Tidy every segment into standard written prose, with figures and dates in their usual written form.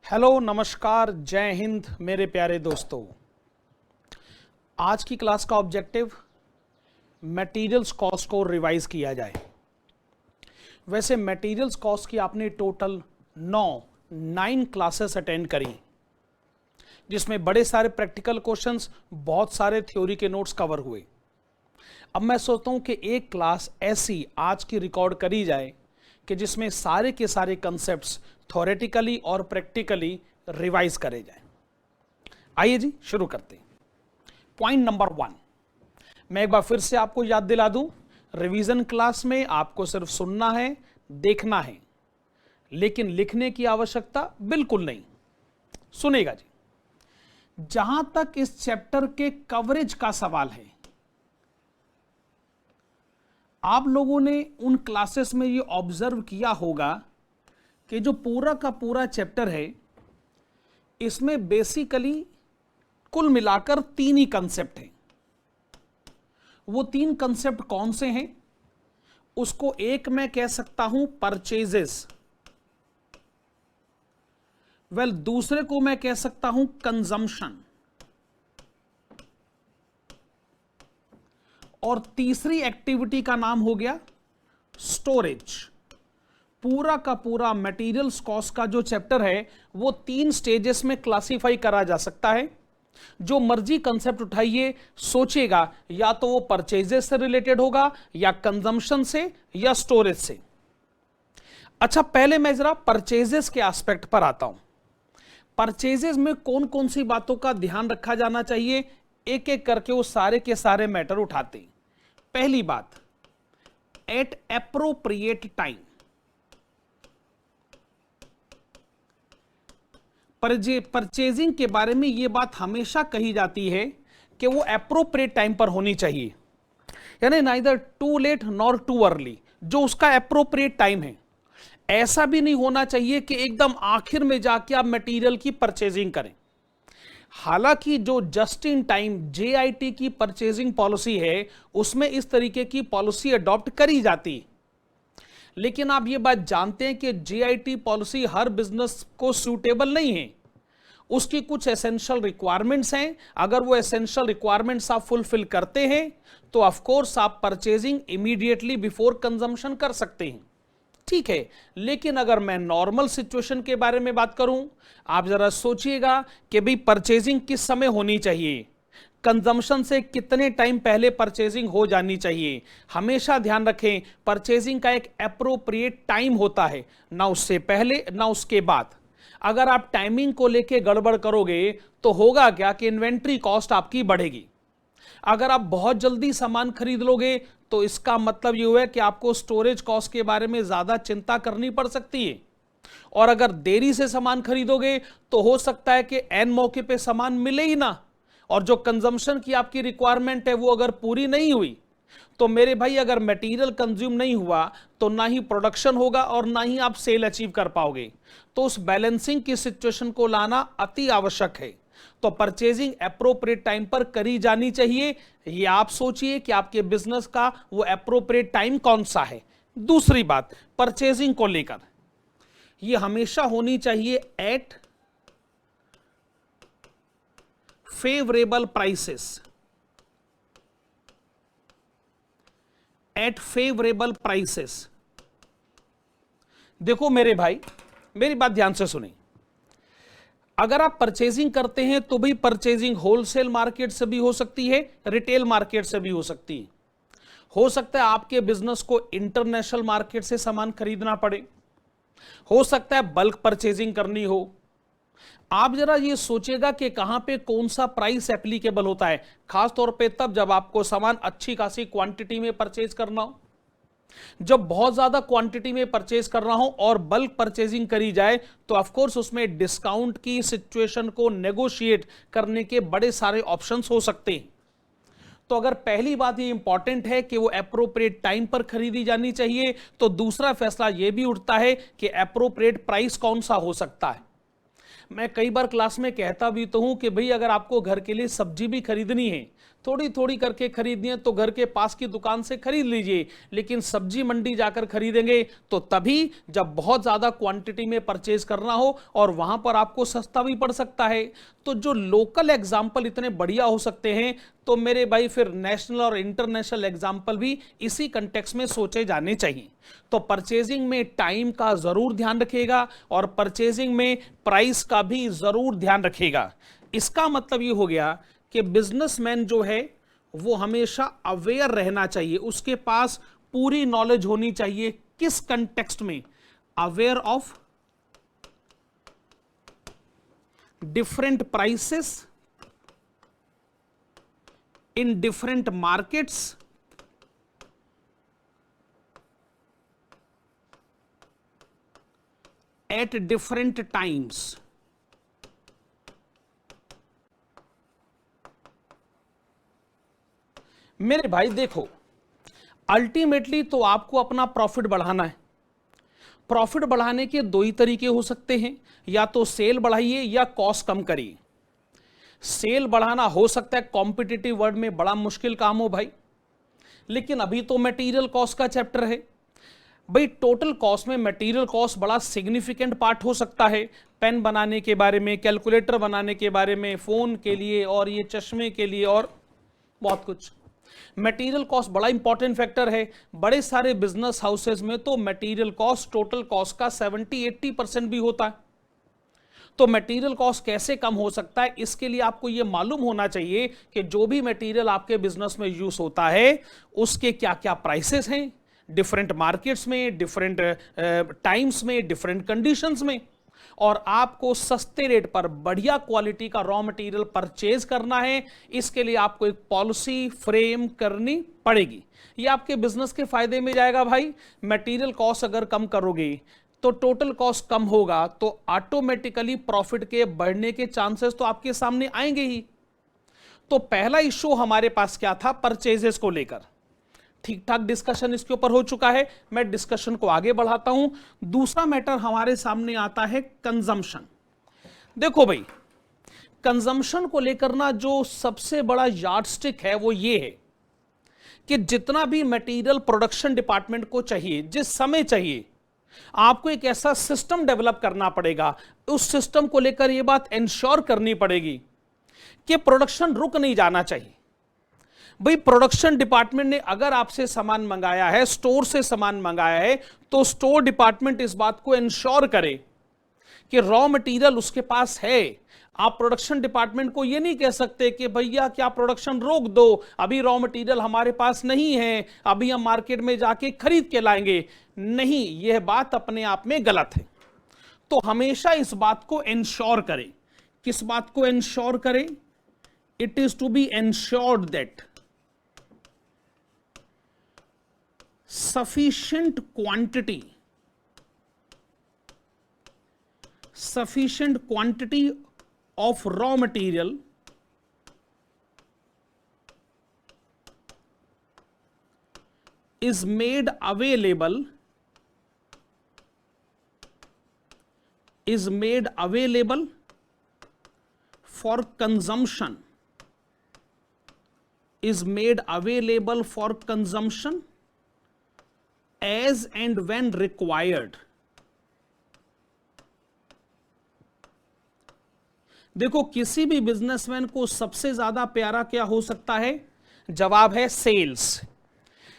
Hello, नमस्कार, जय हिंद मेरे प्यारे दोस्तों। आज की क्लास का ऑब्जेक्टिव मटेरियल्स कॉस्ट को रिवाइज किया जाए। वैसे मटेरियल्स कॉस्ट की आपने टोटल 9 क्लासेस अटेंड करी, जिसमें बड़े सारे प्रैक्टिकल क्वेश्चंस, बहुत सारे थ्योरी के नोट्स कवर हुए। अब मैं सोचता हूं कि एक क्लास ऐसी आज की रिकॉर्ड करी जाए कि जिसमें सारे के सारे कंसेप्ट्स थ्योरेटिकली और प्रैक्टिकली रिवाइज करे जाएं। आइए जी शुरू करते हैं। पॉइंट नंबर 1, मैं एक बार फिर से आपको याद दिला दूं, रिवीजन क्लास में आपको सिर्फ सुनना है, देखना है, लेकिन लिखने की आवश्यकता बिल्कुल नहीं। सुनेगा जी। जहां तक इस चैप्टर के कवरेज का सवाल है, आप लोगों ने उन क्लासेस में ये ऑब्जर्व किया होगा कि जो पूरा का पूरा चैप्टर है, इसमें बेसिकली कुल मिलाकर 3 ही कंसेप्ट हैं। वो 3 कंसेप्ट कौन से हैं? उसको एक मैं कह सकता हूं परचेजेस, दूसरे को मैं कह सकता हूं कंजम्पशन, और तीसरी एक्टिविटी का नाम हो गया स्टोरेज। पूरा का पूरा मटेरियल्स कॉस्ट का जो चैप्टर है वो 3 स्टेजेस में क्लासिफाई करा जा सकता है। जो मर्जी कंसेप्ट उठाइए, सोचेगा या तो वो परचेजेस से रिलेटेड होगा, या कंजम्पशन से, या स्टोरेज से। अच्छा, पहले मैं जरा परचेजेस के एस्पेक्ट पर आता हूं। परचेजेस में कौन कौन सी बातों का ध्यान रखा जाना चाहिए, एक एक करके वो सारे के सारे मैटर उठाते हैं। पहली बात, एट एप्रोप्रिएट टाइम। परचेजिंग के बारे में यह बात हमेशा कही जाती है कि वो एप्रोप्रिएट टाइम पर होनी चाहिए, यानी neither too late nor too early. जो उसका एप्रोप्रिएट टाइम है, ऐसा भी नहीं होना चाहिए कि एकदम आखिर में जाके आप मटेरियल की परचेजिंग करें। हालांकि जो जस्ट इन टाइम JIT की परचेजिंग पॉलिसी है, उसमें इस तरीके की पॉलिसी अडॉप्ट करी जाती है, लेकिन आप ये बात जानते हैं कि JIT पॉलिसी हर बिजनेस को सूटेबल नहीं है। उसकी कुछ एसेंशियल रिक्वायरमेंट्स हैं। अगर वो एसेंशियल रिक्वायरमेंट्स आप फुलफिल करते हैं तो ऑफ कोर्स आप परचेजिंग इमीडिएटली बिफोर कंजम्पशन कर सकते हैं, ठीक है। लेकिन अगर मैं नॉर्मल सिचुएशन के बारे में बात करूं, आप जरा सोचिएगा कि भाई परचेजिंग किस समय होनी चाहिए, कंजम्पशन से कितने टाइम पहले परचेजिंग हो जानी चाहिए। हमेशा ध्यान रखें, परचेजिंग का एक एप्रोप्रिएट टाइम होता है, ना उससे पहले ना उसके बाद। अगर आप टाइमिंग को लेके गड़बड़ करोगे तो होगा क्या कि इन्वेंट्री कॉस्ट आपकी बढ़ेगी। अगर आप बहुत जल्दी सामान खरीद लोगे तो इसका मतलब यह हुआ कि आपको स्टोरेज कॉस्ट के बारे में ज्यादा चिंता करनी पड़ सकती है। और अगर देरी से सामान खरीदोगे तो हो सकता है कि एन मौके पे सामान मिले ही ना, और जो कंजम्पशन की आपकी रिक्वायरमेंट है वो अगर पूरी नहीं हुई तो मेरे भाई, अगर मटेरियल कंज्यूम नहीं हुआ तो ना ही प्रोडक्शन होगा और ना ही आप सेल अचीव कर पाओगे। तो उस बैलेंसिंग की सिचुएशन को लाना अति आवश्यक है। तो परचेजिंग एप्रोप्रिएट टाइम पर करी जानी चाहिए। ये आप सोचिए कि आपके बिजनेस का वो एप्रोप्रिएट टाइम कौन सा है। दूसरी बात, परचेजिंग को लेकर ये हमेशा होनी चाहिए at favourable prices. At favourable prices. देखो मेरे भाई, मेरी बात ध्यान से सुनिए। अगर आप परचेजिंग करते हैं तो भी परचेजिंग होलसेल मार्केट से भी हो सकती है, रिटेल मार्केट से भी हो सकती है। हो सकता है आपके बिजनेस को इंटरनेशनल मार्केट से सामान खरीदना पड़े, हो सकता है बल्क परचेजिंग करनी हो। आप जरा ये सोचेगा कि कहां पे कौन सा प्राइस एप्लीकेबल होता है, खास तौर पे तब जब आपको सामान अच्छी खासी क्वांटिटी में परचेज करना हो। जब बहुत ज्यादा क्वांटिटी में परचेज करना हो और बल्क परचेजिंग करी जाए तो ऑफ कोर्स उसमें डिस्काउंट की सिचुएशन को नेगोशिएट करने के बड़े सारे ऑप्शंस हो सकते हैं। तो अगर पहली बात ये इंपॉर्टेंट है कि वो एप्रोप्रिएट टाइम पर खरीदी जानी चाहिए, तो दूसरा फैसला ये भी उठता है कि एप्रोप्रिएट प्राइस कौन सा हो सकता है। मैं कई बार क्लास में कहता भी तो हूं कि भाई, अगर आपको घर के लिए सब्जी भी खरीदनी है थोड़ी थोड़ी करके खरीदनी है तो घर के पास की दुकान से खरीद लीजिए, लेकिन सब्जी मंडी जाकर खरीदेंगे तो तभी जब बहुत ज्यादा क्वांटिटी में परचेज करना हो, और वहां पर आपको सस्ता भी पड़ सकता है। तो जो लोकल एग्जाम्पल इतने बढ़िया हो सकते हैं, तो मेरे भाई फिर नेशनल और इंटरनेशनल एग्जाम्पल भी इसी कंटेक्स्ट में सोचे जाने चाहिए। तो परचेजिंग में टाइम का जरूर ध्यान रखिएगा और परचेजिंग में प्राइस का भी जरूर ध्यान रखिएगा। इसका मतलब ये हो गया कि बिजनेसमैन जो है वो हमेशा अवेयर रहना चाहिए, उसके पास पूरी नॉलेज होनी चाहिए। किस कंटेक्स्ट में? Aware of different prices in different markets at different times. मेरे भाई देखो, अल्टीमेटली तो आपको अपना प्रॉफिट बढ़ाना है। प्रॉफिट बढ़ाने के दो ही तरीके हो सकते हैं, या तो सेल बढ़ाइए या कॉस्ट कम करिए। सेल बढ़ाना हो सकता है कॉम्पिटिटिव वर्ल्ड में बड़ा मुश्किल काम हो भाई, लेकिन अभी तो मटेरियल कॉस्ट का चैप्टर है भाई। टोटल कॉस्ट में मटेरियल कॉस्ट बड़ा सिग्निफिकेंट पार्ट हो सकता है। पेन बनाने के बारे में, कैलकुलेटर बनाने के बारे में, फोन के लिए और ये चश्मे के लिए और बहुत कुछ। मटेरियल कॉस्ट बड़ा इंपॉर्टेंट फैक्टर है। बड़े सारे बिजनेस हाउसेस में तो मटेरियल कॉस्ट टोटल कॉस्ट का 70-80% भी होता है। तो मटेरियल कॉस्ट कैसे कम हो सकता है, इसके लिए आपको यह मालूम होना चाहिए कि जो भी मटेरियल आपके बिजनेस में यूज होता है उसके क्या क्या प्राइसेस हैं डिफरेंट मार्केट्स में, डिफरेंट टाइम्स में, डिफरेंट कंडीशंस में, और आपको सस्ते रेट पर बढ़िया क्वालिटी का रॉ मटेरियल परचेज करना है। इसके लिए आपको एक पॉलिसी फ्रेम करनी पड़ेगी। ये आपके बिजनेस के फायदे में जाएगा भाई। मटेरियल कॉस्ट अगर कम करोगे तो टोटल कॉस्ट कम होगा, तो ऑटोमेटिकली प्रॉफिट के बढ़ने के चांसेस तो आपके सामने आएंगे ही। तो पहला इश्यू हमारे पास क्या था? परचेजेस को लेकर ठीक ठाक डिस्कशन इसके ऊपर हो चुका है। मैं डिस्कशन को आगे बढ़ाता हूं। दूसरा मैटर हमारे सामने आता है कंजम्पशन। देखो भाई, कंजम्पशन को लेकर ना जो सबसे बड़ा यार्डस्टिक है वो ये है कि जितना भी मटेरियल प्रोडक्शन डिपार्टमेंट को चाहिए, जिस समय चाहिए, आपको एक ऐसा सिस्टम डेवलप करना पड़ेगा। उस सिस्टम को लेकर यह बात इंश्योर करनी पड़ेगी कि प्रोडक्शन रुक नहीं जाना चाहिए। भाई प्रोडक्शन डिपार्टमेंट ने अगर आपसे सामान मंगाया है, स्टोर से सामान मंगाया है, तो स्टोर डिपार्टमेंट इस बात को इंश्योर करे कि रॉ मटेरियल उसके पास है। आप प्रोडक्शन डिपार्टमेंट को यह नहीं कह सकते कि भैया क्या प्रोडक्शन रोक दो, अभी रॉ मटेरियल हमारे पास नहीं है, अभी हम मार्केट में जाके खरीद के लाएंगे। नहीं, यह बात अपने आप में गलत है। तो हमेशा इस बात को इंश्योर करें। किस बात को इंश्योर करें? It is to be ensured that sufficient quantity of raw material is made available for consumption, as and when required। देखो, किसी भी बिजनेसमैन को सबसे ज्यादा प्यारा क्या हो सकता है? जवाब है सेल्स।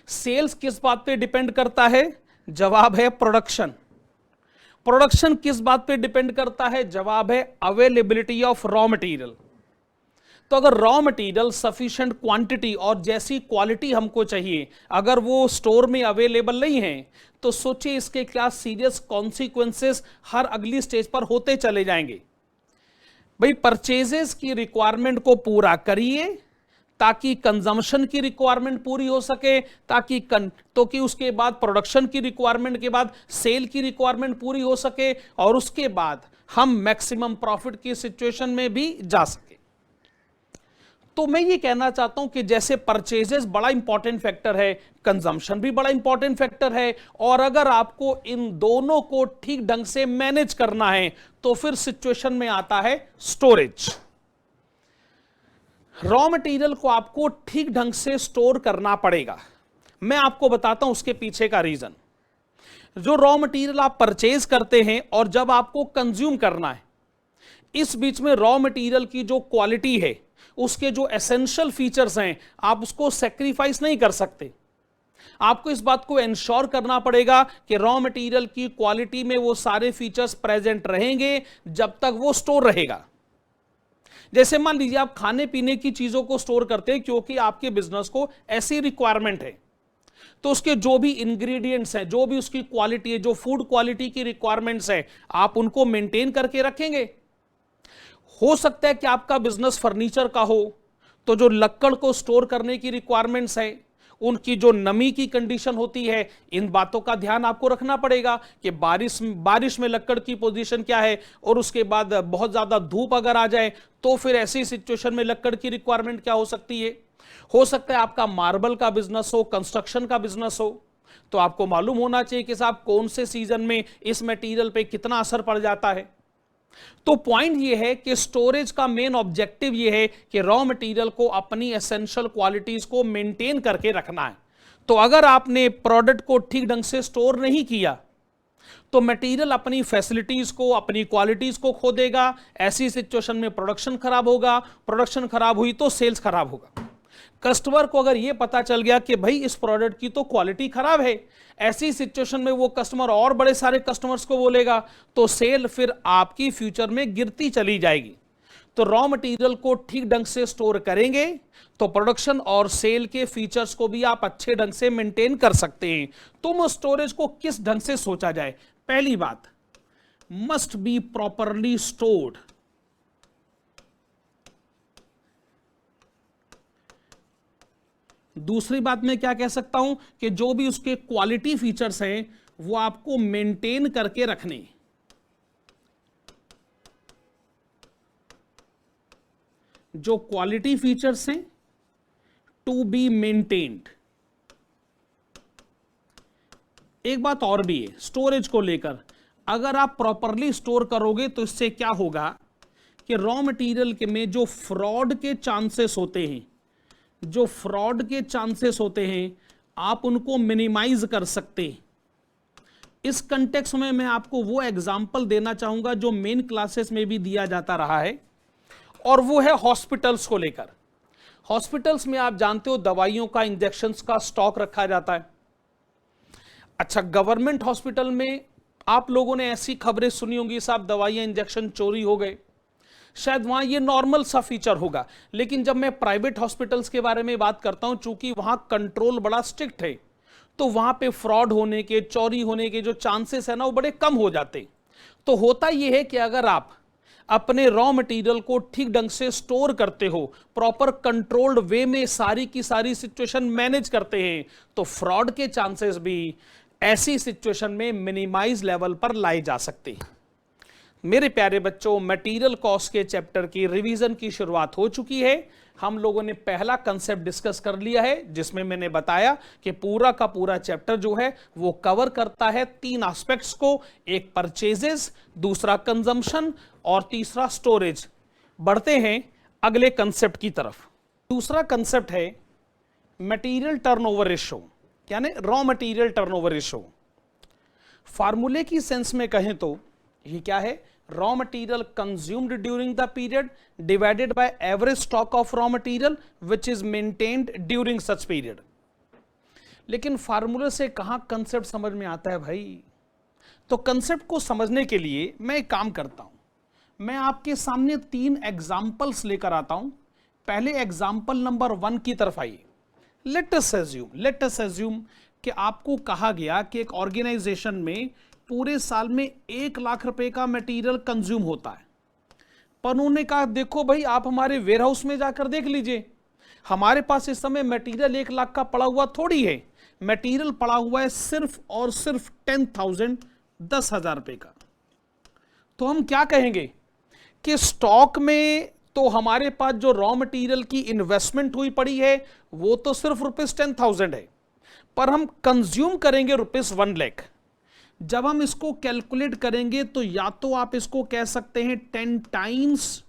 सेल्स किस बात पे डिपेंड करता है? जवाब है प्रोडक्शन। प्रोडक्शन किस बात पे डिपेंड करता है? जवाब है अवेलेबिलिटी ऑफ रॉ मटेरियल। तो अगर रॉ मटेरियल सफिशिएंट क्वांटिटी और जैसी क्वालिटी हमको चाहिए, अगर वो स्टोर में अवेलेबल नहीं है, तो सोचिए इसके क्या सीरियस कॉन्सिक्वेंसेस हर अगली स्टेज पर होते चले जाएंगे। भाई परचेजेस की रिक्वायरमेंट को पूरा करिए ताकि कंजम्पशन की रिक्वायरमेंट पूरी हो सके, कि उसके बाद प्रोडक्शन की रिक्वायरमेंट के बाद सेल की रिक्वायरमेंट पूरी हो सके, और उसके बाद हम मैक्सिमम प्रॉफिट की सिचुएशन में भी जा सके। तो मैं ये कहना चाहता हूं कि जैसे परचेजेस बड़ा इंपॉर्टेंट फैक्टर है, कंजम्पशन भी बड़ा इंपॉर्टेंट फैक्टर है, और अगर आपको इन दोनों को ठीक ढंग से मैनेज करना है तो फिर सिचुएशन में आता है स्टोरेज। रॉ मटेरियल को आपको ठीक ढंग से स्टोर करना पड़ेगा। मैं आपको बताता हूं उसके पीछे का रीजन। जो रॉ मटेरियल आप परचेज करते हैं और जब आपको कंज्यूम करना है, इस बीच में रॉ मटेरियल की जो क्वालिटी है, उसके जो एसेंशियल फीचर्स हैं, आप उसको सेक्रीफाइस नहीं कर सकते। आपको इस बात को इंश्योर करना पड़ेगा कि रॉ मटेरियल की क्वालिटी में वो सारे फीचर्स प्रेजेंट रहेंगे जब तक वो स्टोर रहेगा। जैसे मान लीजिए आप खाने पीने की चीजों को स्टोर करते हैं क्योंकि आपके बिजनेस को ऐसी रिक्वायरमेंट है, तो उसके जो भी इंग्रेडिएंट्स हैं, जो भी उसकी क्वालिटी है, जो फूड क्वालिटी की रिक्वायरमेंट्स है, आप उनको मेंटेन करके रखेंगे। हो सकता है कि आपका बिजनेस फर्नीचर का हो, तो जो लक्कड़ को स्टोर करने की रिक्वायरमेंट्स है, उनकी जो नमी की कंडीशन होती है, इन बातों का ध्यान आपको रखना पड़ेगा कि बारिश में लक्कड़ की पोजीशन क्या है, और उसके बाद बहुत ज्यादा धूप अगर आ जाए तो फिर ऐसी सिचुएशन में लक्कड़ की रिक्वायरमेंट क्या हो सकती है। हो सकता है आपका मार्बल का बिजनेस हो, कंस्ट्रक्शन का बिजनेस हो, तो आपको मालूम होना चाहिए कि साहब कौन से सीजन में इस मटेरियल पे कितना असर पड़ जाता है। तो पॉइंट ये है कि स्टोरेज का मेन ऑब्जेक्टिव ये है कि रॉ मटेरियल को अपनी एसेंशियल क्वालिटीज को मेंटेन करके रखना है। तो अगर आपने प्रोडक्ट को ठीक ढंग से स्टोर नहीं किया तो मटेरियल अपनी फैसिलिटीज को, अपनी क्वालिटीज को खो देगा। ऐसी सिचुएशन में प्रोडक्शन खराब होगा, प्रोडक्शन खराब हुई तो सेल्स खराब होगा। कस्टमर को अगर यह पता चल गया कि भाई इस प्रोडक्ट की तो क्वालिटी खराब है, ऐसी सिचुएशन में वो कस्टमर और बड़े सारे कस्टमर्स को बोलेगा, तो सेल फिर आपकी फ्यूचर में गिरती चली जाएगी। तो रॉ मटेरियल को ठीक ढंग से स्टोर करेंगे तो प्रोडक्शन और सेल के फीचर्स को भी आप अच्छे ढंग से मेंटेन कर सकते हैं। तो स्टोरेज को किस ढंग से सोचा जाए? पहली बात, मस्ट बी प्रॉपरली स्टोर्ड। दूसरी बात मैं क्या कह सकता हूं कि जो भी उसके क्वालिटी फीचर्स हैं वो आपको मेंटेन करके रखने। जो क्वालिटी फीचर्स हैं टू बी मेंटेन्ड। एक बात और भी है स्टोरेज को लेकर, अगर आप प्रॉपरली स्टोर करोगे तो इससे क्या होगा कि रॉ मटेरियल के में जो फ्रॉड के चांसेस होते हैं, आप उनको मिनिमाइज कर सकते हैं। इस कंटेक्स्ट में मैं आपको वो एग्जांपल देना चाहूंगा जो मेन क्लासेस में भी दिया जाता रहा है, और वो है हॉस्पिटल्स को लेकर। हॉस्पिटल्स में आप जानते हो दवाइयों का, इंजेक्शंस का स्टॉक रखा जाता है। अच्छा, गवर्नमेंट हॉस्पिटल में आप लोगों ने ऐसी खबरें सुनी होंगी, साहब दवाइयां, इंजेक्शन चोरी हो गए, शायद वहां ये नॉर्मल सा फीचर होगा। लेकिन जब मैं प्राइवेट हॉस्पिटल्स के बारे में बात करता हूं, चूंकि वहां कंट्रोल बड़ा स्ट्रिक्ट है, तो वहां पे फ्रॉड होने के, चोरी होने के जो चांसेस है ना, वो बड़े कम हो जाते। तो होता यह है कि अगर आप अपने रॉ मटेरियल को ठीक ढंग से स्टोर करते हो, प्रॉपर कंट्रोल्ड वे में सारी की सारी सिचुएशन मैनेज करते हैं, तो फ्रॉड के चांसेस भी ऐसी सिचुएशन में मिनिमाइज लेवल पर लाए जा सकते हैं। मेरे प्यारे बच्चों, मटेरियल कॉस्ट के चैप्टर की रिवीजन की शुरुआत हो चुकी है। हम लोगों ने पहला कंसेप्ट डिस्कस कर लिया है, जिसमें मैंने बताया कि पूरा का पूरा चैप्टर जो है वो कवर करता है 3 एस्पेक्ट्स को, एक परचेजेस, दूसरा कंजम्पशन और तीसरा स्टोरेज। बढ़ते हैं अगले कंसेप्ट की तरफ। दूसरा कंसेप्ट है मटेरियल टर्नओवर रेशो, यानी रॉ मटेरियल टर्नओवर रेशो। फार्मूले की सेंस में कहें तो ये क्या है? Raw material consumed during the period divided by average stock of raw material which is maintained during such period. लेकिन फार्मूले से कहां कंसेप्ट समझ में आता है भाई? तो कंसेप्ट को समझने के लिए मैं एक काम करता हूं, मैं आपके सामने 3 एग्जाम्पल्स लेकर आता हूं। पहले एग्जाम्पल नंबर 1 की तरफ आइए। लेट अस एज्यूम कि आपको कहा गया कि एक ऑर्गेनाइजेशन में पूरे साल में 1 लाख रुपए का मटेरियल कंज्यूम होता है। पर उन्होंने कहा देखो भाई, आप हमारे वेयरहाउस में जाकर देख लीजिए, हमारे पास इस समय मटेरियल 1 लाख का पड़ा हुआ थोड़ी है, मटेरियल पड़ा हुआ है सिर्फ और सिर्फ 10,000 रुपए का। तो हम क्या कहेंगे कि स्टॉक में तो हमारे पास जो रॉ मटेरियल की इन्वेस्टमेंट हुई पड़ी है वो तो सिर्फ ₹10,000 है, पर हम कंज्यूम करेंगे ₹1 लाख। जब हम इसको कैलकुलेट करेंगे तो या तो आप इसको कह सकते हैं 10 टाइम्स,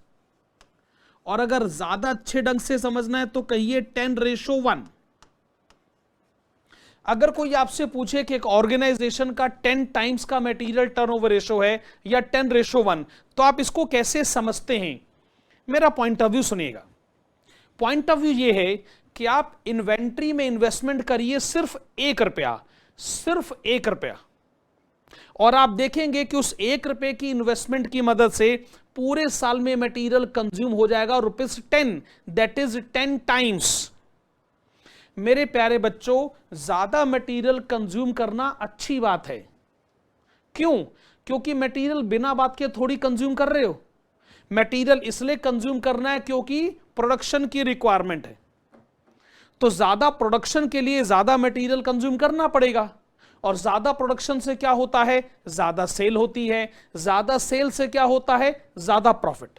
और अगर ज्यादा अच्छे ढंग से समझना है तो कहिए 10:1। अगर कोई आपसे पूछे कि एक ऑर्गेनाइजेशन का 10 टाइम्स का मटेरियल टर्नओवर रेशो है या 10:1, तो आप इसको कैसे समझते हैं? मेरा पॉइंट ऑफ व्यू सुनिएगा। पॉइंट ऑफ व्यू ये है कि आप इन्वेंट्री में इन्वेस्टमेंट करिए सिर्फ 1 रुपया, सिर्फ 1 रुपया, और आप देखेंगे कि उस 1 रुपए की इन्वेस्टमेंट की मदद से पूरे साल में मटेरियल कंज्यूम हो जाएगा ₹10, दैट इज 10 टाइम्स। मेरे प्यारे बच्चों, ज्यादा मटेरियल कंज्यूम करना अच्छी बात है। क्यों? क्योंकि मटेरियल बिना बात के थोड़ी कंज्यूम कर रहे हो। मटेरियल इसलिए कंज्यूम करना है क्योंकि प्रोडक्शन की रिक्वायरमेंट है, तो ज्यादा प्रोडक्शन के लिए ज्यादा मटेरियल कंज्यूम करना पड़ेगा, और ज्यादा प्रोडक्शन से क्या होता है? ज्यादा सेल होती है, ज्यादा सेल से क्या होता है? ज्यादा प्रॉफिट।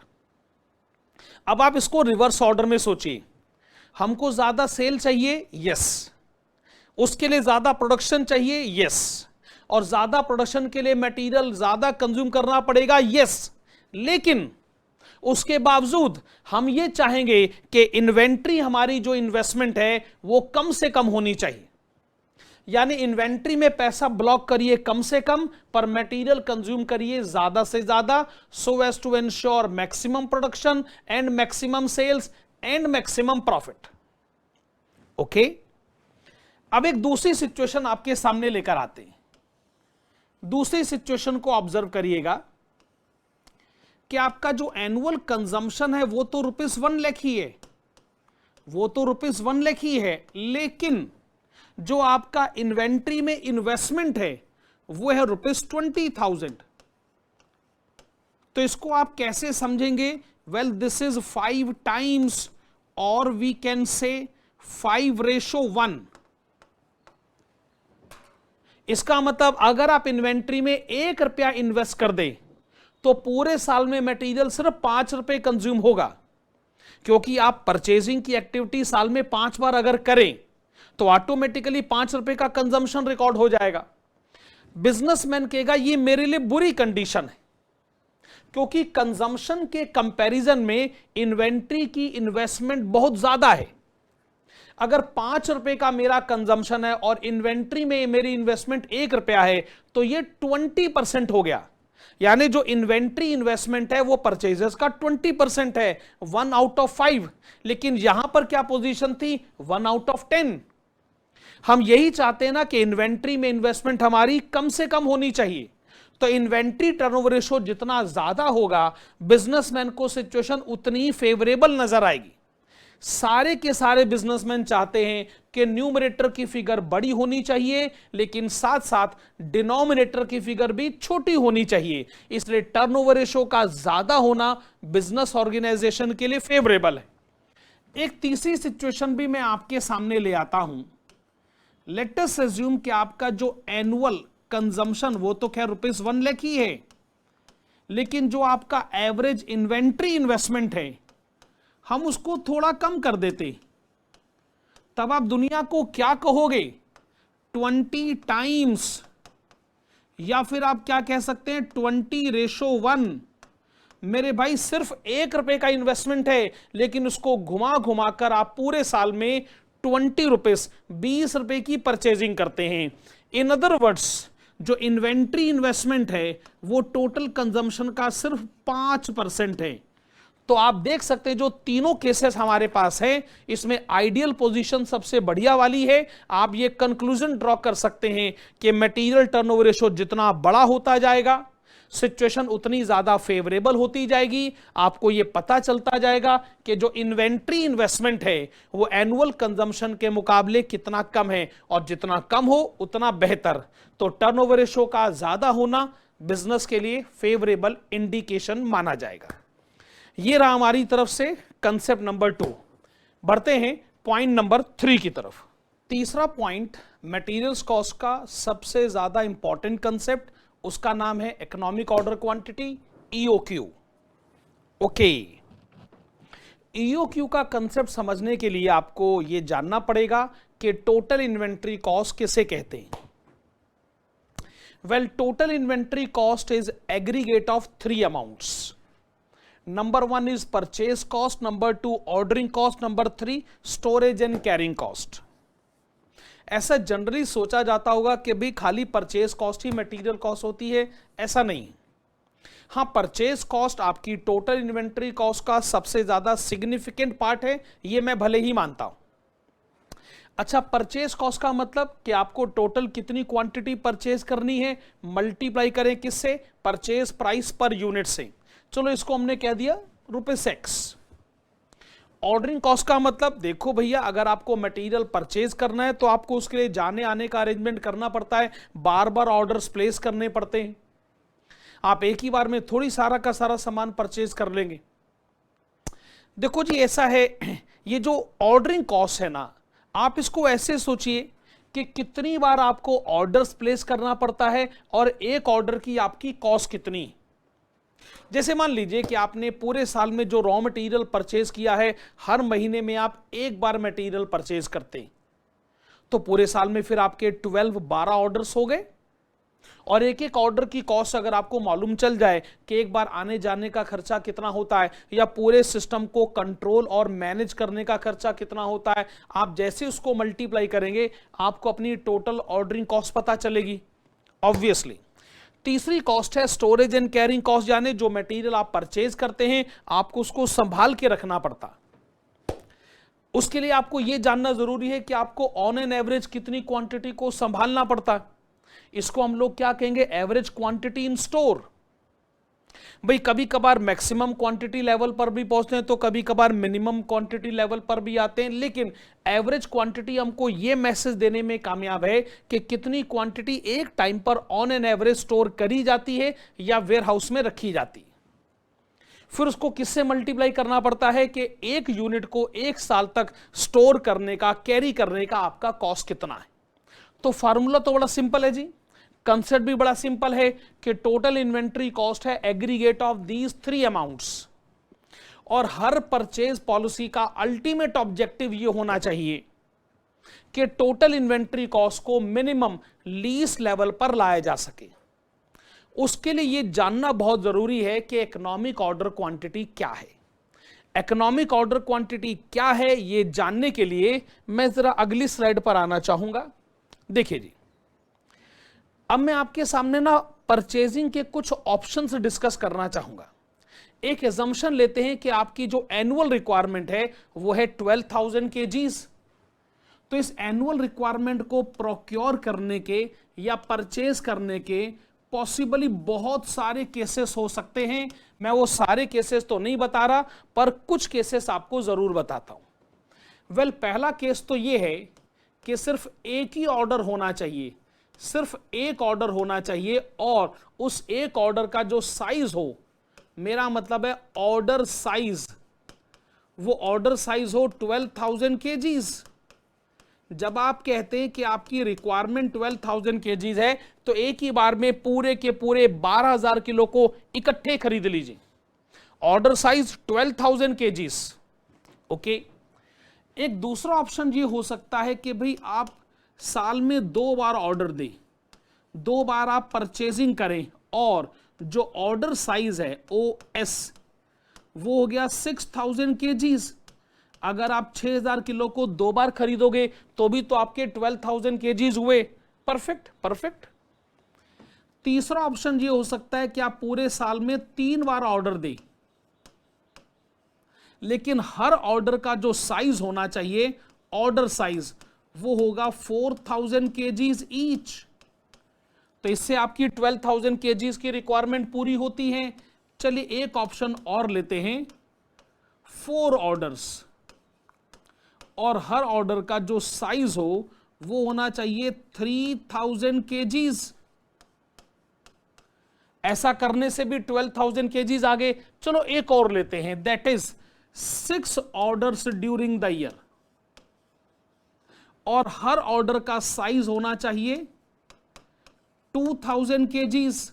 अब आप इसको रिवर्स ऑर्डर में सोचिए। हमको ज्यादा सेल चाहिए, यस, उसके लिए ज्यादा प्रोडक्शन चाहिए, यस, और ज्यादा प्रोडक्शन के लिए मटेरियल ज्यादा कंज्यूम करना पड़ेगा, यस, लेकिन उसके बावजूद हम ये चाहेंगे कि इन्वेंट्री हमारी जो इन्वेस्टमेंट है वो कम से कम होनी चाहिए। यानी इन्वेंट्री में पैसा ब्लॉक करिए कम से कम, पर मटेरियल कंज्यूम करिए ज्यादा से ज्यादा, so as to ensure maximum production and maximum sales and maximum profit. Okay, अब एक दूसरी सिचुएशन आपके सामने लेकर आते हैं। दूसरी सिचुएशन को ऑब्जर्व करिएगा कि आपका जो एनुअल कंजम्पशन है वो तो ₹1 लाख ही है, वो तो ₹1 लाख ही है, लेकिन जो आपका इन्वेंट्री में इन्वेस्टमेंट है वो है ₹20,000। तो इसको आप कैसे समझेंगे? वेल, दिस इज 5 टाइम्स, और वी कैन से 5:1। इसका मतलब अगर आप इन्वेंट्री में 1 रुपया इन्वेस्ट कर दें तो पूरे साल में मटेरियल सिर्फ 5 रुपए कंज्यूम होगा, क्योंकि आप परचेजिंग की एक्टिविटी साल में 5 बार अगर करें तो ऑटोमेटिकली 5 रुपए का कंजम्पशन रिकॉर्ड हो जाएगा। बिजनेसमैन कहेगा ये मेरे लिए बुरी कंडीशन है, क्योंकि कंजम्पशन के कंपैरिजन में इन्वेंट्री की इन्वेस्टमेंट बहुत ज्यादा है। अगर 5 रुपए का मेरा कंजम्पशन है और इन्वेंट्री में मेरी इन्वेस्टमेंट 1 रुपया है तो ये 20% हो गया। यानी जो इन्वेंट्री इन्वेस्टमेंट है वो परचेजेस का 20% है, 1 आउट ऑफ 5। लेकिन यहां पर क्या पोजीशन थी? 1 आउट ऑफ 10। हम यही चाहते हैं ना कि इन्वेंट्री में इन्वेस्टमेंट हमारी कम से कम होनी चाहिए। तो इन्वेंट्री टर्नओवर रेशो जितना ज्यादा होगा, बिजनेसमैन को सिचुएशन उतनी फेवरेबल नजर आएगी। सारे के सारे बिजनेसमैन चाहते हैं कि न्यूमरेटर की फिगर बड़ी होनी चाहिए, लेकिन साथ साथ डिनोमिनेटर की फिगर भी छोटी होनी चाहिए। इसलिए टर्नओवर रेशो का ज्यादा होना बिजनेस ऑर्गेनाइजेशन के लिए फेवरेबल है। एक तीसरी सिचुएशन भी मैं आपके सामने ले आता हूं। लेट अस अज्यूम कि आपका जो एनुअल कंजम्पशन वो तो खैर ₹1 लाख ही है, लेकिन जो आपका एवरेज इन्वेंट्री इन्वेस्टमेंट है हम उसको थोड़ा कम कर देते, तब आप दुनिया को क्या कहोगे? 20 टाइम्स, या फिर आप क्या कह सकते हैं 20:1। मेरे भाई सिर्फ 1 रुपए का इन्वेस्टमेंट है, लेकिन उसको घुमा घुमा कर आप पूरे साल में 20 रुपीस, 20 रुपए की परचेजिंग करते हैं। इन अदर वर्ड्स, जो इन्वेंट्री इन्वेस्टमेंट है वो टोटल कंजम्पशन का सिर्फ 5% है। तो आप देख सकते हैं जो तीनों केसेस हमारे पास हैं, इसमें आइडियल पोजीशन सबसे बढ़िया वाली है। आप ये कंक्लूजन ड्रॉ कर सकते हैं कि मटेरियल टर्नओवर रेशो जितना बड़ा होता जाएगा सिचुएशन उतनी ज्यादा फेवरेबल होती जाएगी। आपको ये पता चलता जाएगा कि जो इन्वेंट्री इन्वेस्टमेंट है वो एनुअल कंजम्पशन के मुकाबले कितना कम है, और जितना कम हो उतना बेहतर। तो टर्नओवर रेशो का ज्यादा होना बिजनेस के लिए फेवरेबल इंडिकेशन माना जाएगा। ये रहा हमारी तरफ से कंसेप्ट नंबर 2। बढ़ते हैं पॉइंट नंबर 3 की तरफ। तीसरा पॉइंट मटेरियल्स कॉस्ट का सबसे ज्यादा इंपॉर्टेंट कंसेप्ट, उसका नाम है economic order quantity, EOQ. Okay, EOQ का कंसेप्ट समझने के लिए आपको यह जानना पड़ेगा कि टोटल इन्वेंट्री कॉस्ट किसे कहते हैं। Well, total inventory cost is aggregate of 3 amounts. Number 1 is purchase cost, number 2 ordering cost, number 3 storage and carrying cost. ऐसा जनरली सोचा जाता होगा कि भाई खाली परचेज कॉस्ट ही मटेरियल कॉस्ट होती है, ऐसा नहीं। हाँ, परचेज कॉस्ट आपकी टोटल इन्वेंट्री कॉस्ट का सबसे ज्यादा सिग्निफिकेंट पार्ट है, ये मैं भले ही मानता हूं। अच्छा, परचेज कॉस्ट का मतलब कि आपको टोटल कितनी क्वांटिटी परचेज करनी है, मल्टीप्लाई करें किससे, परचेज प्राइस पर यूनिट से। चलो इसको हमने कह दिया ₹6। ऑर्डरिंग कॉस्ट का मतलब, देखो भैया, अगर आपको मटेरियल परचेज करना है तो आपको उसके लिए जाने आने का अरेंजमेंट करना पड़ता है, बार बार ऑर्डर्स प्लेस करने पड़ते हैं। आप एक ही बार में थोड़ी सारा का सारा सामान परचेज कर लेंगे। देखो जी, ऐसा है, ये जो ऑर्डरिंग कॉस्ट है ना, आप इसको ऐसे सोचिए कि कितनी बार आपको ऑर्डर्स प्लेस करना पड़ता है और एक ऑर्डर की आपकी कॉस्ट कितनी। जैसे मान लीजिए कि आपने पूरे साल में जो रॉ मटेरियल परचेज किया है, हर महीने में आप एक बार मटेरियल परचेज करते हैं, तो पूरे साल में फिर आपके 12 ऑर्डर्स हो गए। और एक एक ऑर्डर की कॉस्ट अगर आपको मालूम चल जाए कि एक बार आने जाने का खर्चा कितना होता है या पूरे सिस्टम को कंट्रोल और मैनेज करने का खर्चा कितना होता है, आप जैसे उसको मल्टीप्लाई करेंगे आपको अपनी टोटल ऑर्डरिंग कॉस्ट पता चलेगी ऑब्वियसली। तीसरी कॉस्ट है स्टोरेज एंड कैरिंग कॉस्ट, यानी जो मटेरियल आप परचेज करते हैं आपको उसको संभाल के रखना पड़ता। उसके लिए आपको यह जानना जरूरी है कि आपको ऑन एन एवरेज कितनी क्वांटिटी को संभालना पड़ता। इसको हम लोग क्या कहेंगे, एवरेज क्वांटिटी इन स्टोर। भाई कभी कभार मैक्सिमम क्वांटिटी लेवल पर भी पहुंचते हैं तो कभी कभार मिनिमम क्वांटिटी लेवल पर भी आते हैं, लेकिन एवरेज क्वांटिटी हमको यह मैसेज देने में कामयाब है कि कितनी क्वांटिटी एक टाइम पर ऑन एन एवरेज स्टोर करी जाती है या वेयर हाउस में रखी जाती है। फिर उसको किससे मल्टीप्लाई करना पड़ता है कि एक यूनिट को एक साल तक स्टोर करने का, कैरी करने का आपका कॉस्ट कितना है। तो फार्मूला तो बड़ा सिंपल है जी, कंसेप्ट भी बड़ा सिंपल है कि टोटल इन्वेंट्री कॉस्ट है एग्रीगेट ऑफ दीज 3 अमाउंट्स। और हर परचेज पॉलिसी का अल्टीमेट ऑब्जेक्टिव ये होना चाहिए कि टोटल इन्वेंट्री कॉस्ट को मिनिमम लीस्ट लेवल पर लाया जा सके। उसके लिए यह जानना बहुत जरूरी है कि इकोनॉमिक ऑर्डर क्वांटिटी क्या है। इकोनॉमिक ऑर्डर क्वांटिटी क्या है यह जानने के लिए मैं जरा अगली स्लाइड पर आना चाहूंगा। देखिए जी, अब मैं आपके सामने ना परचेजिंग के कुछ ऑप्शंस डिस्कस करना चाहूंगा। एक एजम्पशन लेते हैं कि आपकी जो एनुअल रिक्वायरमेंट है वो है 12,000 kgs। तो इस एनुअल रिक्वायरमेंट को प्रोक्योर करने के या परचेज करने के पॉसिबली बहुत सारे केसेस हो सकते हैं। मैं वो सारे केसेस तो नहीं बता रहा, पर कुछ केसेस आपको जरूर बताता हूं। वेल, पहला केस तो ये है कि सिर्फ एक ही ऑर्डर होना चाहिए, सिर्फ एक ऑर्डर होना चाहिए और उस एक ऑर्डर का जो साइज हो, मेरा मतलब है ऑर्डर साइज, वो ऑर्डर साइज हो 12,000 kgs। जब आप कहते हैं कि आपकी रिक्वायरमेंट 12,000 kgs है तो एक ही बार में पूरे के पूरे 12,000 किलो को इकट्ठे खरीद लीजिए। Order size 12,000 kgs। ओके, एक दूसरा ऑप्शन ये हो सकता है कि भाई आप साल में 2 बार ऑर्डर दें, 2 बार आप परचेजिंग करें और जो ऑर्डर साइज है OS वो हो गया 6,000 kgs। अगर आप 6,000 किलो को 2 बार खरीदोगे तो भी तो आपके 12,000 kgs हुए। Perfect perfect. तीसरा ऑप्शन ये हो सकता है कि आप पूरे साल में 3 बार ऑर्डर दें, लेकिन हर ऑर्डर का जो साइज होना चाहिए, ऑर्डर साइज, वो होगा 4,000 kgs ईच। तो इससे आपकी 12,000 kgs की रिक्वायरमेंट पूरी होती है। चलिए एक ऑप्शन और लेते हैं, 4 ऑर्डर्स और हर ऑर्डर का जो साइज हो वो होना चाहिए 3,000 kgs। ऐसा करने से भी 12,000 kgs आ गए। चलो एक और लेते हैं, that is 6 orders during the year और हर ऑर्डर का साइज होना चाहिए 2,000 kgs।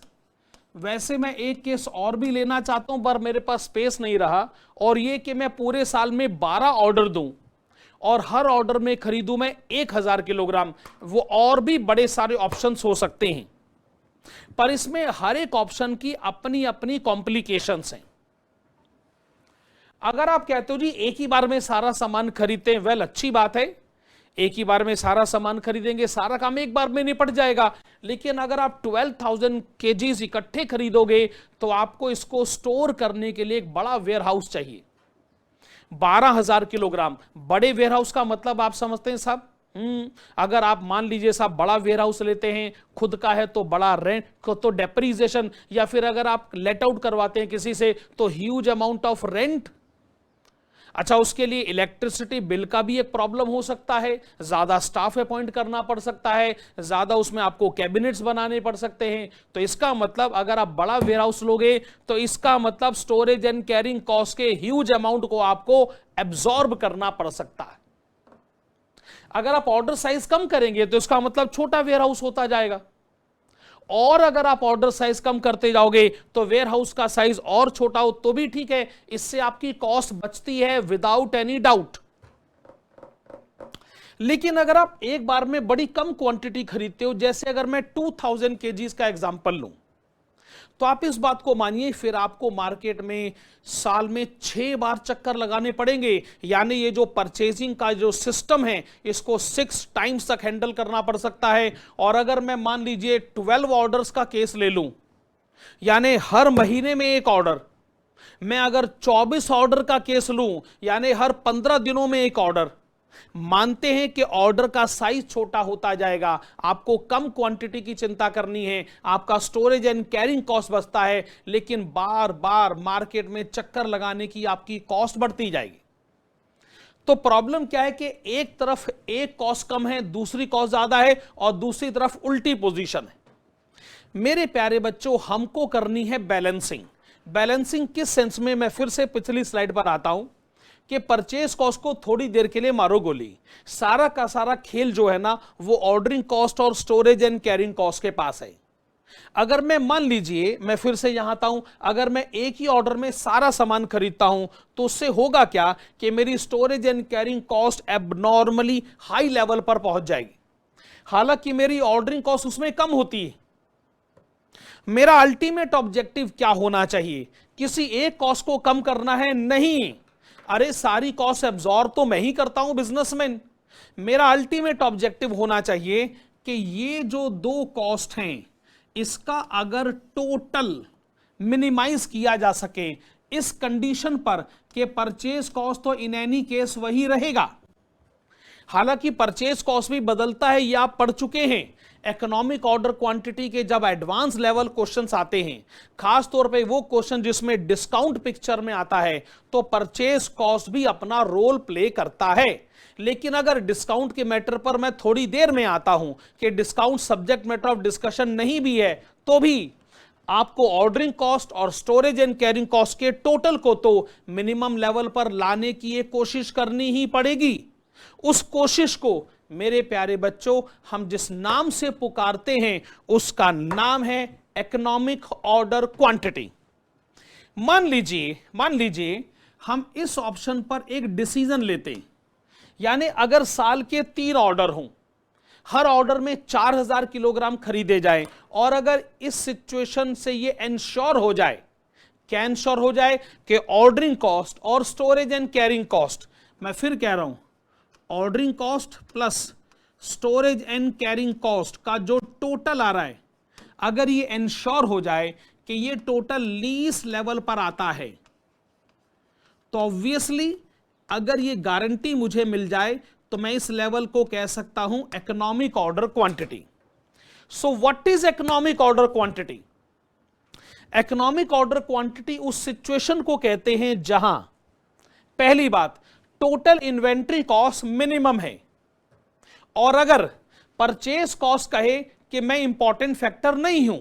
वैसे मैं एक केस और भी लेना चाहता हूं पर मेरे पास स्पेस नहीं रहा, और ये कि मैं पूरे साल में 12 ऑर्डर दूं और हर ऑर्डर में खरीदूं मैं 1,000 किलोग्राम। वो और भी बड़े सारे ऑप्शंस हो सकते हैं, पर इसमें हर एक ऑप्शन की अपनी अपनी कॉम्प्लिकेशंस हैं। अगर आप कहते हो जी एक ही बार में सारा सामान खरीदते हैं, वेल अच्छी बात है, एक ही बार में सारा सामान खरीदेंगे, सारा काम एक बार में निपट जाएगा। लेकिन अगर आप 12,000 केजीज इकट्ठे खरीदोगे तो आपको इसको स्टोर करने के लिए एक बड़ा वेयर हाउस चाहिए। 12,000 किलोग्राम, बड़े वेयर हाउस का मतलब आप समझते हैं साहब? अगर आप मान लीजिए साहब बड़ा वेयर हाउस लेते हैं, खुद का है तो बड़ा रेंट, तो डेप्रीसिएशन, या फिर अगर आप लेट आउट करवाते हैं किसी से तो ह्यूज अमाउंट ऑफ रेंट। अच्छा, उसके लिए इलेक्ट्रिसिटी बिल का भी एक प्रॉब्लम हो सकता है, ज्यादा स्टाफ अपॉइंट करना पड़ सकता है, ज्यादा उसमें आपको कैबिनेट्स बनाने पड़ सकते हैं। तो इसका मतलब अगर आप बड़ा वेयर हाउस लोगे तो इसका मतलब स्टोरेज एंड कैरिंग कॉस्ट के ह्यूज अमाउंट को आपको एब्जॉर्ब करना पड़ सकता है। अगर आप ऑर्डर साइज कम करेंगे तो इसका मतलब छोटा वेयर हाउस होता जाएगा, और अगर आप ऑर्डर साइज कम करते जाओगे तो वेयर हाउस का साइज और छोटा हो तो भी ठीक है, इससे आपकी कॉस्ट बचती है विदाउट एनी डाउट। लेकिन अगर आप एक बार में बड़ी कम क्वांटिटी खरीदते हो, जैसे अगर मैं 2000 केजीज का एग्जांपल लूं, तो आप इस बात को मानिए फिर आपको मार्केट में साल में 6 बार चक्कर लगाने पड़ेंगे। यानी ये जो परचेजिंग का जो सिस्टम है इसको 6 टाइम्स तक हैंडल करना पड़ सकता है। और अगर मैं मान लीजिए 12 ऑर्डर्स का केस ले लूं, यानी हर महीने में एक ऑर्डर, मैं अगर 24 ऑर्डर का केस लूं यानी हर 15 दिनों में एक ऑर्डर, मानते हैं कि ऑर्डर का साइज छोटा होता जाएगा, आपको कम क्वांटिटी की चिंता करनी है, आपका स्टोरेज एंड कैरिंग कॉस्ट बचता है, लेकिन बार बार मार्केट में चक्कर लगाने की आपकी कॉस्ट बढ़ती जाएगी। तो प्रॉब्लम क्या है कि एक तरफ एक कॉस्ट कम है, दूसरी कॉस्ट ज्यादा है, और दूसरी तरफ उल्टी पोजीशन है। मेरे प्यारे बच्चों, हमको करनी है बैलेंसिंग। बैलेंसिंग किस सेंस में, मैं फिर से पिछली स्लाइड पर आता हूं कि परचेज कॉस्ट को थोड़ी देर के लिए मारो गोली, सारा का सारा खेल जो है ना वो ऑर्डरिंग कॉस्ट और स्टोरेज एंड कैरिंग कॉस्ट के पास है। अगर मैं मान लीजिए, मैं फिर से यहां आता हूं, अगर मैं एक ही ऑर्डर में सारा सामान खरीदता हूं तो उससे होगा क्या कि मेरी storage and carrying cost abnormally high level पर पहुंच जाएगी। हालांकि मेरी ऑर्डरिंग कॉस्ट उसमें कम होती है। मेरा अल्टीमेट ऑब्जेक्टिव क्या होना चाहिए? किसी एक कॉस्ट को कम करना है? नहीं, अरे सारी कॉस्ट एब्जॉर्ब तो मैं ही करता हूं बिजनेसमैन। मेरा अल्टीमेट ऑब्जेक्टिव होना चाहिए कि ये जो दो कॉस्ट हैं इसका अगर टोटल मिनिमाइज किया जा सके, इस कंडीशन पर कि परचेज कॉस्ट तो इन एनी केस वही रहेगा। हालांकि परचेज कॉस्ट भी बदलता है, ये आप पढ़ चुके हैं। इकोनॉमिक ऑर्डर क्वांटिटी के जब एडवांस लेवल क्वेश्चंस आते हैं, खास तौर पे वो क्वेश्चन जिसमें डिस्काउंट पिक्चर में आता है, तो परचेज कॉस्ट भी अपना रोल प्ले करता है। लेकिन अगर डिस्काउंट के मैटर पर मैं थोड़ी देर में आता हूं कि discount subject matter of discussion नहीं भी है, तो भी आपको ऑर्डरिंग कॉस्ट और स्टोरेज एंड कैरिंग कॉस्ट के टोटल को तो मिनिमम लेवल पर लाने की एक कोशिश करनी ही पड़ेगी। उस कोशिश को मेरे प्यारे बच्चों हम जिस नाम से पुकारते हैं उसका नाम है इकोनॉमिक ऑर्डर क्वांटिटी। मान लीजिए हम इस ऑप्शन पर एक डिसीजन लेते हैं, यानी अगर साल के 3 ऑर्डर हों, हर ऑर्डर में 4000 किलोग्राम खरीदे जाएं, और अगर इस सिचुएशन से ये एंश्योर हो जाए, क्या एंश्योर हो जाए कि ऑर्डरिंग कॉस्ट और स्टोरेज एंड कैरिंग कॉस्ट, मैं फिर कह रहा हूं ordering cost plus storage and carrying cost का जो टोटल आ रहा है, अगर ये एंश्योर हो जाए कि ये टोटल लीस लेवल पर आता है, तो ऑब्वियसली अगर ये गारंटी मुझे मिल जाए तो मैं इस लेवल को कह सकता हूं economic order quantity. So what is economic order quantity? Economic order quantity उस सिचुएशन को कहते हैं जहां पहली बात टोटल इन्वेंट्री कॉस्ट मिनिमम है, और अगर परचेज कॉस्ट कहे कि मैं इंपॉर्टेंट फैक्टर नहीं हूं,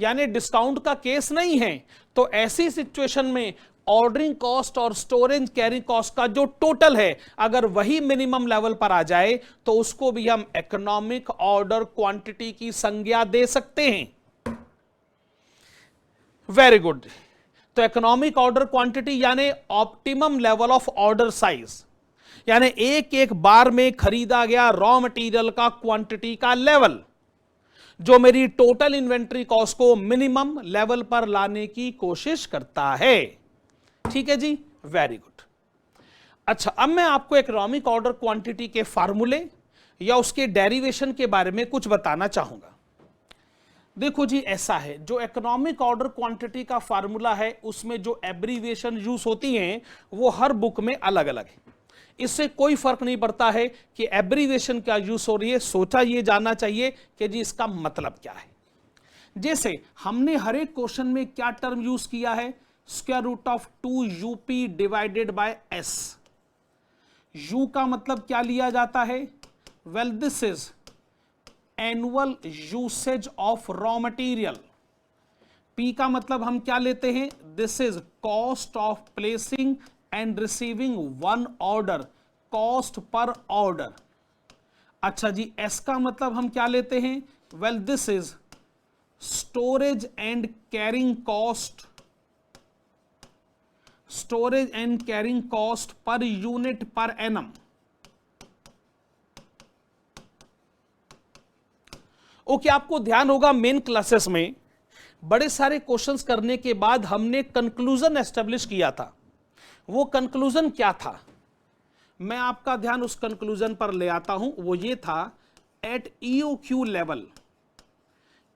यानी डिस्काउंट का केस नहीं है, तो ऐसी सिचुएशन में ऑर्डरिंग कॉस्ट और स्टोरेज कैरिंग कॉस्ट का जो टोटल है अगर वही मिनिमम लेवल पर आ जाए तो उसको भी हम इकोनॉमिक ऑर्डर क्वांटिटी की संज्ञा दे सकते हैं। Very good. तो इकोनॉमिक ऑर्डर क्वांटिटी यानी optimum level of order size, यानी एक एक बार में खरीदा गया रॉ मटेरियल का क्वांटिटी का लेवल जो मेरी टोटल इन्वेंट्री कॉस्ट को मिनिमम लेवल पर लाने की कोशिश करता है। ठीक है जी, वेरी गुड। अच्छा, अब मैं आपको इकोनॉमिक ऑर्डर क्वांटिटी के फार्मूले या उसके डेरिवेशन के बारे में कुछ बताना चाहूंगा। देखो जी, ऐसा है, जो इकोनॉमिक ऑर्डर क्वांटिटी का फार्मूला है उसमें जो एब्रीविएशन यूज होती हैं वो हर बुक में अलग अलग है। इससे कोई फर्क नहीं पड़ता है कि एब्रीविएशन क्या यूज हो रही है, सोचा ये जानना चाहिए कि जी इसका मतलब क्या है। जैसे हमने हर एक क्वेश्चन में क्या टर्म यूज किया है, square root of 2UP divided by S। U का मतलब क्या लिया जाता है, well this is annual usage of raw material. P का मतलब हम क्या लेते हैं, this is cost of placing and receiving one order, cost per order. अच्छा जी, S का मतलब हम क्या लेते हैं, well this is storage and carrying cost, storage and carrying cost per unit per annum. Okay, आपको ध्यान होगा मेन क्लासेस में बड़े सारे क्वेश्चंस करने के बाद हमने कंक्लूजन एस्टेब्लिश किया था। वो कंक्लूजन क्या था, मैं आपका ध्यान उस कंक्लूजन पर ले आता हूं। वो ये था, at EOQ level,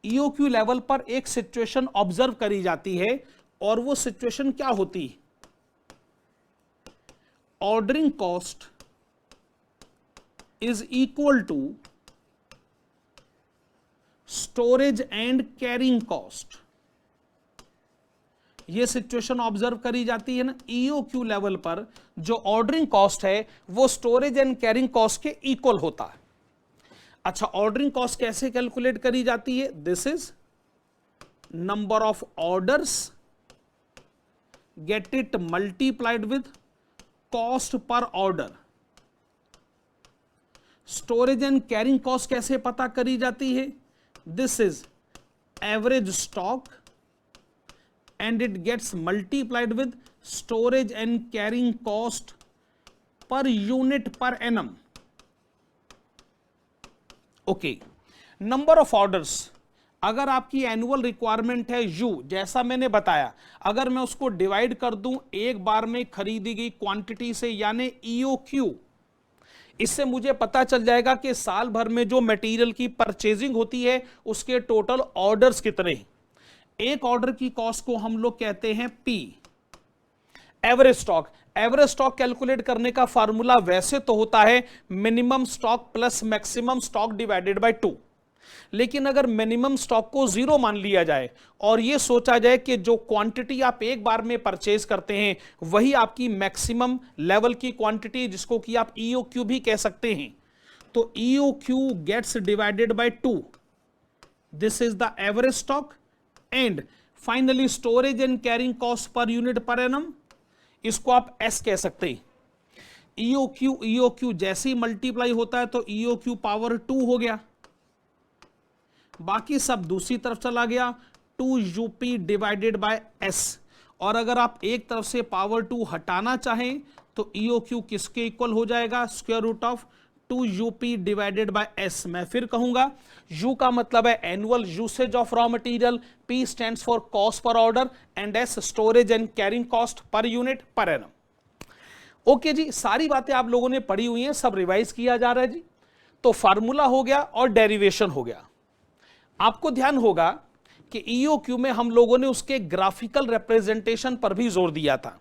EOQ level पर एक सिचुएशन ऑब्जर्व करी जाती है और वो सिचुएशन क्या होती है, ordering cost is equal to storage and carrying cost. यह सिचुएशन ऑब्जर्व करी जाती है ना, EOQ लेवल पर जो ऑर्डरिंग कॉस्ट है वो स्टोरेज एंड कैरिंग कॉस्ट के इक्वल होता है। अच्छा, ऑर्डरिंग कॉस्ट कैसे कैलकुलेट करी जाती है, this is number of orders gate it multiplied with cost per order. Storage and carrying cost कैसे पता करी जाती है, this is average stock and it gets multiplied with storage and carrying cost per unit per annum. Okay, number of orders, अगर आपकी annual requirement है U, जैसा मैंने बताया, अगर मैं उसको डिवाइड कर दूं एक बार में खरीदी गई क्वांटिटी से यानी EOQ, इससे मुझे पता चल जाएगा कि साल भर में जो मटेरियल की परचेजिंग होती है उसके टोटल ऑर्डर्स कितने हैं। एक ऑर्डर की कॉस्ट को हम लोग कहते हैं P। Average stock, average stock calculate करने का फार्मूला वैसे तो होता है minimum stock plus maximum stock divided by 2, लेकिन अगर मिनिमम स्टॉक को 0 मान लिया जाए और यह सोचा जाए कि जो क्वांटिटी आप एक बार में परचेज करते हैं वही आपकी मैक्सिमम लेवल की क्वांटिटी, जिसको कि आप EOQ भी कह सकते हैं, तो EOQ gets divided by 2, this is the average stock and finally storage and carrying cost per unit per annum, इसको आप S कह सकते हैं। EOQ जैसे ही मल्टीप्लाई होता है तो EOQ पावर 2 हो गया, बाकी सब दूसरी तरफ चला गया, 2UP डिवाइडेड बाय S। और अगर आप एक तरफ से पावर 2 हटाना चाहें तो EOQ किसके इक्वल हो जाएगा, square root of 2UP divided by S। मैं फिर कहूंगा, U का मतलब है annual usage of raw material, P stands for cost per order and S storage and carrying cost per unit per annum. Okay ji, सारी बातें आप लोगों ने पढ़ी हुई हैं, सब रिवाइज किया जा रहा है जी। तो फार्मूला हो गया और डेरिवेशन हो गया। आपको ध्यान होगा कि EOQ में हम लोगों ने उसके ग्राफिकल रिप्रेजेंटेशन पर भी जोर दिया था।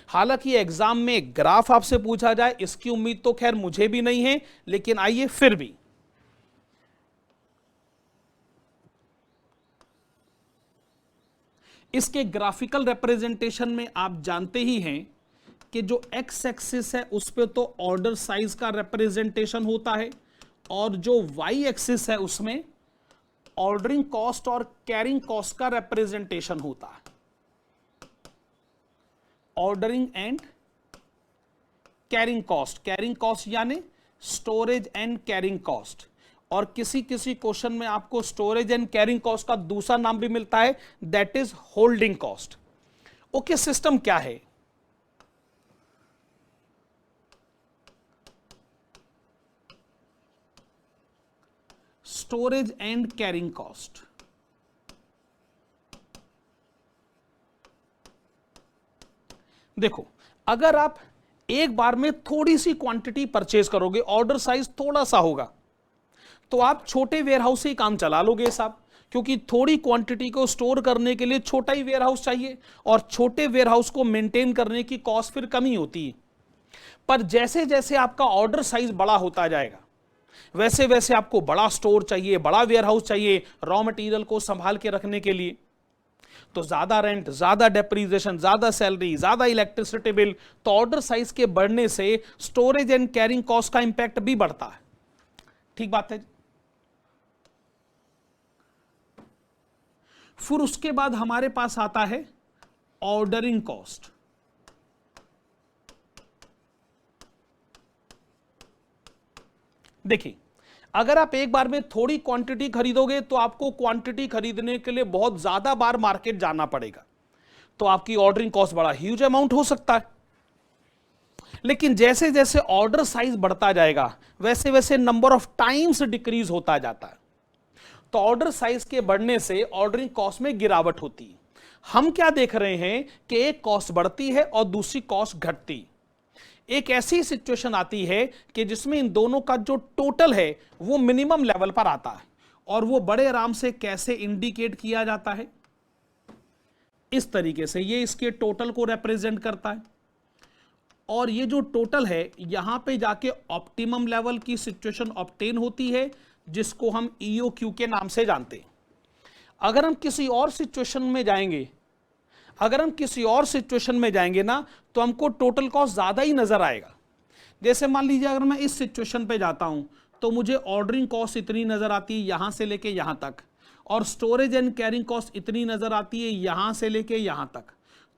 हालांकि एग्जाम में ग्राफ आपसे पूछा जाए इसकी उम्मीद तो खैर मुझे भी नहीं है, लेकिन आइए फिर भी इसके ग्राफिकल रिप्रेजेंटेशन में आप जानते ही हैं कि जो एक्स एक्सिस है उस पे तो ऑर्डर साइज का रिप्रेजेंटेशन होता है और जो वाई एक्सिस है उसमें ऑर्डरिंग कॉस्ट और कैरिंग कॉस्ट का रिप्रेजेंटेशन होता है। ऑर्डरिंग एंड कैरिंग कॉस्ट यानी स्टोरेज एंड कैरिंग कॉस्ट, और किसी किसी क्वेश्चन में आपको स्टोरेज एंड कैरिंग कॉस्ट का दूसरा नाम भी मिलता है, that is holding cost. Okay, system क्या है, स्टोरेज एंड कैरिंग कॉस्ट। देखो, अगर आप एक बार में थोड़ी सी क्वांटिटी परचेज करोगे, ऑर्डर साइज थोड़ा सा होगा, तो आप छोटे वेयरहाउस से ही काम चला लोगे साहब, क्योंकि थोड़ी क्वांटिटी को स्टोर करने के लिए छोटा ही वेयरहाउस चाहिए, और छोटे वेयरहाउस को मेंटेन करने की कॉस्ट फिर कम ही होती है। पर जैसे जैसे आपका ऑर्डर साइज बड़ा होता जाएगा, वैसे वैसे आपको बड़ा स्टोर चाहिए, बड़ा वेयरहाउस चाहिए रॉ मटेरियल को संभाल के रखने के लिए। तो ज्यादा रेंट, ज्यादा डेप्रीसिएशन, ज्यादा सैलरी, ज्यादा इलेक्ट्रिसिटी बिल, तो ऑर्डर साइज के बढ़ने से स्टोरेज एंड कैरिंग कॉस्ट का इंपैक्ट भी बढ़ता है। ठीक बात है। फिर उसके बाद हमारे पास आता है ऑर्डरिंग कॉस्ट। देखिए, अगर आप एक बार में थोड़ी क्वांटिटी खरीदोगे तो आपको क्वांटिटी खरीदने के लिए बहुत ज्यादा बार मार्केट जाना पड़ेगा, तो आपकी ऑर्डरिंग कॉस्ट बड़ा ह्यूज अमाउंट हो सकता है। लेकिन जैसे जैसे ऑर्डर साइज बढ़ता जाएगा, वैसे वैसे नंबर ऑफ टाइम्स डिक्रीज होता जाता है, तो ऑर्डर साइज के बढ़ने से ऑर्डरिंग कॉस्ट में गिरावट होती है। हम क्या देख रहे हैं कि एक कॉस्ट बढ़ती है और दूसरी कॉस्ट घटती। एक ऐसी सिचुएशन आती है कि जिसमें इन दोनों का जो टोटल है वो मिनिमम लेवल पर आता है, और वो बड़े आराम से कैसे इंडिकेट किया जाता है, इस तरीके से ये इसके टोटल को रिप्रेजेंट करता है। और ये जो टोटल है, यहां पे जाके ऑप्टिमम लेवल की सिचुएशन ऑब्टेन होती है, जिसको हम EOQ के नाम से जानते हैं। अगर हम किसी और सिचुएशन में जाएंगे ना, तो हमको टोटल कॉस्ट ज्यादा ही नजर आएगा। जैसे मान लीजिए अगर मैं इस सिचुएशन पे जाता हूं, तो मुझे ऑर्डरिंग कॉस्ट इतनी नजर आती है यहां से लेके यहां तक, और स्टोरेज एंड कैरिंग कॉस्ट इतनी नजर आती है यहां से लेके यहां तक।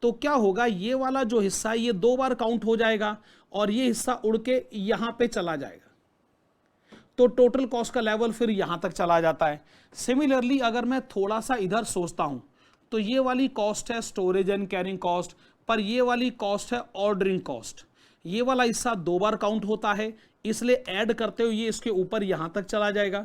तो क्या होगा, ये वाला जो हिस्सा है ये 2 बार काउंट हो जाएगा, और ये हिस्सा उड़ के यहां पे चला जाएगा, तो टोटल कॉस्ट का लेवल फिर यहां तक चला जाता है। सिमिलरली अगर मैं थोड़ा सा इधर सोचता हूं, तो ये वाली कॉस्ट है स्टोरेज एंड कैरिंग कॉस्ट, पर ये वाली कॉस्ट है ऑर्डरिंग कॉस्ट। ये वाला हिस्सा 2 बार काउंट होता है, इसलिए ऐड करते हुए ये इसके ऊपर यहां तक चला जाएगा,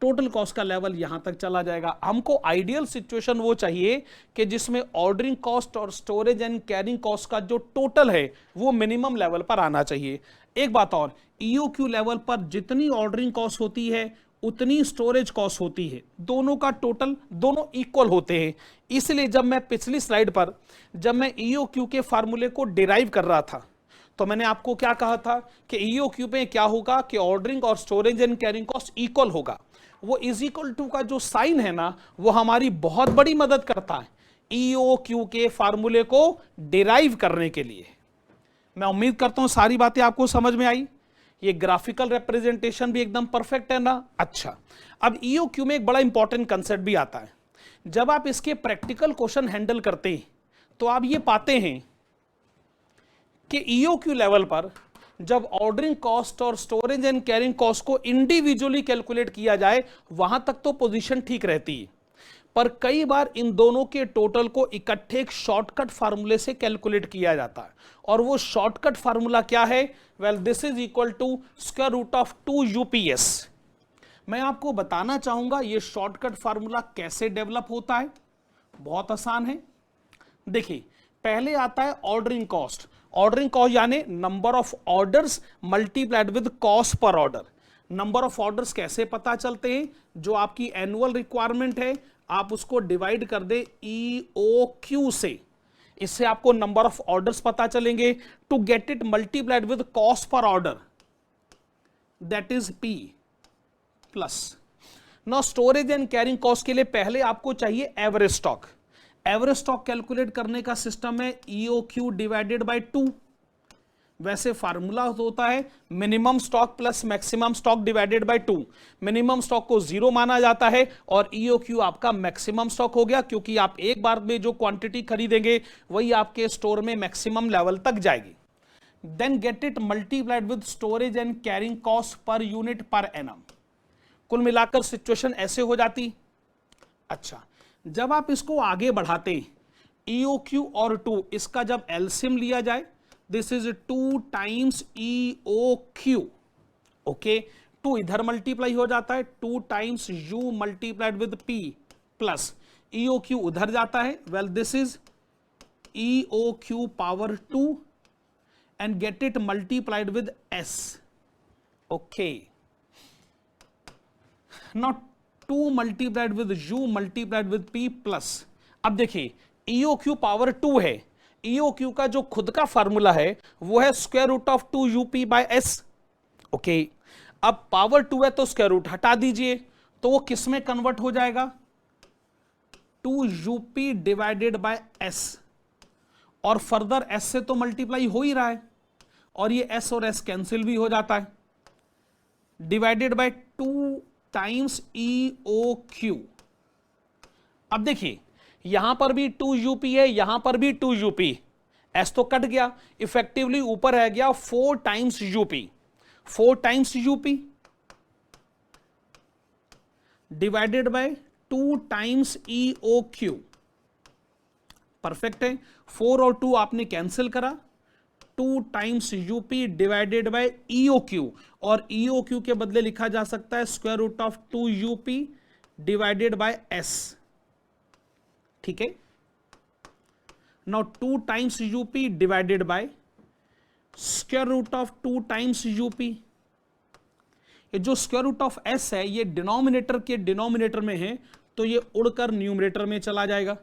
टोटल कॉस्ट का लेवल यहां तक चला जाएगा। हमको आइडियल सिचुएशन वो चाहिए कि जिसमें ऑर्डरिंग कॉस्ट और स्टोरेज एंड कैरिंग कॉस्ट का जो टोटल है वो मिनिमम लेवल पर आना चाहिए। एक बात और, EOQ लेवल पर जितनी ऑर्डरिंग कॉस्ट होती है उतनी स्टोरेज कॉस्ट होती है, दोनों का टोटल दोनों इक्वल होते हैं। इसलिए जब मैं पिछली स्लाइड पर जब मैं EOQ के फार्मूले को डिराइव कर रहा था, तो मैंने आपको क्या कहा था कि EOQ में क्या होगा कि ऑर्डरिंग और storage and carrying cost equal होगा। वो इज इक्वल टू का जो साइन है ना, वो हमारी बहुत बड़ी मदद करता है EOQ के फार्मूले को डिराइव करने के लिए। मैं उम्मीद करता हूं सारी बातें आपको समझ में आई। ये ग्राफिकल रिप्रेजेंटेशन भी एकदम परफेक्ट है ना। अच्छा, अब EOQ में एक बड़ा इंपॉर्टेंट कंसेप्ट भी आता है। जब आप इसके प्रैक्टिकल क्वेश्चन हैंडल करते हैं, तो आप ये पाते हैं कि EOQ लेवल पर जब ऑर्डरिंग कॉस्ट और स्टोरेज एंड कैरिंग कॉस्ट को इंडिविजुअली कैलकुलेट किया जाए, वहां तक तो पोजीशन ठीक रहती है, पर कई बार इन दोनों के टोटल को इकट्ठे एक शॉर्टकट फार्मूले से कैलकुलेट किया जाता है। और वो शॉर्टकट फार्मूला क्या है? Well, this is equal to square root of 2 UPS। मैं आपको बताना चाहूंगा ये शॉर्टकट फार्मूला कैसे डेवलप होता है। बहुत आसान है। देखिए, पहले आता है ऑर्डरिंग कॉस्ट। ऑर्डरिंग कॉस्ट यानी number of orders multiplied with cost per order. Number of orders कैसे पता चलते हैं? जो आपकी एनुअल रिक्वायरमेंट है, आप उसको डिवाइड कर दे EOQ से, इससे आपको नंबर ऑफ ऑर्डर्स पता चलेंगे। To get it multiplied with cost per order, that is P plus. Now storage and carrying cost के लिए पहले आपको चाहिए average stock. Average stock calculate करने का सिस्टम है EOQ डिवाइडेड बाय 2। वैसे फार्मूला होता है minimum stock plus maximum stock divided by 2। Minimum stock को 0 माना जाता है और EOQ आपका मैक्सिमम स्टॉक हो गया, क्योंकि आप एक बार में जो क्वांटिटी खरीदेंगे वही आपके स्टोर में मैक्सिमम लेवल तक जाएगी। Then get it multiplied with storage and carrying cost per unit per annum. कुल मिलाकर सिचुएशन ऐसे हो जाती। अच्छा, जब आप इसको आगे बढ़ाते EOQ और 2, इसका जब एलसीएम लिया जाए, this is 2 times EOQ। Okay, 2 इधर मल्टीप्लाई हो जाता है, 2 times U multiplied with P plus EOQ उधर जाता है। Well, this is EOQ power 2 and get it multiplied with S. Okay. Now 2 multiplied with U multiplied with P plus. अब देखिए EOQ power 2 है, EOQ का जो खुद का फार्मूला है वो है square root of 2 UP by S. Okay, अब पावर 2 है तो स्क्वायर रूट हटा दीजिए, तो वो किस में कन्वर्ट हो जाएगा, 2 UP डिवाइडेड बाय S. और फर्दर S से तो मल्टीप्लाई हो ही रहा है, और ये S और S कैंसिल भी हो जाता है, डिवाइडेड बाय 2 टाइम्स EOQ. अब देखिए यहां पर भी 2 UP है, यहां पर भी 2 UP, S तो कट गया, इफेक्टिवली ऊपर रह गया 4 times UP. 4 times UP divided by 2 times EOQ. Perfect है, 4 और 2 आपने कैंसिल करा, 2 times UP divided by EOQ, और EOQ के बदले लिखा जा सकता है square root of 2 UP divided by S. ठीक है, now 2 times UP divided by square root of 2 times UP. ये जो स्क्वायर रूट ऑफ S है ये डिनोमिनेटर के डिनोमिनेटर में है, तो ये उड़कर न्यूमरेटर में चला जाएगा.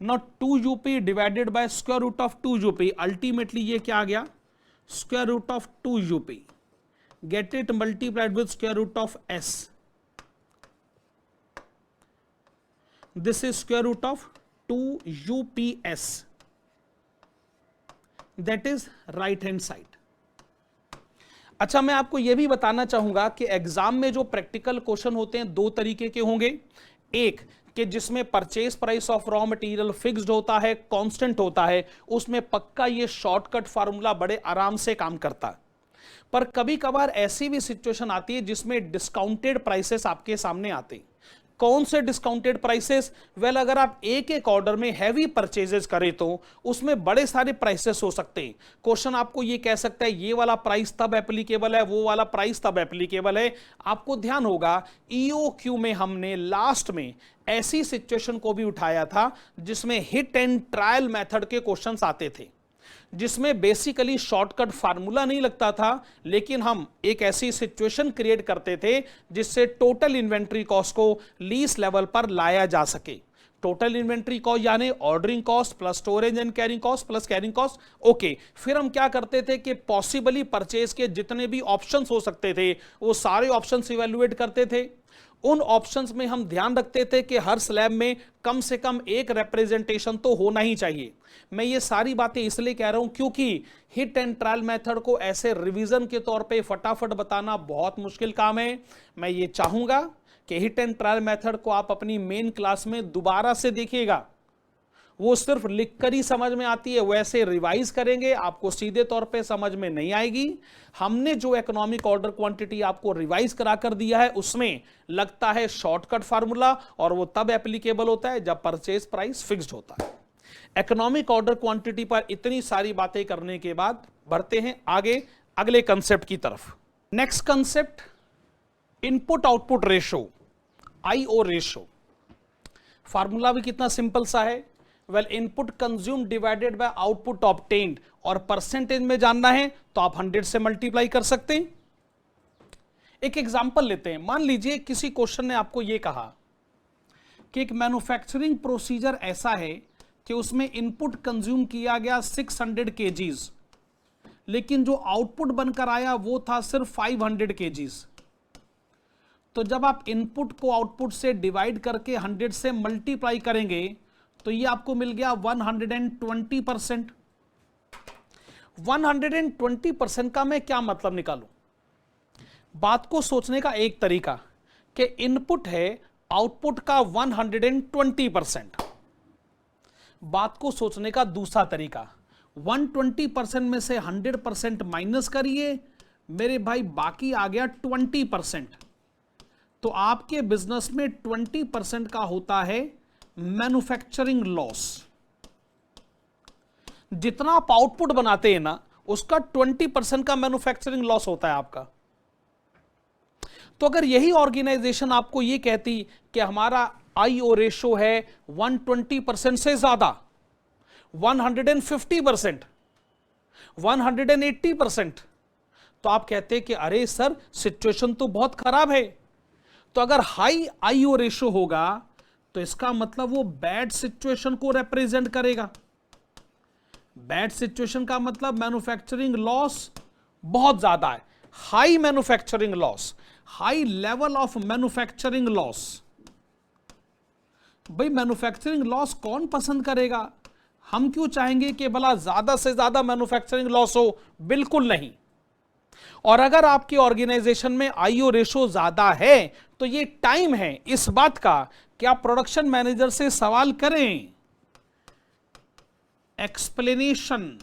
Now 2 UP divided by square root of 2 UP, ultimately ये क्या आ गया, square root of 2 UP. Get it multiplied with square root of S. This is square root of 2 UPS. That is right hand side. अच्छा, मैं आपको यह भी बताना चाहूंगा कि एग्जाम में जो प्रैक्टिकल क्वेश्चन होते हैं 2 तरीके के होंगे. एक कि जिसमें purchase price of raw material fixed होता है, कांस्टेंट होता है, उसमें पक्का ये शॉर्टकट फार्मूला बड़े आराम से काम करता है. पर कभी कभार ऐसी भी सिचुएशन आती है जिसमें डिस्काउंटेड प्राइसेस आपके सामने आते हैं. कौन से डिस्काउंटेड प्राइसेस? वेल, अगर आप एक एक ऑर्डर में हैवी परचेजेस करें तो उसमें बड़े सारे प्राइसेस हो सकते हैं. क्वेश्चन आपको ये कह सकता है ये वाला प्राइस तब एप्लीकेबल है, वो वाला प्राइस तब एप्लीकेबल है. आपको ध्यान होगा EOQ में हमने लास्ट में ऐसी सिचुएशन को भी उठाया था जिसमें हिट एंड ट्रायल मेथड के क्वेश्चंस आते थे, जिसमें बेसिकली शॉर्टकट फार्मूला नहीं लगता था, लेकिन हम एक ऐसी सिचुएशन क्रिएट करते थे जिससे टोटल इन्वेंट्री कॉस्ट को लीस्ट लेवल पर लाया जा सके. टोटल इन्वेंट्री कॉस्ट यानी ordering cost plus storage and carrying cost plus carrying cost. Okay, फिर हम क्या करते थे कि पॉसिबली परचेज के जितने भी ऑप्शंस हो सकते थे वो सारे ऑप्शंस इवेल्युएट करते थे. उन ऑप्शंस में हम ध्यान रखते थे कि हर स्लैब में कम से कम एक रिप्रेजेंटेशन तो होना ही चाहिए. मैं ये सारी बातें इसलिए कह रहा हूं क्योंकि हिट एंड ट्रायल मेथड को ऐसे रिवीजन के तौर पे फटाफट बताना बहुत मुश्किल काम है. मैं ये चाहूंगा कि हिट एंड ट्रायल मेथड को आप अपनी मेन क्लास में दोबारा से देखिएगा. वो सिर्फ लिखकर ही समझ में आती है, वैसे रिवाइज करेंगे आपको सीधे तौर पे समझ में नहीं आएगी. हमने जो इकोनॉमिक ऑर्डर क्वांटिटी आपको रिवाइज करा कर दिया है उसमें लगता है शॉर्टकट फार्मूला, और वो तब एप्लीकेबल होता है जब परचेज प्राइस फिक्स्ड होता है. इकोनॉमिक ऑर्डर क्वांटिटी पर इतनी सारी बातें करने के बाद बढ़ते हैं आगे अगले कंसेप्ट की तरफ. Next concept, input output ratio, IO ratio. Formula भी कितना सिंपल सा है. Well, input consume divided by output obtained, और परसेंटेज में जानना है तो आप 100 से मल्टीप्लाई कर सकते हैं. एक एग्जांपल लेते हैं. मान लीजिए किसी क्वेश्चन ने आपको यह कहा कि एक मैन्युफैक्चरिंग प्रोसीजर ऐसा है कि उसमें इनपुट कंज्यूम किया गया 600 kgs, लेकिन जो आउटपुट बनकर आया वो था सिर्फ 500 kgs. तो जब आप इनपुट को आउटपुट से डिवाइड करके 100 से मल्टीप्लाई करेंगे तो ये आपको मिल गया 120%. 120% का मैं क्या मतलब निकालूं? बात को सोचने का एक तरीका कि इनपुट है, आउटपुट का 120%. बात को सोचने का दूसरा तरीका, 120% में से 100% माइनस करिए मेरे भाई, बाकी आ गया 20%. तो आपके बिजनेस में 20% का होता है मैन्युफैक्चरिंग लॉस. जितना आप आउटपुट बनाते हैं ना उसका 20% का मैन्युफैक्चरिंग लॉस होता है आपका. तो अगर यही ऑर्गेनाइजेशन आपको यह कहती कि हमारा IO रेशो है 120% से ज्यादा, 150%, 180%, तो आप कहते हैं कि अरे सर सिचुएशन तो बहुत खराब है। तो अगर हाई आईओ रेशो होगा तो इसका मतलब वो बैड सिचुएशन को रिप्रेजेंट करेगा। बैड सिचुएशन का मतलब मैन्युफैक्चरिंग लॉस बहुत ज्यादा है, high manufacturing loss, high level of manufacturing loss. भाई मैन्युफैक्चरिंग लॉस कौन पसंद करेगा? हम क्यों चाहेंगे कि भला ज्यादा से ज्यादा मैन्युफैक्चरिंग लॉस हो? बिल्कुल नहीं। और अगर आपकी ऑर्गेनाइजेशन में आईओ रेशो ज्यादा है तो ये टाइम है इस बात का कि आप प्रोडक्शन मैनेजर से सवाल करें, एक्सप्लेनेशन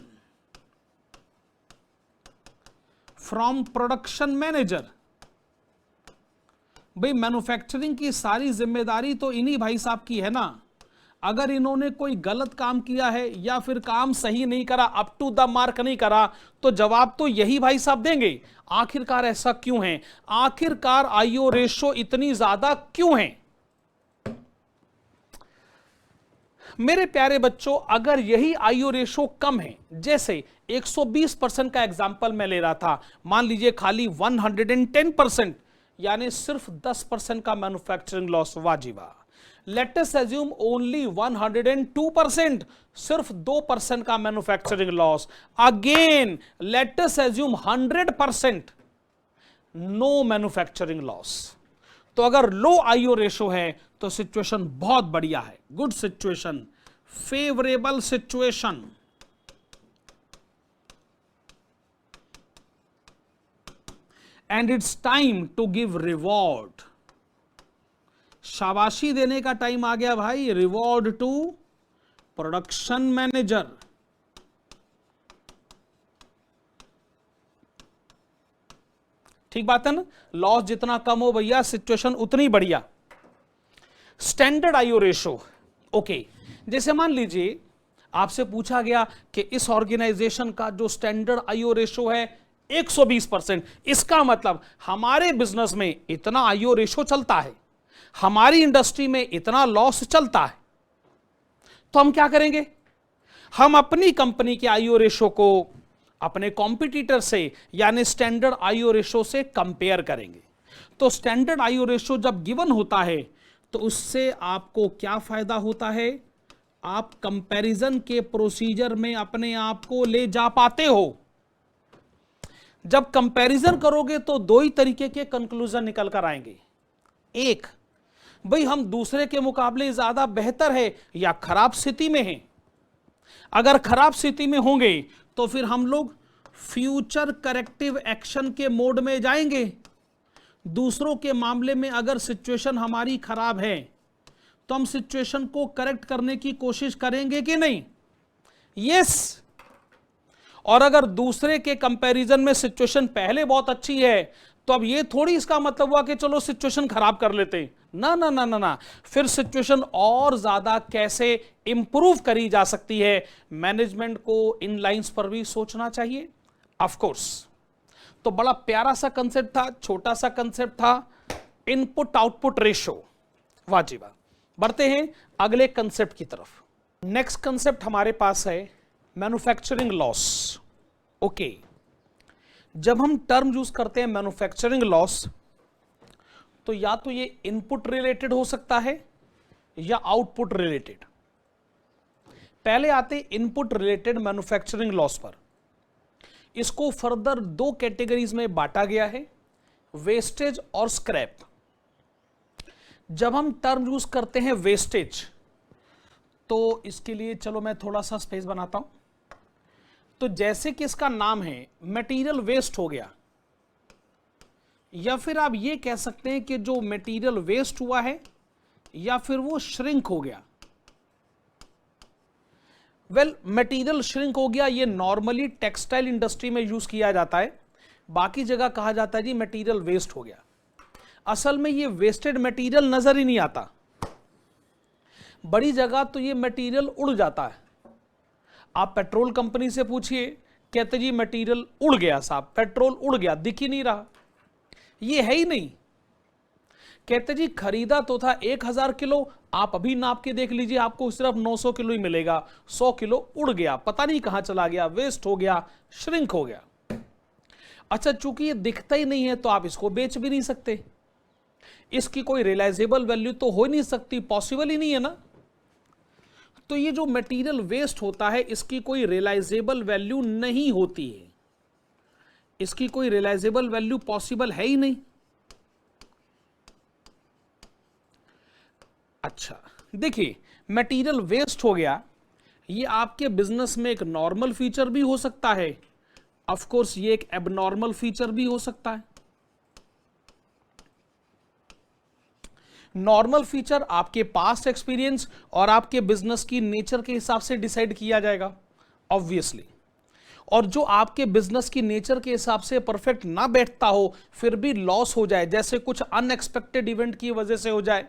फ्रॉम प्रोडक्शन मैनेजर। भाई मैन्युफैक्चरिंग की सारी जिम्मेदारी तो इन्हीं भाई साहब की है ना। अगर इन्होंने कोई गलत काम किया है या फिर काम सही नहीं करा, अप टू द मार्क नहीं करा, तो जवाब तो यही भाई साहब देंगे। आखिरकार ऐसा क्यों है? आखिरकार आईओ रेशो इतनी ज्यादा क्यों है? मेरे प्यारे बच्चों, अगर यही आईओ रेशो कम है, जैसे 120% का एग्जाम्पल मैं ले रहा था, मान लीजिए खाली 110%, यानी सिर्फ 10% का मैन्युफैक्चरिंग लॉस वाजिबा। लेट अस अज्यूम ओनली 102%, सिर्फ 2% का manufacturing loss. Again let us assume 100%, no manufacturing loss. तो अगर लो आईओ रेशो है तो सिचुएशन बहुत बढ़िया है, good situation, favourable situation. And it's time to give reward. शाबाशी देने का टाइम आ गया भाई, रिवॉर्ड टू प्रोडक्शन मैनेजर। ठीक बात है ना? लॉस जितना कम हो भैया, सिचुएशन उतनी बढ़िया। स्टैंडर्ड आईओ रेशो, ओके, जैसे मान लीजिए आपसे पूछा गया कि इस ऑर्गेनाइजेशन का जो स्टैंडर्ड आईओ रेशो है 120%, इसका मतलब हमारे बिजनेस में इतना आईओ रेशो चलता है, हमारी इंडस्ट्री में इतना लॉस चलता है। तो हम क्या करेंगे? हम अपनी कंपनी के आईओ रेशो को अपने कॉम्पिटिटर से यानी स्टैंडर्ड आईओ रेशो से कंपेयर करेंगे। तो स्टैंडर्ड आईओ रेशो जब गिवन होता है तो उससे आपको क्या फायदा होता है? आप कंपैरिजन के प्रोसीजर में अपने आप को ले जा पाते हो। जब कंपैरिजन करोगे तो दो ही तरीके के कंक्लूजन निकल कर आएंगे। एक, भाई हम दूसरे के मुकाबले ज्यादा बेहतर है या खराब स्थिति में हैं। अगर खराब स्थिति में होंगे तो फिर हम लोग फ्यूचर करेक्टिव एक्शन के मोड में जाएंगे। दूसरों के मामले में अगर सिचुएशन हमारी खराब है तो हम सिचुएशन को करेक्ट करने की कोशिश करेंगे कि नहीं? यस। और अगर दूसरे के कंपैरिजन में सिचुएशन पहले बहुत अच्छी है तो अब ये थोड़ी इसका मतलब हुआ कि चलो सिचुएशन खराब कर लेते। ना ना ना ना ना, फिर सिचुएशन और ज्यादा कैसे इंप्रूव करी जा सकती है, मैनेजमेंट को इन लाइंस पर भी सोचना चाहिए। ऑफ कोर्स, तो बड़ा प्यारा सा कंसेप्ट था, छोटा सा कंसेप्ट था, इनपुट आउटपुट रेशो, वाजिबा। बढ़ते हैं अगले कंसेप्ट की तरफ। नेक्स्ट कंसेप्ट हमारे पास है मैन्युफैक्चरिंग लॉस। ओके, जब हम टर्म यूज करते हैं मैन्युफैक्चरिंग लॉस तो या तो ये इनपुट रिलेटेड हो सकता है या आउटपुट रिलेटेड। पहले आते इनपुट रिलेटेड मैन्युफैक्चरिंग लॉस पर। इसको फर्दर दो कैटेगरीज में बांटा गया है, वेस्टेज और स्क्रैप। जब हम टर्म यूज करते हैं वेस्टेज तो इसके लिए चलो मैं थोड़ा सा स्पेस बनाता हूं। तो जैसे कि इसका नाम है मटेरियल वेस्ट हो गया, या फिर आप ये कह सकते हैं कि जो मटेरियल वेस्ट हुआ है या फिर वो श्रिंक हो गया। वेल, मटेरियल श्रिंक हो गया ये नॉर्मली टेक्सटाइल इंडस्ट्री में यूज किया जाता है, बाकी जगह कहा जाता है जी मटेरियल वेस्ट हो गया। असल में ये वेस्टेड मटेरियल नजर ही नहीं आता, बड़ी जगह तो ये मटेरियल उड़ जाता है। आप पेट्रोल कंपनी से पूछिए, कहते जी मटेरियल उड़ गया साहब, पेट्रोल उड़ गया, दिख ही नहीं रहा, ये है ही नहीं। कहते जी खरीदा तो था 1000 किलो, आप अभी नाप के देख लीजिए आपको सिर्फ 900 किलो ही मिलेगा। 100 किलो उड़ गया, पता नहीं कहां चला गया, वेस्ट हो गया, श्रिंक हो गया। अच्छा, चूंकि ये दिखता ही नहीं है तो आप इसको बेच भी नहीं सकते, इसकी कोई रियलाइजेबल वैल्यू तो हो ही नहीं सकती, पॉसिबल ही नहीं है ना। तो ये जो मटेरियल वेस्ट होता है इसकी कोई रियलाइजेबल वैल्यू नहीं होती है, इसकी कोई रियलाइजेबल वैल्यू पॉसिबल है ही नहीं। अच्छा देखिए, मटेरियल वेस्ट हो गया, ये आपके बिजनेस में एक नॉर्मल फीचर भी हो सकता है, ऑफ कोर्स ये एक एबनॉर्मल फीचर भी हो सकता है। नॉर्मल फीचर आपके पास्ट एक्सपीरियंस और आपके बिजनेस की नेचर के हिसाब से डिसाइड किया जाएगा ऑब्वियसली, और जो आपके बिजनेस की नेचर के हिसाब से परफेक्ट ना बैठता हो फिर भी लॉस हो जाए, जैसे कुछ अनएक्सपेक्टेड इवेंट की वजह से हो जाए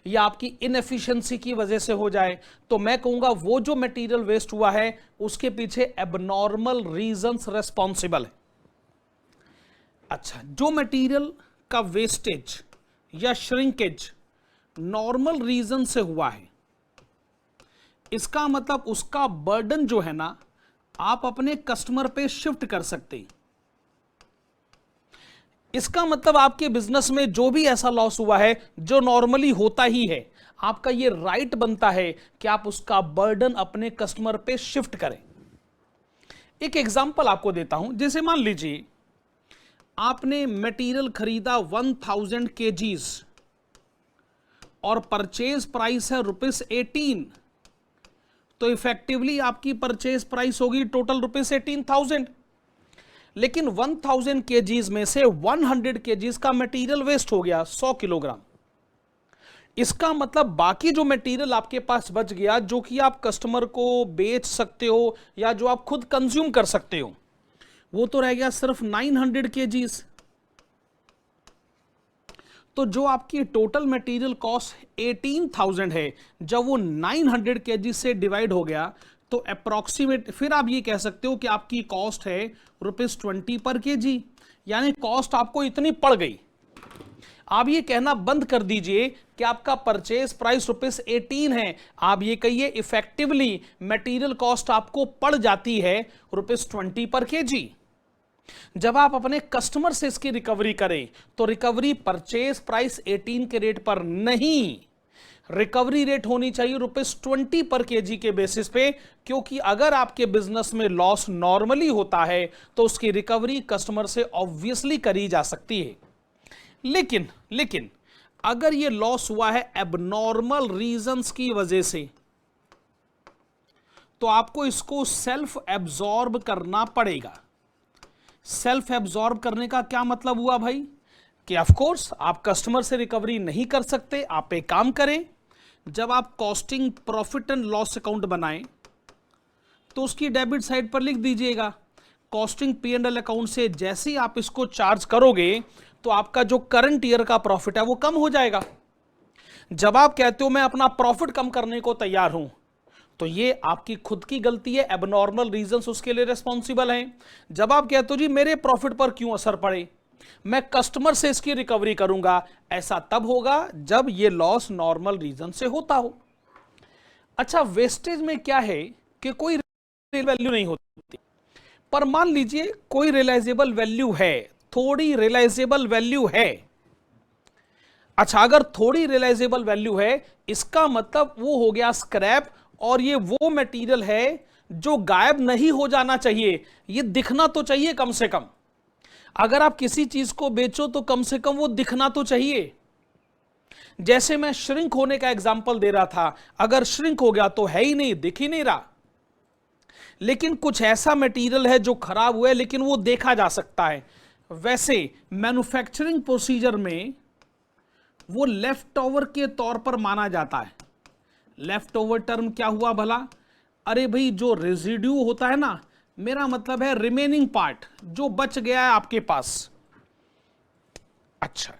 या आपकी इनएफिशिएंसी की वजह से हो जाए, तो मैं कहूंगा वो जो मटेरियल वेस्ट हुआ है उसके पीछे एबनॉर्मल रीजंस रेस्पॉन्सिबल है। अच्छा, जो मटेरियल का वेस्टेज या श्रिंकेज नॉर्मल रीजन से हुआ है, इसका मतलब उसका बर्डन जो है ना आप अपने कस्टमर पे शिफ्ट कर सकते हैं। इसका मतलब आपके बिजनेस में जो भी ऐसा लॉस हुआ है जो नॉर्मली होता ही है, आपका ये राइट बनता है कि आप उसका बर्डन अपने कस्टमर पे शिफ्ट करें। एक एग्जांपल आपको देता हूं, जैसे मान लीजिए आपने मटेरियल खरीदा 1000 kgs और परचेज प्राइस है ₹18, तो इफेक्टिवली आपकी परचेज प्राइस होगी टोटल ₹18,000, लेकिन 1000 kgs में से 100 kgs का मटेरियल वेस्ट हो गया, 100 किलोग्राम। इसका मतलब बाकी जो मटेरियल आपके पास बच गया जो कि आप कस्टमर को बेच सकते हो या जो आप खुद कंज्यूम कर सकते हो, वो तो रह गया सिर्फ 900 kgs। तो जो आपकी टोटल मटेरियल कॉस्ट 18,000 है, जब वो 900 kg से डिवाइड हो गया तो अप्रॉक्सीमेट फिर आप ये कह सकते हो कि आपकी कॉस्ट है ₹20 पर kg, यानी कॉस्ट आपको इतनी पड़ गई। आप ये कहना बंद कर दीजिए कि आपका परचेज प्राइस ₹18 है, आप ये कहिए इफेक्टिवली मटेरियल कॉस्ट आपको पड़ जाती है ₹20 पर kg। जब आप अपने कस्टमर से इसकी रिकवरी करें तो रिकवरी परचेज प्राइस 18 के रेट पर नहीं, रिकवरी रेट होनी चाहिए ₹20 पर kg के बेसिस पे, क्योंकि अगर आपके बिजनेस में लॉस नॉर्मली होता है तो उसकी रिकवरी कस्टमर से ऑब्वियसली करी जा सकती है। लेकिन अगर ये लॉस हुआ है एबनॉर्मल रीजंस की वजह से, तो आपको इसको सेल्फ एब्जॉर्ब करना पड़ेगा। सेल्फ एब्जॉर्ब करने का क्या मतलब हुआ भाई, कि ऑफ कोर्स आप कस्टमर से रिकवरी नहीं कर सकते। आप एक काम करें, जब आप costing profit and loss account बनाएं तो उसकी डेबिट साइड पर लिख दीजिएगा कॉस्टिंग P&L अकाउंट से जैसे ही आप इसको चार्ज करोगे तो आपका जो करंट ईयर का प्रॉफिट है वो कम हो जाएगा। जब आप कहते हो मैं अपना प्रॉफिट कम करने को तैयार हूं, तो ये आपकी खुद की गलती है, एबनॉर्मल रीजंस उसके लिए रिस्पॉन्सिबल हैं। जब आप कहते हो जी मेरे प्रॉफिट पर क्यों असर पड़े, मैं कस्टमर से इसकी रिकवरी करूंगा, ऐसा तब होगा जब ये लॉस नॉर्मल रीजन से होता हो। अच्छा, वेस्टेज में क्या है कि कोई वैल्यू नहीं होती, पर मान लीजिए कोई रियलाइजेबल वैल्यू है, थोड़ी रियलाइजेबल वैल्यू है। अच्छा, अगर थोड़ी रियलाइजेबल वैल्यू है इसका मतलब वो हो गया स्क्रैप, और ये वो मटेरियल है जो गायब नहीं हो जाना चाहिए, ये दिखना तो चाहिए कम से कम। अगर आप किसी चीज को बेचो तो कम से कम वो दिखना तो चाहिए। जैसे मैं श्रिंक होने का एग्जांपल दे रहा था, अगर श्रिंक हो गया तो है ही नहीं, दिख ही नहीं रहा। लेकिन कुछ ऐसा मटेरियल है जो खराब हुआ है लेकिन वो देखा जा सकता है। वैसे मैन्युफैक्चरिंग प्रोसीजर में वो लेफ्ट ओवर के तौर पर माना जाता है। लेफ्ट ओवर टर्म क्या हुआ भला, अरे भाई जो रेजिड्यू होता है ना, मेरा मतलब है रिमेनिंग पार्ट जो बच गया है आपके पास। अच्छा,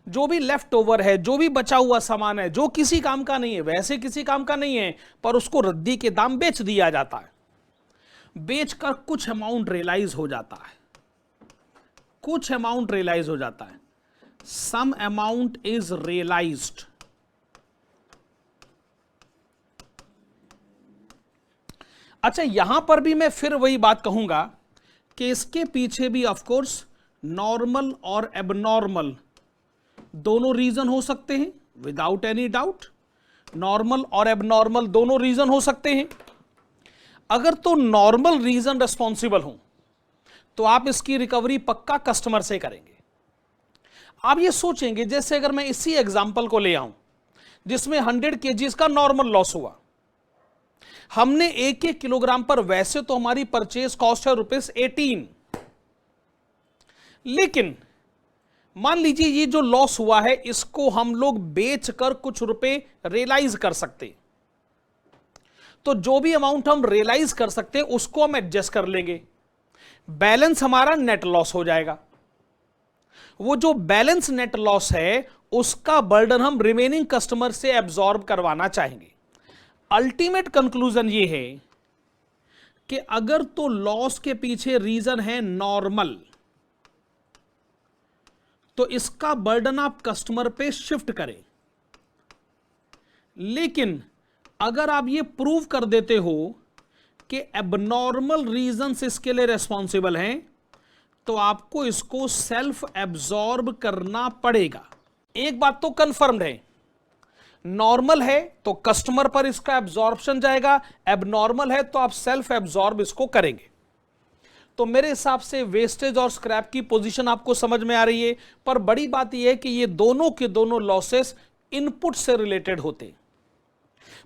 जो भी लेफ्ट ओवर है, जो भी बचा हुआ सामान है जो किसी काम का नहीं है, वैसे किसी काम का नहीं है, पर उसको रद्दी के दाम बेच दिया जाता है। बेचकर कुछ अमाउंट रियलाइज हो जाता है, कुछ अमाउंट रियलाइज हो जाता है। some amount is realized. अच्छा, यहां पर भी मैं फिर वही बात कहूंगा कि इसके पीछे भी ऑफ कोर्स नॉर्मल और एबनॉर्मल दोनों रीजन हो सकते हैं, विदाउट एनी डाउट। नॉर्मल और एबनॉर्मल दोनों रीजन हो सकते हैं। अगर तो नॉर्मल रीजन रिस्पॉन्सिबल हो तो आप इसकी रिकवरी पक्का कस्टमर से करेंगे। आप ये सोचेंगे, जैसे अगर मैं इसी एग्जांपल को ले आऊं जिसमें 100 केजीज का नॉर्मल लॉस हुआ, हमने 1-1 किलोग्राम पर, वैसे तो हमारी परचेज कॉस्ट है ₹18, लेकिन मान लीजिए ये जो लॉस हुआ है इसको हम लोग बेचकर कुछ रुपए रियलाइज कर सकते, तो जो भी अमाउंट हम रियलाइज कर सकते हैं उसको हम एडजस्ट कर लेंगे, बैलेंस हमारा नेट लॉस हो जाएगा। वो जो बैलेंस नेट लॉस है उसका बर्डन हम रिमेनिंग कस्टमर से एब्जॉर्ब करवाना चाहेंगे। अल्टीमेट कंक्लूजन ये है कि अगर तो लॉस के पीछे रीजन है नॉर्मल, तो इसका बर्डन आप कस्टमर पे शिफ्ट करें। लेकिन अगर आप ये प्रूव कर देते हो कि एबनॉर्मल रीजंस इसके लिए रेस्पॉन्सिबल हैं, तो आपको इसको सेल्फ एब्जॉर्ब करना पड़ेगा। एक बात तो कंफर्म्ड है, नॉर्मल है तो कस्टमर पर इसका एब्जॉर्प्शन जाएगा, एबनॉर्मल है तो आप सेल्फ एब्जॉर्ब इसको करेंगे। तो मेरे हिसाब से वेस्टेज और स्क्रैप की पोजीशन आपको समझ में आ रही है, पर बड़ी बात यह है कि ये दोनों के दोनों लॉसेस इनपुट से रिलेटेड होते हैं।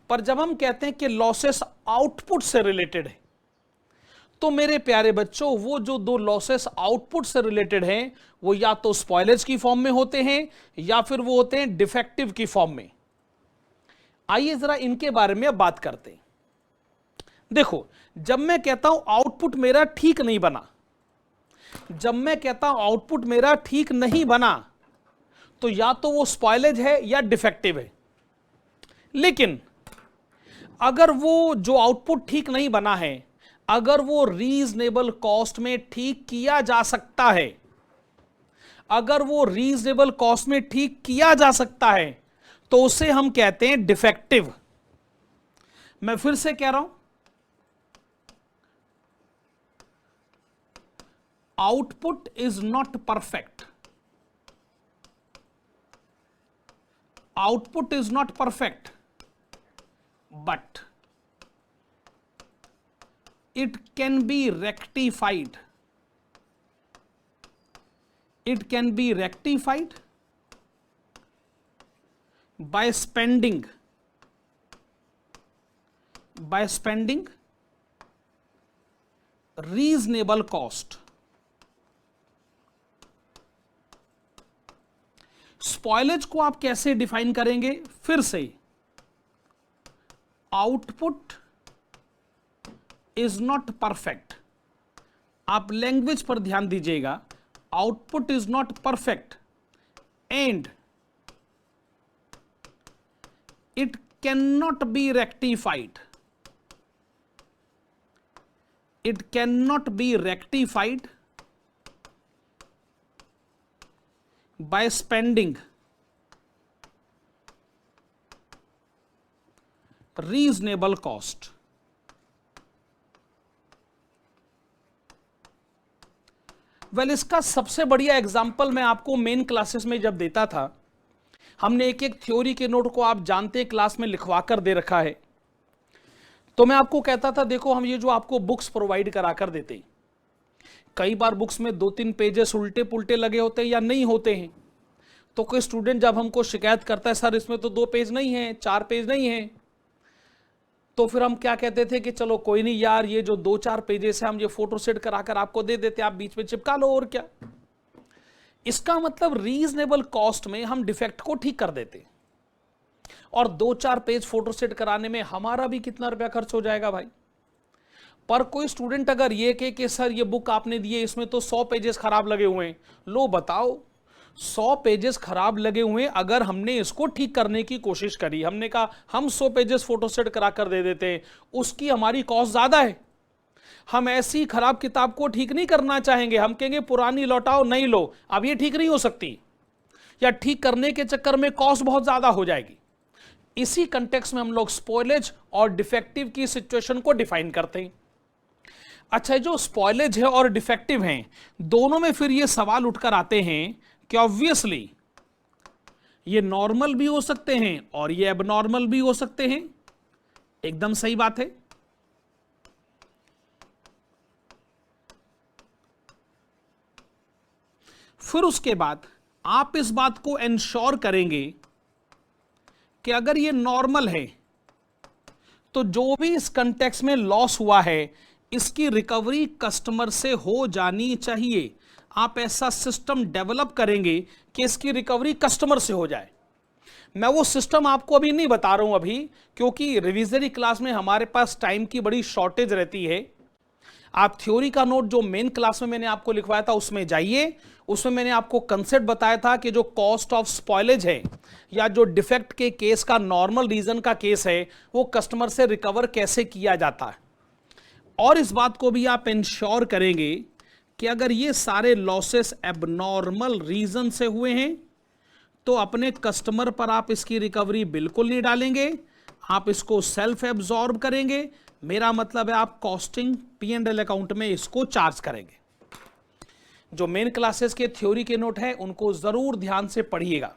पर जब हम कहते हैं कि लॉसेस आउटपुट से रिलेटेड है, तो मेरे प्यारे बच्चों वो जो दो लॉसेस आउटपुट से रिलेटेड हैं वो या तो स्पॉयलेज की फॉर्म में होते हैं या फिर वो होते हैं डिफेक्टिव की फॉर्म में। आइए जरा इनके बारे में अब बात करते हैं। देखो, जब मैं कहता हूं आउटपुट मेरा ठीक नहीं बना, जब मैं कहता हूं आउटपुट मेरा ठीक नहीं बना, तो या तो वो स्पॉयलेज है या डिफेक्टिव है। लेकिन अगर वो जो आउटपुट ठीक नहीं बना है, अगर वो रीजनेबल कॉस्ट में ठीक किया जा सकता है, अगर वो रीजनेबल कॉस्ट में ठीक किया जा सकता है, तो उसे हम कहते हैं डिफेक्टिव। मैं फिर से कह रहा हूं, output is not perfect, output is not perfect, but it can be rectified. It can be rectified by spending reasonable cost. Spoilage को आप कैसे डिफाइन करेंगे? फिर से, आउटपुट इज नॉट परफेक्ट। आप लैंग्वेज पर ध्यान दीजिएगा, output is not perfect and it can not be rectified, it can not be rectified by spending reasonable cost. Well इसका सबसे बढ़िया एग्जाम्पल मैं आपको मेन क्लासेस में जब देता था, हमने एक एक थ्योरी के नोट को आप जानते हैं क्लास में लिखवा कर दे रखा है, तो मैं आपको कहता था देखो हम ये जो आपको बुक्स प्रोवाइड करा कर देते, कई बार बुक्स में 2-3 पेजेस उल्टे पुल्टे लगे होते हैं या नहीं होते हैं, तो कोई स्टूडेंट जब हमको शिकायत करता है सर इसमें तो 2 पेज नहीं है, 4 पेज नहीं है, तो फिर हम क्या कहते थे कि चलो कोई नहीं यार, ये जो 2-4 पेजेस है हम ये फोटो सेट कराकर आपको दे देते, आप बीच में चिपका लो और क्या। इसका मतलब रीजनेबल कॉस्ट में हम डिफेक्ट को ठीक कर देते, और 2-4 पेज फोटो सेट कराने में हमारा भी कितना रुपया खर्च हो जाएगा भाई। पर कोई स्टूडेंट अगर ये कहे कि सर ये बुक आपने दी है इसमें तो 100 पेजेस खराब लगे हुए हैं, लो बताओ 100 पेजेस खराब लगे हुए हैं, अगर हमने इसको ठीक करने की कोशिश करी, हमने कहा हम 100 पेजेस फोटो सेट करा कर दे देते हैं, उसकी हमारी कॉस्ट ज्यादा है। हम ऐसी खराब किताब को ठीक नहीं करना चाहेंगे, हम कहेंगे पुरानी लौटाओ, नहीं लो, अब ये ठीक नहीं हो सकती, या ठीक करने के चक्कर में कॉस्ट बहुत ज्यादा हो जाएगी। इसी कंटेक्स्ट में हम लोग स्पॉइलेज और डिफेक्टिव की सिचुएशन को डिफाइन करते हैं। अच्छा, जो स्पॉइलेज है और डिफेक्टिव हैं, दोनों में फिर ये सवाल उठकर आते हैं कि ऑब्वियसली ये नॉर्मल भी हो सकते हैं और ये एबनॉर्मल भी हो सकते हैं। एकदम सही बात है। फिर उसके बाद आप इस बात को इंश्योर करेंगे कि अगर ये नॉर्मल है तो जो भी इस कंटेक्स्ट में लॉस हुआ है इसकी रिकवरी कस्टमर से हो जानी चाहिए। आप ऐसा सिस्टम डेवलप करेंगे कि इसकी रिकवरी कस्टमर से हो जाए। मैं वो सिस्टम आपको अभी नहीं बता रहा हूं अभी, क्योंकि रिविजनरी क्लास में हमारे पास टाइम की बड़ी शॉर्टेज रहती है। आप थ्योरी का नोट जो मेन क्लास में मैंने आपको लिखवाया था उसमें जाइए। उसमें मैंने आपको कंसेप्ट बताया था कि जो कॉस्ट ऑफ स्पॉइलेज है या जो डिफेक्ट के केस का नॉर्मल रीजन का केस है वो कस्टमर से रिकवर कैसे किया जाता है। और इस बात को भी आप इंश्योर करेंगे कि अगर ये सारे लॉसेस एबनॉर्मल रीजन से हुए हैं तो अपने कस्टमर पर आप इसकी रिकवरी बिल्कुल नहीं डालेंगे, आप इसको सेल्फ एब्जॉर्ब करेंगे। मेरा मतलब है आप कॉस्टिंग P&L अकाउंट में इसको चार्ज करेंगे। जो मेन क्लासेस के थ्योरी के नोट है उनको जरूर ध्यान से पढ़िएगा।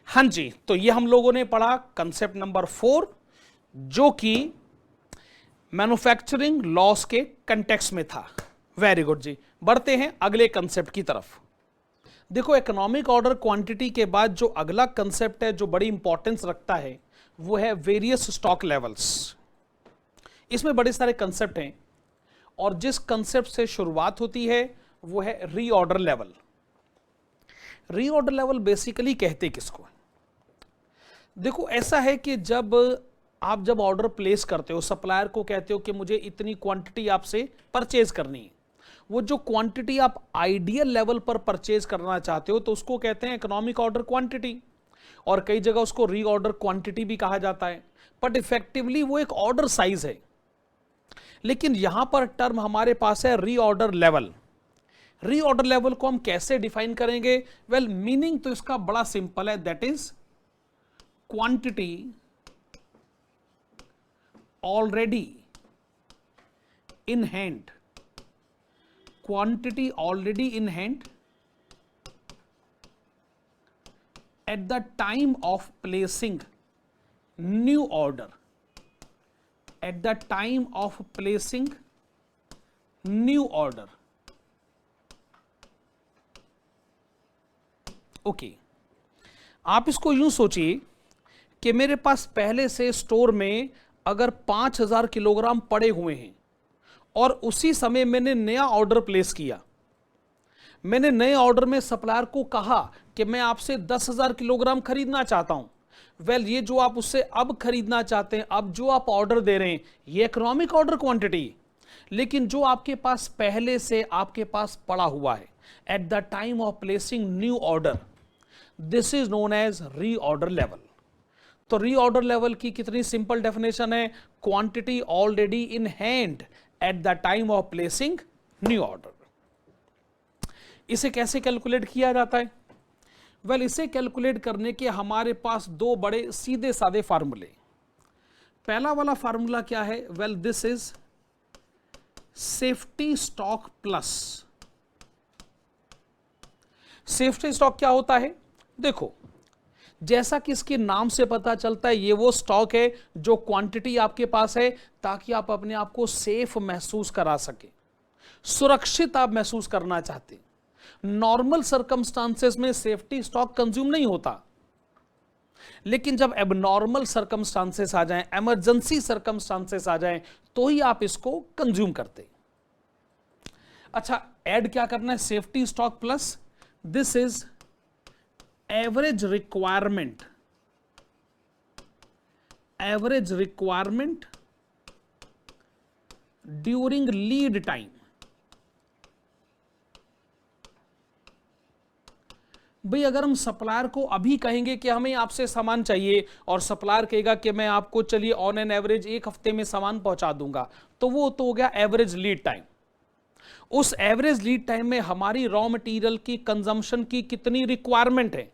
हाँ जी, तो ये हम लोगों ने पढ़ा कंसेप्ट नंबर 4 जो कि मैन्युफैक्चरिंग लॉस के कंटेक्स्ट में था। वेरी गुड जी, बढ़ते हैं अगले कंसेप्ट की तरफ। देखो, इकोनॉमिक ऑर्डर क्वांटिटी के बाद जो अगला कंसेप्ट है जो बड़ी इंपॉर्टेंस रखता है वो है वेरियस स्टॉक लेवल्स। इसमें बड़े सारे कंसेप्ट हैं और जिस कंसेप्ट से शुरुआत होती है वो है reorder level. Reorder level basically कहते किसको? देखो, ऐसा है कि जब ऑर्डर प्लेस करते हो, सप्लायर को कहते हो कि मुझे इतनी क्वांटिटी आपसे परचेज करनी है, वो जो क्वांटिटी आप आइडियल लेवल पर परचेज करना चाहते हो तो उसको कहते हैं इकोनॉमिक ऑर्डर क्वांटिटी, और कई जगह उसको रीऑर्डर क्वांटिटी भी कहा जाता है। बट इफेक्टिवली वो एक ऑर्डर साइज है। लेकिन यहां पर टर्म हमारे पास है रीऑर्डर लेवल। रीऑर्डर लेवल को हम कैसे डिफाइन करेंगे? वेल, मीनिंग तो इसका बड़ा सिंपल है, that is quantity already in hand. Quantity already in hand at the time of placing new order, at the time of placing new order. Okay, आप इसको यूं सोचिए कि मेरे पास पहले से स्टोर में अगर 5000 किलोग्राम पड़े हुए हैं और उसी समय मैंने नया ऑर्डर प्लेस किया। मैंने नए ऑर्डर में सप्लायर को कहा कि मैं आपसे 10,000 किलोग्राम खरीदना चाहता हूं। वेल, ये जो आप उससे अब खरीदना चाहते हैं, अब जो आप ऑर्डर दे रहे हैं, ये इकोनॉमिक ऑर्डर क्वांटिटी। लेकिन जो आपके पास पहले से आपके पास पड़ा हुआ है at the time of placing new order, this is known as reorder level. तो रीऑर्डर लेवल की कितनी सिंपल डेफिनेशन है? Quantity already in hand at the time of placing new order. इसे कैसे कैलकुलेट किया जाता है? वेल, इसे कैलकुलेट करने के हमारे पास दो बड़े सीधे साधे फार्मूले। पहला वाला फार्मूला क्या है? Well, this is safety stock plus. Safety stock क्या होता है? देखो, जैसा कि इसके नाम से पता चलता है, ये वो स्टॉक है जो क्वांटिटी आपके पास है ताकि आप अपने आप को सेफ महसूस करा सके, सुरक्षित आप महसूस करना चाहते हैं। नॉर्मल सर्कमस्टांसेस में सेफ्टी स्टॉक कंज्यूम नहीं होता, लेकिन जब एबनॉर्मल सर्कमस्टांसेस आ जाएं, इमरजेंसी सर्कमस्टांसेस आ जाएं, तो ही आप इसको कंज्यूम करते। अच्छा, ऐड क्या करना है? Safety stock plus this is average requirement, average requirement during lead time. भाई, अगर हम सप्लायर को अभी कहेंगे कि हमें आपसे सामान चाहिए और सप्लायर कहेगा कि मैं आपको चलिए ऑन एन एवरेज 1 हफ्ते में सामान पहुंचा दूंगा, तो वो तो हो गया एवरेज लीड टाइम। उस एवरेज लीड टाइम में हमारी रॉ मटेरियल की कंजम्पशन की कितनी रिक्वायरमेंट है,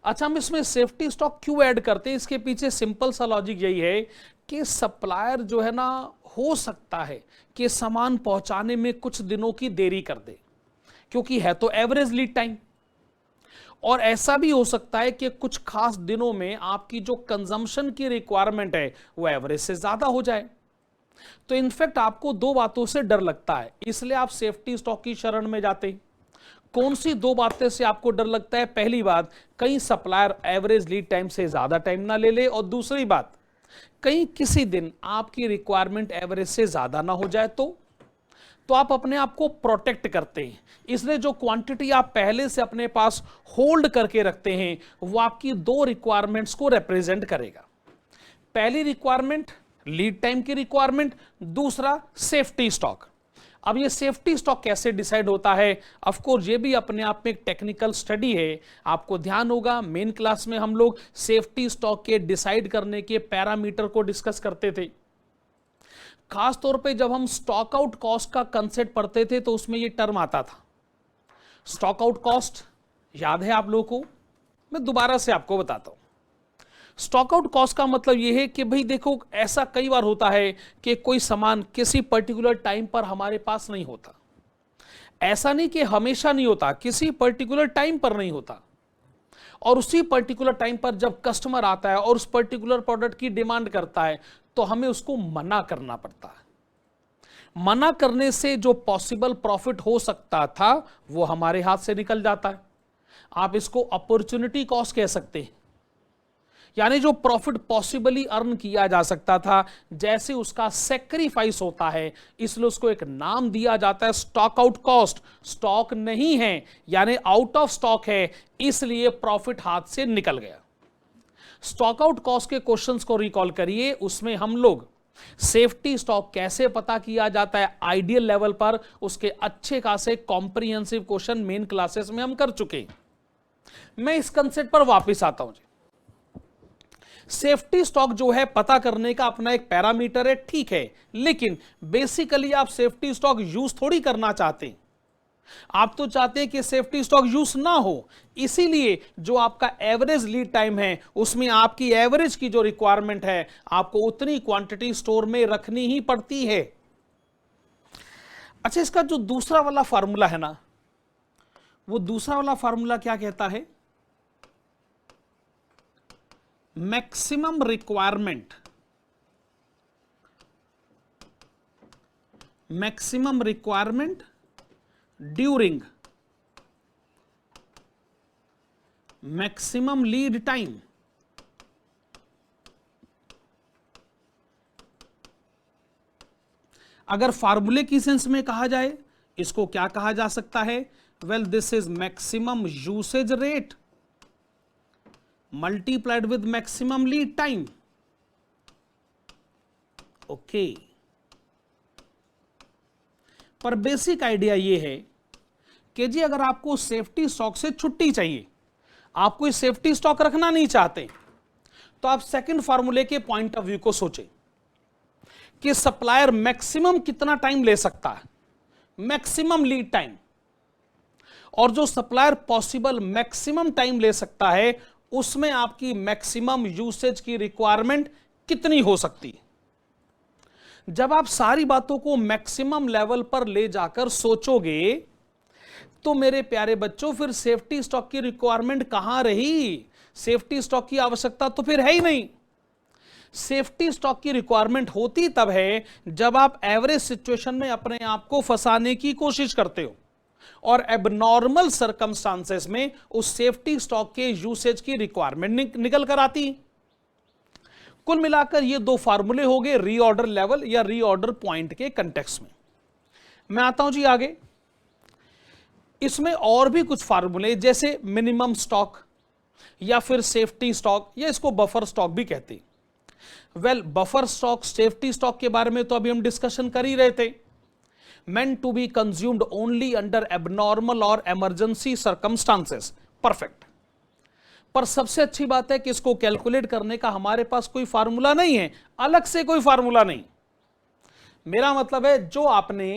अच्छा, हम इसमें सेफ्टी स्टॉक क्यों ऐड करते हैं? इसके पीछे सिंपल सा लॉजिक यही है कि सप्लायर जो है ना, हो सकता है कि सामान पहुंचाने में कुछ दिनों की देरी कर दे, क्योंकि है तो एवरेज लीड टाइम। और ऐसा भी हो सकता है कि कुछ खास दिनों में आपकी जो कंजम्पशन की रिक्वायरमेंट है वो एवरेज से ज्यादा हो जाए। तो इनफैक्ट आपको दो बातों से डर लगता है, इसलिए आप सेफ्टी स्टॉक की शरण में जाते हैं। कौन सी दो बातें से आपको डर लगता है? पहली बात, कहीं सप्लायर एवरेज लीड टाइम से ज्यादा टाइम ना ले ले, और दूसरी बात, कहीं किसी दिन आपकी रिक्वायरमेंट एवरेज से ज्यादा ना हो जाए तो आप अपने आप को प्रोटेक्ट करते हैं। इसलिए जो क्वांटिटी आप पहले से अपने पास होल्ड करके रखते हैं वो आपकी दो रिक्वायरमेंट्स को रिप्रेजेंट करेगा। पहली रिक्वायरमेंट लीड टाइम की रिक्वायरमेंट, दूसरा सेफ्टी स्टॉक। अब ये सेफ्टी स्टॉक कैसे डिसाइड होता है? ऑफ कोर्स ये भी अपने आप में एक टेक्निकल स्टडी है। आपको ध्यान होगा मेन क्लास में हम लोग सेफ्टी स्टॉक के डिसाइड करने के पैरामीटर को डिस्कस करते थे। खास तौर पे जब हम स्टॉक आउट कॉस्ट का कंसेप्ट पढ़ते थे तो उसमें ये टर्म आता था, स्टॉक आउट कॉस्ट। याद है आप लोगों को? मैं दोबारा से आपको बताता हूं। स्टॉक आउट कॉस्ट का मतलब यह है कि भाई देखो, ऐसा कई बार होता है कि कोई सामान किसी पर्टिकुलर टाइम पर हमारे पास नहीं होता। ऐसा नहीं कि हमेशा नहीं होता, किसी पर्टिकुलर टाइम पर नहीं होता, और उसी पर्टिकुलर टाइम पर जब कस्टमर आता है और उस पर्टिकुलर प्रोडक्ट की डिमांड करता है तो हमें उसको मना करना पड़ता है। मना करने से जो पॉसिबल प्रॉफिट हो सकता था वो हमारे हाथ से निकल जाता है। आप इसको अपॉर्चुनिटी कॉस्ट कह सकते हैं, यानी जो प्रॉफिट पॉसिबली अर्न किया जा सकता था, जैसे उसका सेक्रीफाइस होता है, इसलिए उसको एक नाम दिया जाता है स्टॉक आउट कॉस्ट। स्टॉक नहीं है यानी आउट ऑफ स्टॉक है, इसलिए प्रॉफिट हाथ से निकल गया। स्टॉक आउट कॉस्ट के क्वेश्चंस को रिकॉल करिए, उसमें हम लोग सेफ्टी स्टॉक कैसे पता किया जाता है आइडियल लेवल पर, उसके अच्छे खासे कॉम्प्रिहेंसिव क्वेश्चन मेन क्लासेस में हम कर चुके हैं। मैं इस कंसेप्ट पर वापस आता हूं जी। सेफ्टी स्टॉक जो है पता करने का अपना एक पैरामीटर है, ठीक है, लेकिन बेसिकली आप सेफ्टी स्टॉक यूज थोड़ी करना चाहते हैं। आप तो चाहते हैं कि सेफ्टी स्टॉक यूज ना हो, इसीलिए जो आपका एवरेज लीड टाइम है उसमें आपकी एवरेज की जो रिक्वायरमेंट है आपको उतनी क्वांटिटी स्टोर में रखनी ही पड़ती है। अच्छा, इसका जो दूसरा वाला फार्मूला है ना, वो दूसरा वाला फार्मूला क्या कहता है? Maximum requirement, maximum requirement during maximum lead time. अगर फार्मूले की सेंस में कहा जाए इसको क्या कहा जा सकता है? Well, this is maximum usage rate multiplied with maximum lead time. Okay, पर बेसिक आइडिया यह है कि जी अगर आपको सेफ्टी स्टॉक से छुट्टी चाहिए, आप कोई सेफ्टी स्टॉक रखना नहीं चाहते, तो आप सेकंड फार्मूले के पॉइंट ऑफ व्यू को सोचें कि सप्लायर मैक्सिमम कितना टाइम ले सकता है, मैक्सिमम लीड टाइम, और जो सप्लायर पॉसिबल मैक्सिमम टाइम ले सकता है उसमें आपकी मैक्सिमम यूसेज की रिक्वायरमेंट कितनी हो सकती है। जब आप सारी बातों को मैक्सिमम लेवल पर ले जाकर सोचोगे तो मेरे प्यारे बच्चों फिर सेफ्टी स्टॉक की रिक्वायरमेंट कहां रही? सेफ्टी स्टॉक की आवश्यकता तो फिर है ही नहीं। सेफ्टी स्टॉक की रिक्वायरमेंट होती तब है जब आप एवरेज सिचुएशन में अपने आप को फंसाने की कोशिश करते हो और एबनॉर्मल सर्कमस्टांसेस में उस सेफ्टी स्टॉक के यूसेज की रिक्वायरमेंट निकल कर आती। कुल मिलाकर ये दो फार्मूले हो गए रीऑर्डर लेवल या रीऑर्डर पॉइंट के कंटेक्स्ट में। मैं आता हूं जी आगे। इसमें और भी कुछ फार्मूले जैसे मिनिमम स्टॉक या फिर सेफ्टी स्टॉक या इसको बफर स्टॉक भी कहते हैं। Well, buffer stock safety stock के बारे में तो अभी हम डिस्कशन कर ही रहे थे। meant to be consumed only under abnormal or emergency circumstances, perfect। पर सबसे अच्छी बात है कि इसको कैलकुलेट करने का हमारे पास कोई फार्मूला नहीं है, अलग से कोई फार्मूला नहीं। मेरा मतलब है जो आपने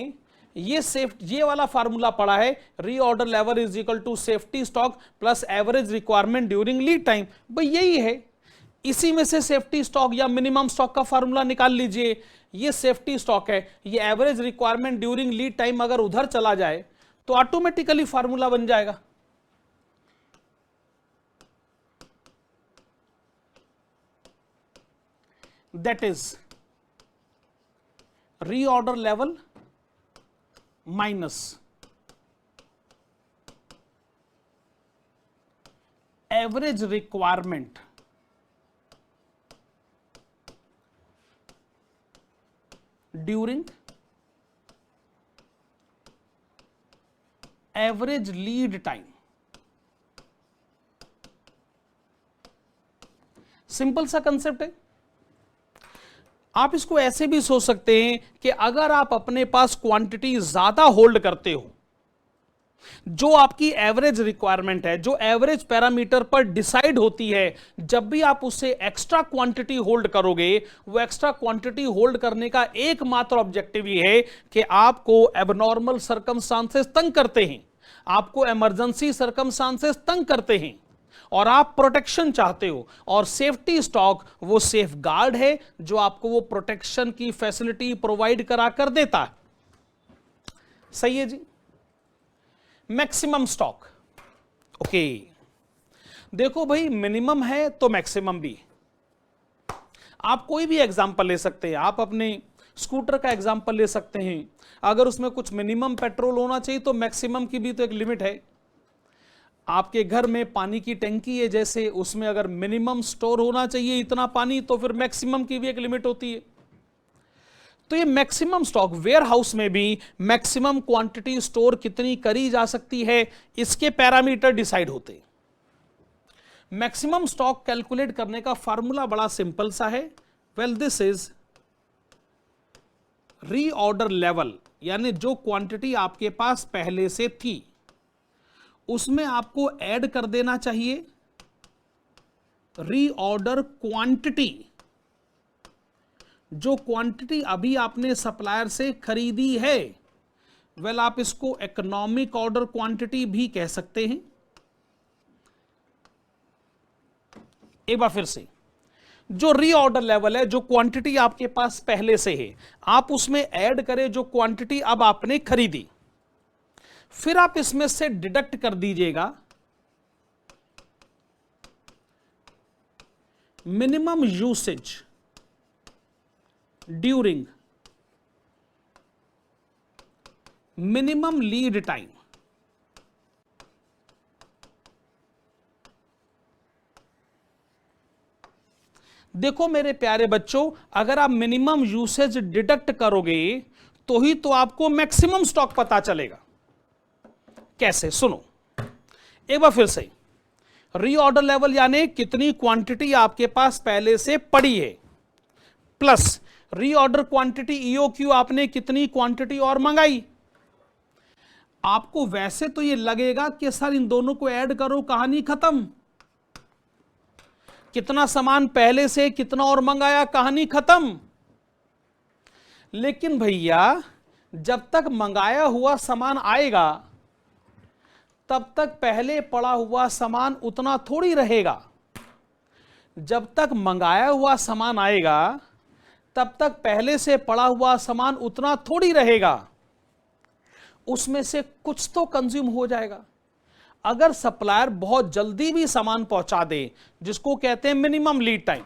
ये वाला फार्मूला पड़ा है, reorder level is equal to safety stock plus average requirement during lead time. भाई यही है, इसी में से सेफ्टी स्टॉक या मिनिमम स्टॉक का फार्मूला निकाल लीजिए। ये सेफ्टी स्टॉक है, ये average requirement during lead time अगर उधर चला जाए तो ऑटोमेटिकली फार्मूला बन जाएगा। That is reorder level minus average requirement during average lead time. Simple सा कंसेप्ट है। आप इसको ऐसे भी सोच सकते हैं कि अगर आप अपने पास क्वांटिटी ज्यादा होल्ड करते हो, जो आपकी एवरेज रिक्वायरमेंट है, जो एवरेज पैरामीटर पर डिसाइड होती है, जब भी आप उससे एक्स्ट्रा क्वांटिटी होल्ड करोगे, वो एक्स्ट्रा क्वांटिटी होल्ड करने का एकमात्र ऑब्जेक्टिव ये है कि आपको एबनॉर्मल सर्कमस्टांसेस तंग करते हैं, आपको इमरजेंसी सर्कमस्टांसेस तंग करते हैं और आप प्रोटेक्शन चाहते हो। और सेफ्टी स्टॉक वो सेफ गार्ड है जो आपको वो प्रोटेक्शन की फैसिलिटी प्रोवाइड करा कर देता है। सही है जी। मैक्सिमम स्टॉक, ओके, देखो भाई मिनिमम है तो मैक्सिमम भी। आप कोई भी एग्जांपल ले सकते हैं, आप अपने स्कूटर का एग्जांपल ले सकते हैं। अगर उसमें कुछ मिनिमम पेट्रोल होना चाहिए तो मैक्सिमम की भी तो एक लिमिट है। आपके घर में पानी की टंकी है, जैसे उसमें अगर मिनिमम स्टोर होना चाहिए इतना पानी, तो फिर मैक्सिमम की भी एक लिमिट होती है। तो ये मैक्सिमम स्टॉक, वेयर हाउस में भी मैक्सिमम क्वांटिटी स्टोर कितनी करी जा सकती है, इसके पैरामीटर डिसाइड होते हैं। मैक्सिमम स्टॉक कैलकुलेट करने का फार्मूला बड़ा सिंपल सा है। Well this is reorder level, यानी जो क्वांटिटी आपके पास पहले से थी उसमें आपको ऐड कर देना चाहिए रीऑर्डर क्वांटिटी। जो क्वांटिटी अभी आपने सप्लायर से खरीदी है, वेल आप इसको इकोनॉमिक ऑर्डर क्वांटिटी भी कह सकते हैं। एक बार फिर से, जो रीऑर्डर लेवल है, जो क्वांटिटी आपके पास पहले से है, आप उसमें ऐड करें जो क्वांटिटी अब आपने खरीदी, फिर आप इसमें से डिडक्ट कर दीजिएगा minimum usage during minimum lead time. देखो मेरे प्यारे बच्चों, अगर आप मिनिमम यूसेज डिडक्ट करोगे तो ही तो आपको मैक्सिमम स्टॉक पता चलेगा। कैसे, सुनो एक बार फिर से। रीऑर्डर लेवल यानी कितनी क्वांटिटी आपके पास पहले से पड़ी है, प्लस रीऑर्डर क्वांटिटी ईओक्यू, आपने कितनी क्वांटिटी और मंगाई। आपको वैसे तो ये लगेगा कि सर इन दोनों को ऐड करो, कहानी खत्म। कितना सामान पहले से कितना और मंगाया, कहानी खत्म। लेकिन भैया जब तक मंगाया हुआ सामान आएगा तब तक पहले पड़ा हुआ सामान उतना थोड़ी रहेगा। जब तक मंगाया हुआ सामान आएगा तब तक पहले से पड़ा हुआ सामान उतना थोड़ी रहेगा, उसमें से कुछ तो कंज्यूम हो जाएगा। अगर सप्लायर बहुत जल्दी भी सामान पहुंचा दे, जिसको कहते हैं मिनिमम लीड टाइम,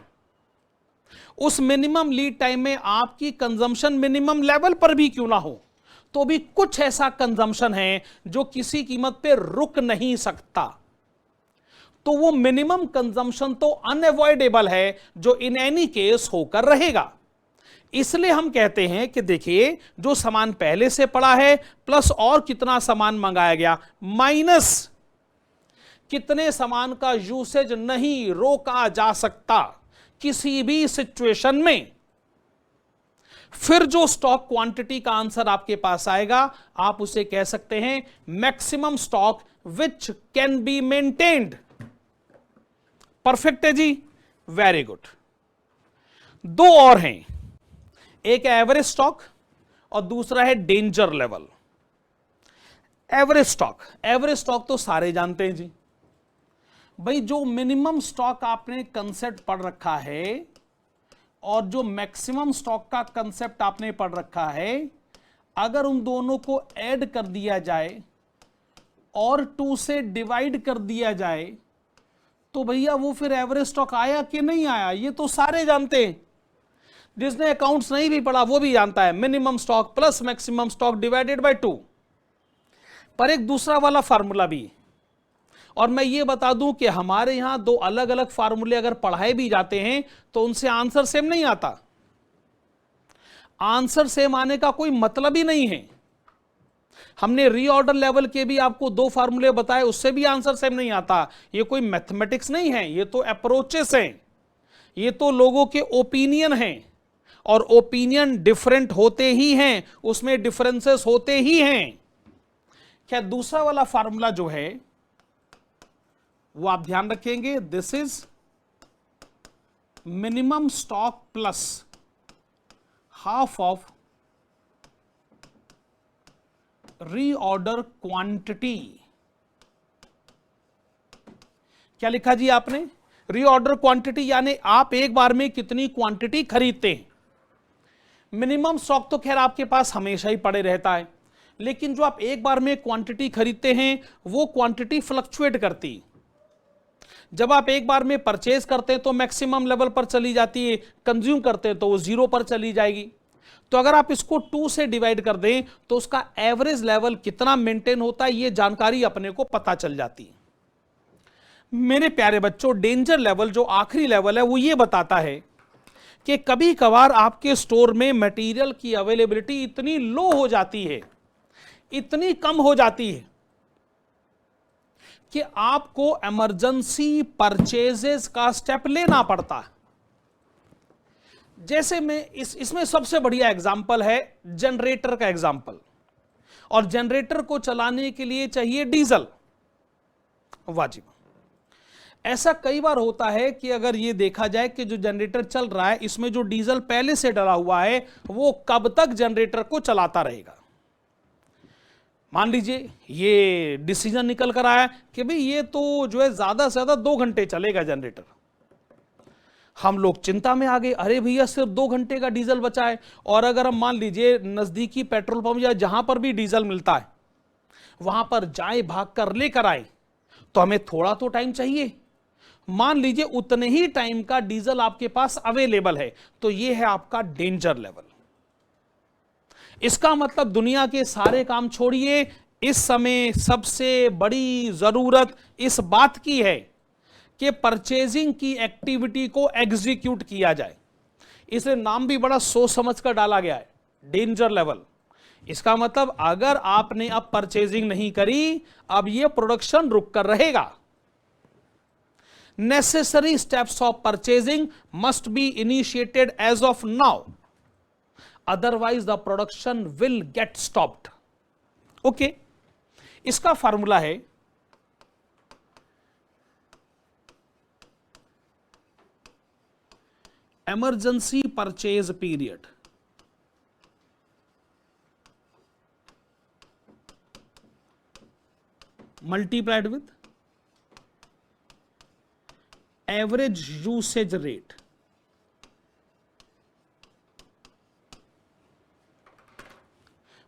उस मिनिमम लीड टाइम में आपकी कंजम्पशन मिनिमम लेवल पर भी क्यों ना हो, तो भी कुछ ऐसा कंजम्पशन है जो किसी कीमत पे रुक नहीं सकता। तो वो मिनिमम कंजम्पशन तो अनअवॉइडेबल है, जो इन एनी केस होकर रहेगा। इसलिए हम कहते हैं कि देखिए, जो सामान पहले से पड़ा है प्लस और कितना सामान मंगाया गया, माइनस कितने सामान का यूसेज नहीं रोका जा सकता किसी भी सिचुएशन में, फिर जो स्टॉक क्वांटिटी का आंसर आपके पास आएगा, आप उसे कह सकते हैं maximum stock which can be maintained. Perfect है जी, वेरी गुड। दो और हैं, एक एवरेज स्टॉक और दूसरा है डेंजर लेवल। एवरेज स्टॉक तो सारे जानते हैं जी भाई। जो मिनिमम स्टॉक आपने कंसेप्ट पढ़ रखा है और जो मैक्सिमम स्टॉक का कंसेप्ट आपने पढ़ रखा है, अगर उन दोनों को ऐड कर दिया जाए और 2 से डिवाइड कर दिया जाए तो भैया वो फिर एवरेज स्टॉक आया कि नहीं आया, ये तो सारे जानते हैं। जिसने अकाउंट्स नहीं भी पढ़ा वो भी जानता है, minimum stock plus maximum stock divided by 2। पर एक दूसरा वाला फार्मूला भी, और मैं ये बता दूं कि हमारे यहां 2 अलग अलग फार्मूले अगर पढ़ाए भी जाते हैं तो उनसे आंसर सेम नहीं आता। आंसर सेम आने का कोई मतलब ही नहीं है। हमने रीऑर्डर लेवल के भी आपको 2 फार्मूले बताए, उससे भी आंसर सेम नहीं आता। ये कोई मैथमेटिक्स नहीं है, ये तो अप्रोचेस हैं, ये तो लोगों के ओपिनियन हैं, और ओपिनियन डिफरेंट होते ही हैं, उसमें डिफरेंसेस होते ही हैं। क्या दूसरा वाला फार्मूला जो है वो आप ध्यान रखेंगे, this is minimum stock plus half of reorder quantity. क्या लिखा जी आपने? रीऑर्डर क्वांटिटी, यानी आप एक बार में कितनी क्वांटिटी खरीदते हैं। मिनिमम स्टॉक तो खैर आपके पास हमेशा ही पड़े रहता है, लेकिन जो आप एक बार में क्वांटिटी खरीदते हैं वो क्वांटिटी फ्लक्चुएट करती। जब आप एक बार में परचेज करते हैं तो मैक्सिमम लेवल पर चली जाती है, कंज्यूम करते हैं तो वो 0 पर चली जाएगी। तो अगर आप इसको 2 से डिवाइड कर दें तो उसका एवरेज लेवल कितना मेंटेन होता है, ये जानकारी अपने को पता चल जाती है। मेरे प्यारे बच्चों, डेंजर लेवल जो आखिरी लेवल है वो ये बताता है कि कभी कभार आपके स्टोर में मटेरियल की अवेलेबिलिटी इतनी लो हो जाती है, इतनी कम हो जाती है कि आपको इमरजेंसी परचेजेस का स्टेप लेना पड़ता है। जैसे मैं इसमें सबसे बढ़िया एग्जांपल है जनरेटर का एग्जांपल, और जनरेटर को चलाने के लिए चाहिए डीजल वाजिब। ऐसा कई बार होता है कि अगर ये देखा जाए कि जो जनरेटर चल रहा है इसमें जो डीजल पहले से डला हुआ है वो कब तक जनरेटर को चलाता रहेगा। मान लीजिए ये डिसीजन निकल कर आया कि भाई ये तो जो है ज्यादा से ज्यादा 2 घंटे चलेगा जनरेटर। हम लोग चिंता में आ गए, अरे भैया सिर्फ 2 घंटे का डीजल बचा है, और अगर हम मान लीजिए नजदीकी पेट्रोल पंप या जहां पर भी डीजल मिलता है वहां पर जाए, भाग कर लेकर आए, तो हमें थोड़ा तो टाइम चाहिए। मान लीजिए उतने ही टाइम का डीजल आपके पास अवेलेबल है, तो यह है आपका डेंजर लेवल। इसका मतलब दुनिया के सारे काम छोड़िए, इस समय सबसे बड़ी जरूरत इस बात की है कि परचेजिंग की एक्टिविटी को एग्जीक्यूट किया जाए। इसे नाम भी बड़ा सोच समझ कर डाला गया है, डेंजर लेवल। इसका मतलब अगर आपने अब परचेजिंग नहीं करी, अब यह प्रोडक्शन रुक कर रहेगा। Necessary steps of purchasing must be initiated as of now, otherwise the production will get stopped. Okay, इसका फॉर्मूला है emergency purchase period multiplied with average usage rate।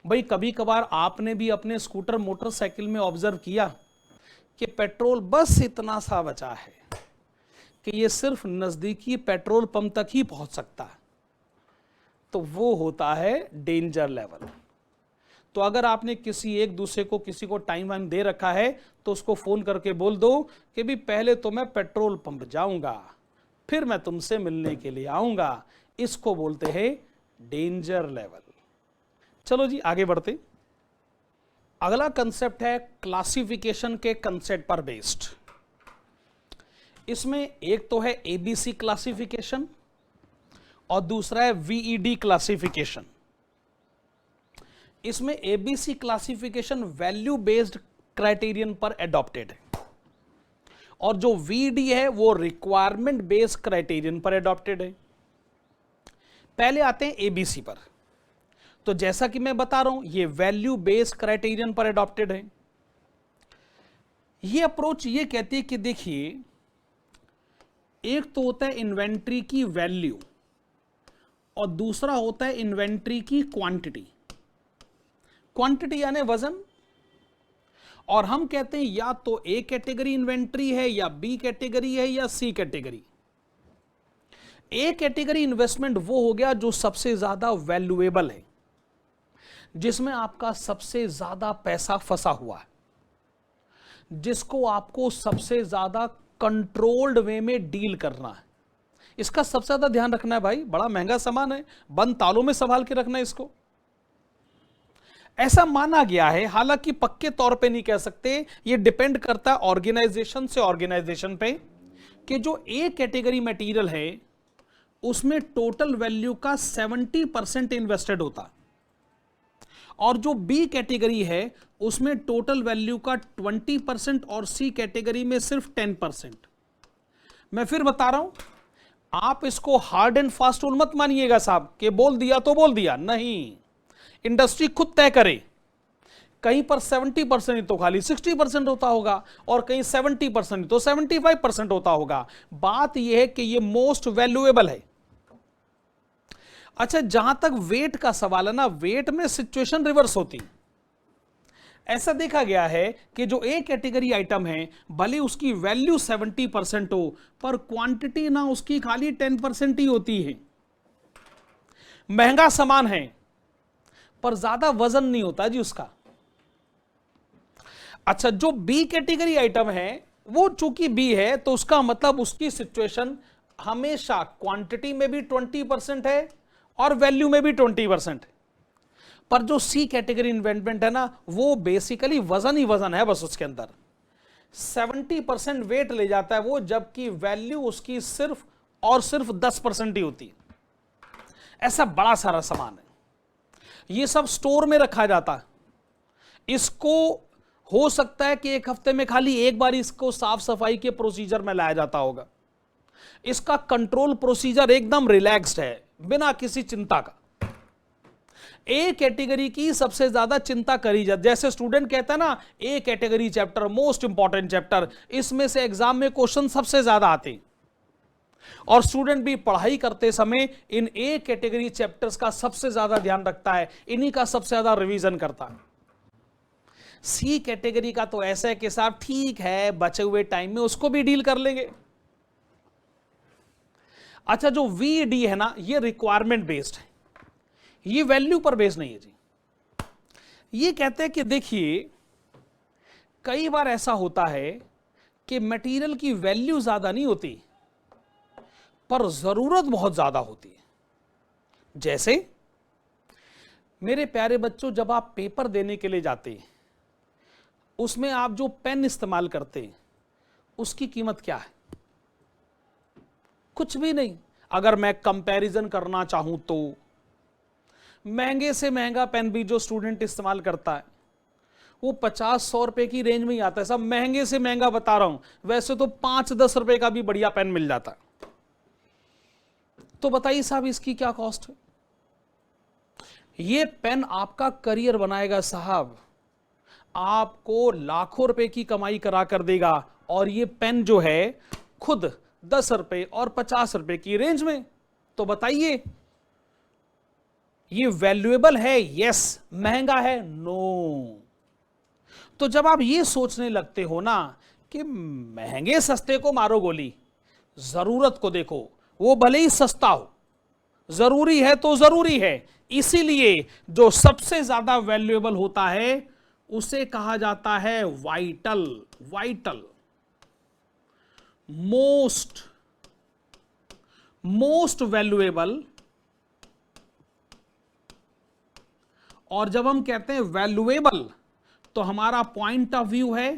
भाई कभी कभार आपने भी अपने स्कूटर मोटरसाइकिल में ऑब्जर्व किया कि पेट्रोल बस इतना सा बचा है कि ये सिर्फ नजदीकी पेट्रोल पंप तक ही पहुंच सकता है, तो वो होता है डेंजर लेवल। तो अगर आपने किसी को टाइम वाइम दे रखा है तो उसको फोन करके बोल दो कि भी पहले तो मैं पेट्रोल पंप जाऊंगा, फिर मैं तुमसे मिलने के लिए आऊंगा। इसको बोलते हैं डेंजर लेवल। चलो जी आगे बढ़ते। अगला कंसेप्ट है क्लासिफिकेशन के कंसेप्ट पर बेस्ड। इसमें एक तो है एबीसी क्लासिफिकेशन और दूसरा है वीईडी क्लासिफिकेशन। इसमें ABC classification value based criterion पर एडॉप्टेड है, और जो वीईडी है वो रिक्वायरमेंट बेस्ड क्राइटेरियन पर एडॉप्टेड है। पहले आते हैं एबीसी पर। तो जैसा कि मैं बता रहा हूं, ये वैल्यू बेस्ड क्राइटेरियन पर अडॉप्टेड है। ये अप्रोच ये कहती है कि देखिए, एक तो होता है इन्वेंट्री की वैल्यू और दूसरा होता है इन्वेंट्री की क्वांटिटी। क्वांटिटी यानी वजन। और हम कहते हैं या तो ए कैटेगरी इन्वेंट्री है, या बी कैटेगरी है, या सी कैटेगरी। ए कैटेगरी इन्वेस्टमेंट वो हो गया जो सबसे ज्यादा वैल्यूएबल है, जिसमें आपका सबसे ज्यादा पैसा फंसा हुआ है, जिसको आपको सबसे ज्यादा कंट्रोल्ड वे में डील करना है। इसका सबसे ज्यादा ध्यान रखना है भाई, बड़ा महंगा सामान है, बंद तालों में संभाल के रखना है इसको। ऐसा माना गया है, हालांकि पक्के तौर पे नहीं कह सकते, ये डिपेंड करता है ऑर्गेनाइजेशन से ऑर्गेनाइजेशन पे, कि जो ए कैटेगरी मटेरियल है उसमें टोटल वैल्यू का 70% इन्वेस्टेड होता, और जो बी कैटेगरी है उसमें टोटल वैल्यू का 20% और सी कैटेगरी में सिर्फ 10%। मैं फिर बता रहा हूं, आप इसको हार्ड एंड फास्ट रूल मत मानिएगा साहब कि बोल दिया तो बोल दिया, नहीं। इंडस्ट्री खुद तय करे, कहीं पर 70% ही तो खाली 60% होता होगा, और कहीं 70% तो 75% होता होगा। बात यह है कि यह मोस्ट वैल्यूएबल है। अच्छा, जहां तक वेट का सवाल है ना, वेट में सिचुएशन रिवर्स होती। ऐसा देखा गया है कि जो ए कैटेगरी आइटम है, भले उसकी वैल्यू 70% हो, पर क्वांटिटी ना उसकी खाली 10% ही होती है। महंगा सामान है पर ज्यादा वजन नहीं होता जी उसका। अच्छा, जो बी कैटेगरी आइटम है वो चूंकि बी है, तो उसका मतलब उसकी सिचुएशन हमेशा क्वांटिटी में भी 20% है और वैल्यू में भी 20%। पर जो सी कैटेगरी इन्वेस्टमेंट है ना, वो बेसिकली वजन ही वजन है, बस उसके अंदर 70% वेट ले जाता है वो, जबकि वैल्यू उसकी सिर्फ और सिर्फ 10% ही होती है। ऐसा बड़ा सारा सामान है, ये सब स्टोर में रखा जाता है। इसको हो सकता है कि एक हफ्ते में खाली एक बार इसको साफ सफाई के प्रोसीजर में लाया जाता होगा। इसका कंट्रोल प्रोसीजर एकदम रिलैक्स्ड है, बिना किसी चिंता का। ए कैटेगरी की सबसे ज्यादा चिंता करी जाती, जैसे स्टूडेंट कहता है ना, A category chapter most important chapter, इसमें से एग्जाम में क्वेश्चन सबसे ज्यादा आते हैं, और स्टूडेंट भी पढ़ाई करते समय इन ए कैटेगरी चैप्टर्स का सबसे ज्यादा ध्यान रखता है, इन्हीं का सबसे ज्यादा रिवीजन करता है। सी कैटेगरी का तो ऐसा है कि साहब ठीक है, बचे हुए टाइम में उसको भी डील कर लेंगे। अच्छा, जो वीडी है ना, ये रिक्वायरमेंट बेस्ड है, ये वैल्यू पर बेस्ड नहीं है जी। ये कहते हैं कि देखिए, कई बार ऐसा होता है कि मटेरियल की वैल्यू ज्यादा नहीं होती, पर जरूरत बहुत ज्यादा होती है। जैसे मेरे प्यारे बच्चों, जब आप पेपर देने के लिए जाते हैं, उसमें आप जो पेन इस्तेमाल करते हैं, उसकी कीमत क्या है? कुछ भी नहीं। अगर मैं कंपैरिजन करना चाहूं तो महंगे से महंगा पेन भी जो स्टूडेंट इस्तेमाल करता है वो 50-100 रुपए की रेंज में ही आता है। सब महंगे से महंगा बता रहा हूं, वैसे तो 5-10 रुपए का भी बढ़िया पेन मिल जाता है। तो बताइए साहब, इसकी क्या कॉस्ट है? ये पेन आपका करियर बनाएगा साहब, आपको लाखों रुपए की कमाई करा कर देगा। और ये पेन जो है खुद 10 रुपए और 50 रुपए की रेंज में। तो बताइए, ये वैल्यूएबल है? यस। महंगा है? नो। तो जब आप ये सोचने लगते हो ना कि महंगे सस्ते को मारो गोली, जरूरत को देखो, वो भले ही सस्ता हो, जरूरी है तो जरूरी है। इसीलिए जो सबसे ज्यादा वैल्यूएबल होता है उसे कहा जाता है वाइटल। Vital, most valuable. और जब हम कहते हैं वैल्यूएबल, तो हमारा पॉइंट ऑफ व्यू है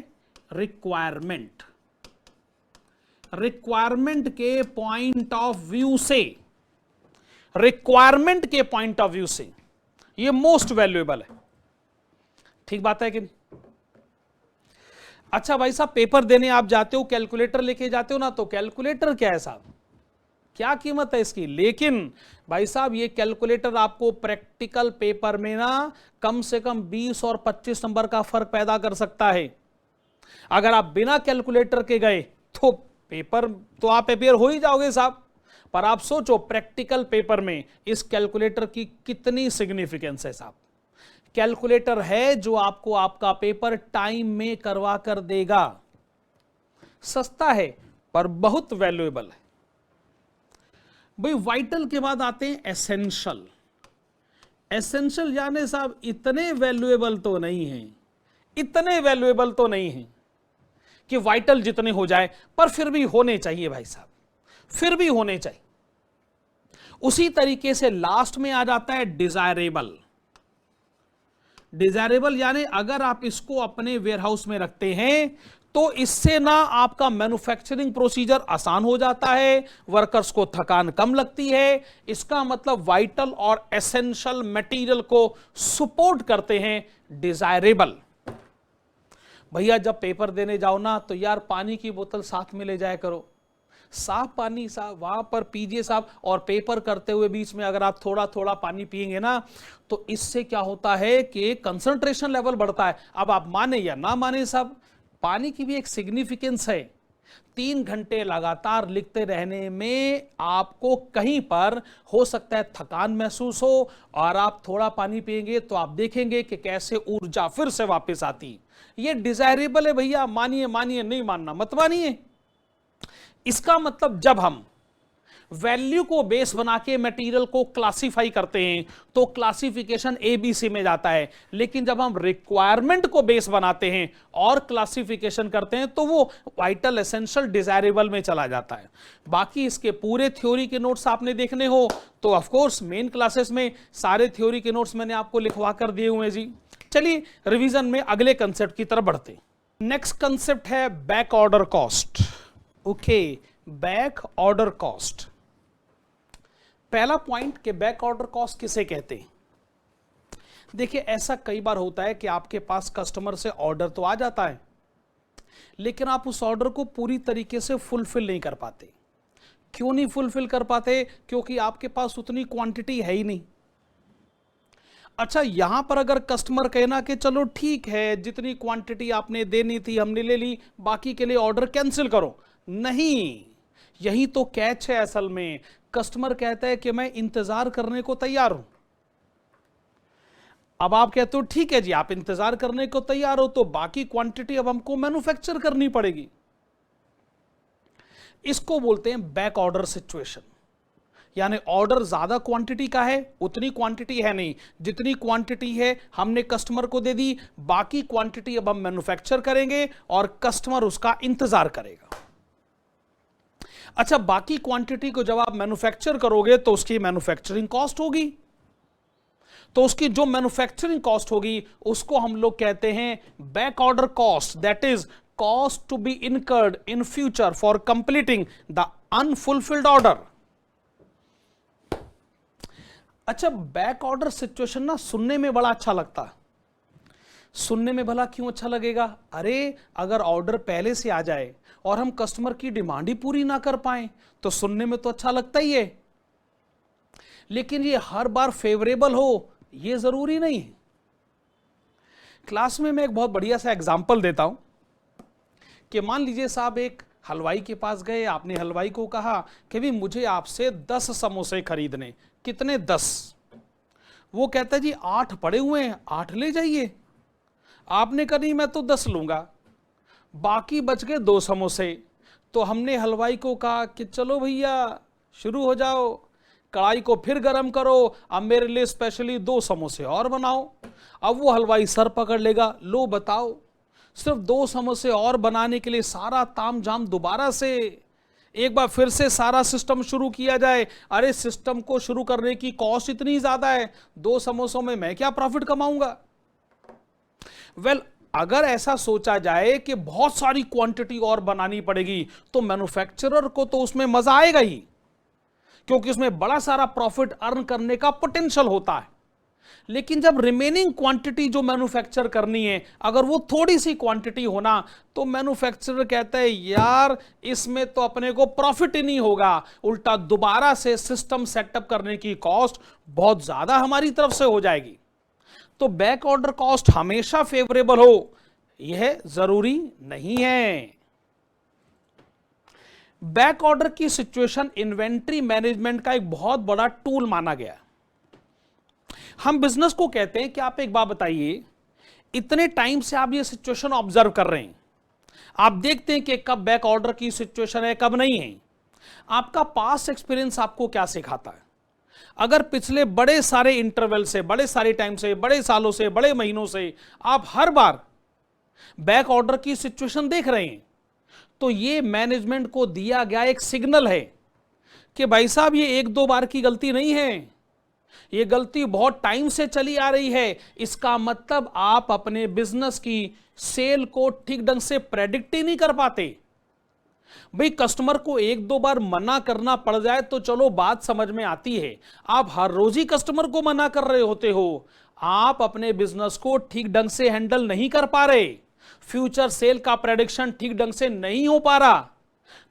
रिक्वायरमेंट। रिक्वायरमेंट के पॉइंट ऑफ व्यू से, रिक्वायरमेंट के पॉइंट ऑफ व्यू से ये मोस्ट वैल्यूएबल है। ठीक बात है कि नहीं? अच्छा भाई साहब, पेपर देने आप जाते हो, कैलकुलेटर लेके जाते हो ना, तो कैलकुलेटर क्या है साहब? क्या कीमत है इसकी। लेकिन भाई साहब ये कैलकुलेटर आपको प्रैक्टिकल पेपर में ना कम से कम 20 और 25 नंबर का फर्क पैदा कर सकता है। अगर आप बिना कैलकुलेटर के गए तो पेपर तो आप अपेयर हो ही जाओगे साहब, पर आप सोचो प्रैक्टिकल पेपर में इस कैलकुलेटर की कितनी सिग्निफिकेंस है साहब। कैलकुलेटर है जो आपको आपका पेपर टाइम में करवा कर देगा। सस्ता है पर बहुत वैल्यूएबल है। भाई वाइटल के बाद आते हैं एसेंशियल। एसेंशियल जाने साहब इतने वैल्यूएबल तो नहीं है, इतने वैल्यूएबल तो नहीं है कि वाइटल जितने हो जाए, पर फिर भी होने चाहिए भाई साहब, फिर भी होने चाहिए। उसी तरीके से लास्ट में आ जाता है डिजायरेबल। डिजायरेबल यानी अगर आप इसको अपने वेयरहाउस में रखते हैं तो इससे ना आपका मैन्युफैक्चरिंग प्रोसीजर आसान हो जाता है, वर्कर्स को थकान कम लगती है। इसका मतलब वाइटल और एसेंशियल मटेरियल को सपोर्ट करते हैं डिजायरेबल। भैया जब पेपर देने जाओ ना तो यार पानी की बोतल साथ में ले जाया करो, साफ पानी साहब वहां पर पीजिए साहब। और पेपर करते हुए बीच में अगर आप थोड़ा थोड़ा पानी पिएंगे ना तो इससे क्या होता है कि कंसंट्रेशन लेवल बढ़ता है। अब आप माने या ना माने साहब, पानी की भी एक सिग्निफिकेंस है। 3 घंटे लगातार लिखते रहने में आपको कहीं पर हो सकता है थकान महसूस हो, और आप थोड़ा पानी पिएंगे तो आप देखेंगे कि कैसे ऊर्जा फिर से वापस आती। ये डिजायरेबल है भैया, मानिए मानिए, नहीं मानना मत मानिए। इसका मतलब जब हम वैल्यू को बेस बना के मटेरियल को क्लासिफाई करते हैं तो क्लासिफिकेशन एबीसी में जाता है, लेकिन जब हम रिक्वायरमेंट को बेस बनाते हैं और क्लासिफिकेशन करते हैं तो वो वाइटल, एसेंशियल, डिजायरेबल में चला जाता है। बाकी इसके पूरे थ्योरी के नोट्स आपने देखने हो तो ऑफ कोर्स मेन क्लासेस में सारे थ्योरी के नोट्स मैंने आपको लिखवा कर दिए हुए जी। चलिए रिवीजन में अगले कंसेप्ट की तरफ बढ़ते हैं। नेक्स्ट कंसेप्ट है back order cost. Okay, back order cost. पहला पॉइंट कि बैक ऑर्डर कॉस्ट किसे कहते हैं। देखिए ऐसा कई बार होता है कि आपके पास कस्टमर से ऑर्डर तो आ जाता है लेकिन आप उस ऑर्डर को पूरी तरीके से फुलफिल नहीं कर पाते। क्यों नहीं फुलफिल कर पाते? क्योंकि आपके पास उतनी क्वांटिटी है ही नहीं। अच्छा, यहां पर अगर कस्टमर कहना कि चलो ठीक है, जितनी क्वांटिटी आपने देनी थी हमने ले ली, बाकी के लिए ऑर्डर कैंसिल करो, नहीं, यही तो कैच है असल में। कस्टमर कहता है कि मैं इंतजार करने को तैयार हूं। अब आप कहते हो ठीक है जी, आप इंतजार करने को तैयार हो तो बाकी क्वांटिटी अब हमको मैन्युफैक्चर करनी पड़ेगी। इसको बोलते हैं बैक ऑर्डर सिचुएशन। यानी ऑर्डर ज्यादा क्वांटिटी का है, उतनी क्वांटिटी है नहीं, जितनी क्वांटिटी है हमने कस्टमर को दे दी, बाकी क्वांटिटी अब हम मैन्युफैक्चर करेंगे और कस्टमर उसका इंतजार करेगा। अच्छा, बाकी क्वांटिटी को जब आप मैन्युफैक्चर करोगे तो उसकी मैन्युफैक्चरिंग कॉस्ट होगी, तो उसकी जो मैन्युफैक्चरिंग कॉस्ट होगी उसको हम लोग कहते हैं back order cost, that is cost to be incurred in future for completing the unfulfilled order. अच्छा, बैक ऑर्डर सिचुएशन ना सुनने में बड़ा अच्छा लगता है। सुनने में भला क्यों अच्छा लगेगा? अरे अगर ऑर्डर पहले से आ जाए और हम कस्टमर की डिमांड ही पूरी ना कर पाए तो सुनने में तो अच्छा लगता ही है, लेकिन ये हर बार फेवरेबल हो ये जरूरी नहीं है। क्लास में मैं एक बहुत बढ़िया सा एग्जांपल देता हूं कि मान लीजिए साहब एक हलवाई के पास गए, आपने हलवाई को कहा कि भी मुझे आपसे 10 समोसे खरीदने। कितने? 10। वो कहता है जी 8 पड़े हुए हैं, 8 ले जाइए। आपने कहा नहीं मैं तो 10 लूंगा, बाकी बच गए 2 समोसे। तो हमने हलवाई को कहा कि चलो भैया शुरू हो जाओ, कढ़ाई को फिर गर्म करो, अब मेरे लिए स्पेशली 2 समोसे और बनाओ। अब वो हलवाई सर पकड़ लेगा, लो बताओ, सिर्फ 2 समोसे और बनाने के लिए सारा ताम झाम दोबारा से एक बार फिर से सारा सिस्टम शुरू किया जाए। अरे सिस्टम को शुरू करने की कॉस्ट इतनी ज्यादा है, 2 समोसों में मैं क्या प्रॉफिट कमाऊंगा? वेल, अगर ऐसा सोचा जाए कि बहुत सारी क्वांटिटी और बनानी पड़ेगी तो मैन्युफैक्चरर को तो उसमें मजा आएगा ही, क्योंकि उसमें बड़ा सारा प्रॉफिट अर्न करने का पोटेंशियल होता है। लेकिन जब रिमेनिंग क्वांटिटी जो मैन्युफैक्चर करनी है अगर वो थोड़ी सी क्वांटिटी होना, तो मैन्युफैक्चरर कहता है यार इसमें तो अपने को प्रॉफिट ही नहीं होगा, उल्टा दोबारा से सिस्टम सेटअप करने की कॉस्ट बहुत ज्यादा हमारी तरफ से हो जाएगी। तो बैक ऑर्डर कॉस्ट हमेशा फेवरेबल हो यह जरूरी नहीं है। बैक ऑर्डर की सिचुएशन इन्वेंट्री मैनेजमेंट का एक बहुत बड़ा टूल माना गया। हम बिजनेस को कहते हैं कि आप एक बात बताइए, इतने टाइम से आप ये सिचुएशन ऑब्जर्व कर रहे हैं, आप देखते हैं कि कब बैक ऑर्डर की सिचुएशन है कब नहीं है। आपका पास्ट एक्सपीरियंस आपको क्या सिखाता है? अगर पिछले बड़े सारे इंटरवल से, बड़े सारे टाइम से, बड़े सालों से, बड़े महीनों से आप हर बार बैक ऑर्डर की सिचुएशन देख रहे हैं, तो ये मैनेजमेंट को दिया गया एक सिग्नल है कि भाई साहब ये एक दो बार की गलती नहीं है, ये गलती बहुत टाइम से चली आ रही है। इसका मतलब आप अपने बिजनेस की सेल को ठीक ढंग से प्रेडिक्ट ही नहीं कर पाते। भाई कस्टमर को एक दो बार मना करना पड़ जाए तो चलो बात समझ में आती है, आप हर रोज ही कस्टमर को मना कर रहे होते हो, आप अपने बिजनेस को ठीक ढंग से हैंडल नहीं कर पा रहे, फ्यूचर सेल का प्रेडिक्शन ठीक ढंग से नहीं हो पा रहा।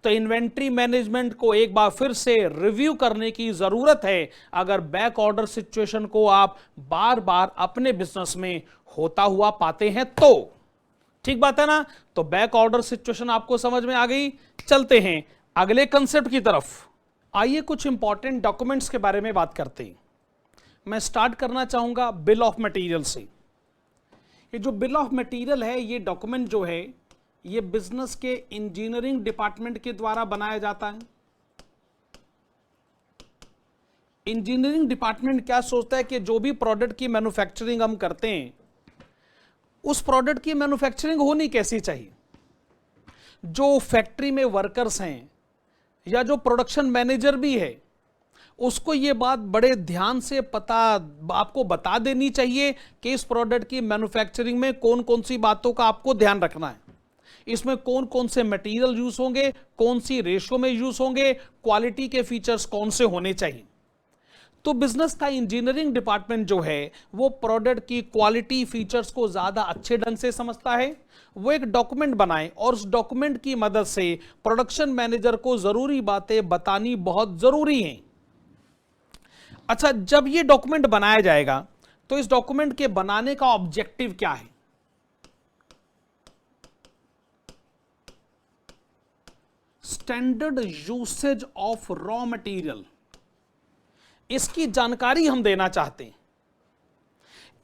तो इन्वेंट्री मैनेजमेंट को एक बार फिर से रिव्यू करने की जरूरत है अगर बैक ऑर्डर सिचुएशन को आप बार बार अपने बिजनेस में होता हुआ पाते हैं तो। ठीक बात है ना? तो बैक ऑर्डर सिचुएशन आपको समझ में आ गई। चलते हैं अगले कंसेप्ट की तरफ। आइए कुछ इंपॉर्टेंट डॉक्यूमेंट्स के बारे में बात करते हैं। मैं स्टार्ट करना चाहूंगा बिल ऑफ मटेरियल से। ये जो बिल ऑफ मटेरियल है, ये डॉक्यूमेंट जो है ये बिजनेस के इंजीनियरिंग डिपार्टमेंट के द्वारा बनाया जाता है। इंजीनियरिंग डिपार्टमेंट क्या सोचता है कि जो भी प्रोडक्ट की मैन्युफैक्चरिंग हम करते हैं उस प्रोडक्ट की मैन्युफैक्चरिंग होनी कैसी चाहिए। जो फैक्ट्री में वर्कर्स हैं या जो प्रोडक्शन मैनेजर भी है उसको ये बात बड़े ध्यान से आपको बता देनी चाहिए कि इस प्रोडक्ट की मैन्युफैक्चरिंग में कौन कौन सी बातों का आपको ध्यान रखना है, इसमें कौन कौन से मटेरियल यूज होंगे, कौन सी रेशो में यूज होंगे, क्वालिटी के फीचर्स कौन से होने चाहिए। तो बिजनेस का इंजीनियरिंग डिपार्टमेंट जो है वो प्रोडक्ट की क्वालिटी फीचर्स को ज्यादा अच्छे ढंग से समझता है। वो एक डॉक्यूमेंट बनाए और उस डॉक्यूमेंट की मदद से प्रोडक्शन मैनेजर को जरूरी बातें बतानी बहुत जरूरी है। अच्छा, जब ये डॉक्यूमेंट बनाया जाएगा तो इस डॉक्यूमेंट के बनाने का ऑब्जेक्टिव क्या है? Standard usage of raw material, इसकी जानकारी हम देना चाहते हैं।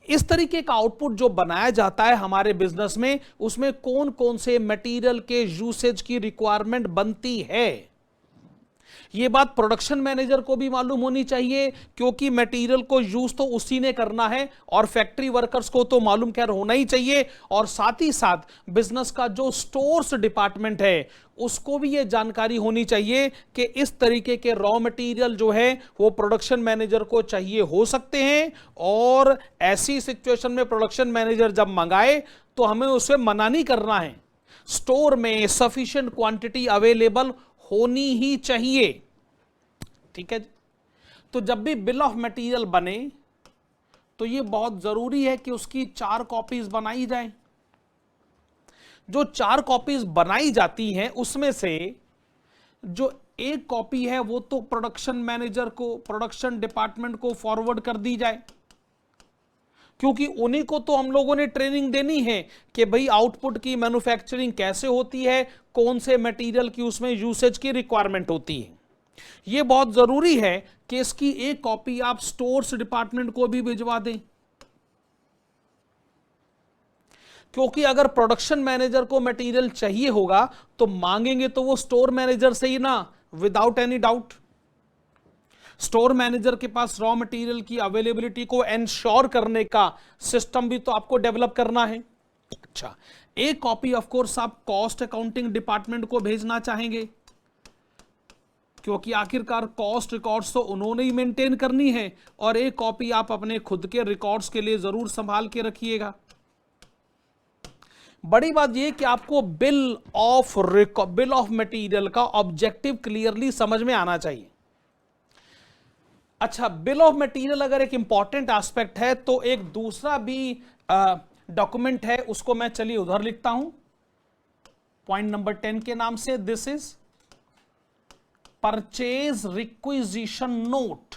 इस तरीके का आउटपुट जो बनाया जाता है हमारे बिजनेस में, उसमें कौन कौन से मटेरियल के यूसेज की रिक्वायरमेंट बनती है, यह बात प्रोडक्शन मैनेजर को भी मालूम होनी चाहिए, क्योंकि मटेरियल को यूज तो उसी ने करना है और फैक्ट्री वर्कर्स को तो मालूम क्या होना ही चाहिए। और साथ ही साथ बिजनेस का जो स्टोर्स डिपार्टमेंट है उसको भी यह जानकारी होनी चाहिए कि इस तरीके के रॉ मटेरियल जो है वो प्रोडक्शन मैनेजर को चाहिए हो सकते हैं, और ऐसी सिचुएशन में प्रोडक्शन मैनेजर जब मंगाए तो हमें उसे मना नहीं करना है। स्टोर में सफिशिएंट क्वांटिटी अवेलेबल होनी ही चाहिए। ठीक है, तो जब भी बिल ऑफ मटेरियल बने तो यह बहुत जरूरी है कि उसकी 4 कॉपीज बनाई जाए। जो 4 कॉपीज बनाई जाती हैं उसमें से जो एक कॉपी है वो तो प्रोडक्शन मैनेजर को, प्रोडक्शन डिपार्टमेंट को फॉरवर्ड कर दी जाए, क्योंकि उन्हीं को तो हम लोगों ने ट्रेनिंग देनी है कि भाई आउटपुट की मैन्युफैक्चरिंग कैसे होती है, कौन से मटेरियल की उसमें यूसेज की रिक्वायरमेंट होती है। यह बहुत जरूरी है कि इसकी एक कॉपी आप स्टोर्स डिपार्टमेंट को भी भिजवा दें, क्योंकि अगर प्रोडक्शन मैनेजर को मटेरियल चाहिए होगा तो मांगेंगे तो वो स्टोर मैनेजर से ही ना, without any doubt. Store manager के पास रॉ मटेरियल की अवेलेबिलिटी को एंश्योर करने का सिस्टम भी तो आपको डेवलप करना है। अच्छा, एक कॉपी ऑफ कोर्स आप कॉस्ट अकाउंटिंग डिपार्टमेंट को भेजना चाहेंगे, क्योंकि आखिरकार कॉस्ट रिकॉर्ड्स तो उन्होंने ही मेंटेन करनी है, और एक कॉपी आप अपने खुद के रिकॉर्ड्स के लिए जरूर संभाल के रखिएगा। बड़ी बात यह कि आपको बिल ऑफ मटेरियल का ऑब्जेक्टिव क्लियरली समझ में आना चाहिए। अच्छा, बिल ऑफ मटेरियल अगर एक इंपॉर्टेंट एस्पेक्ट है तो एक दूसरा भी डॉक्यूमेंट है, उसको मैं चलिए उधर लिखता हूं पॉइंट नंबर 10 के नाम से। This is purchase requisition note.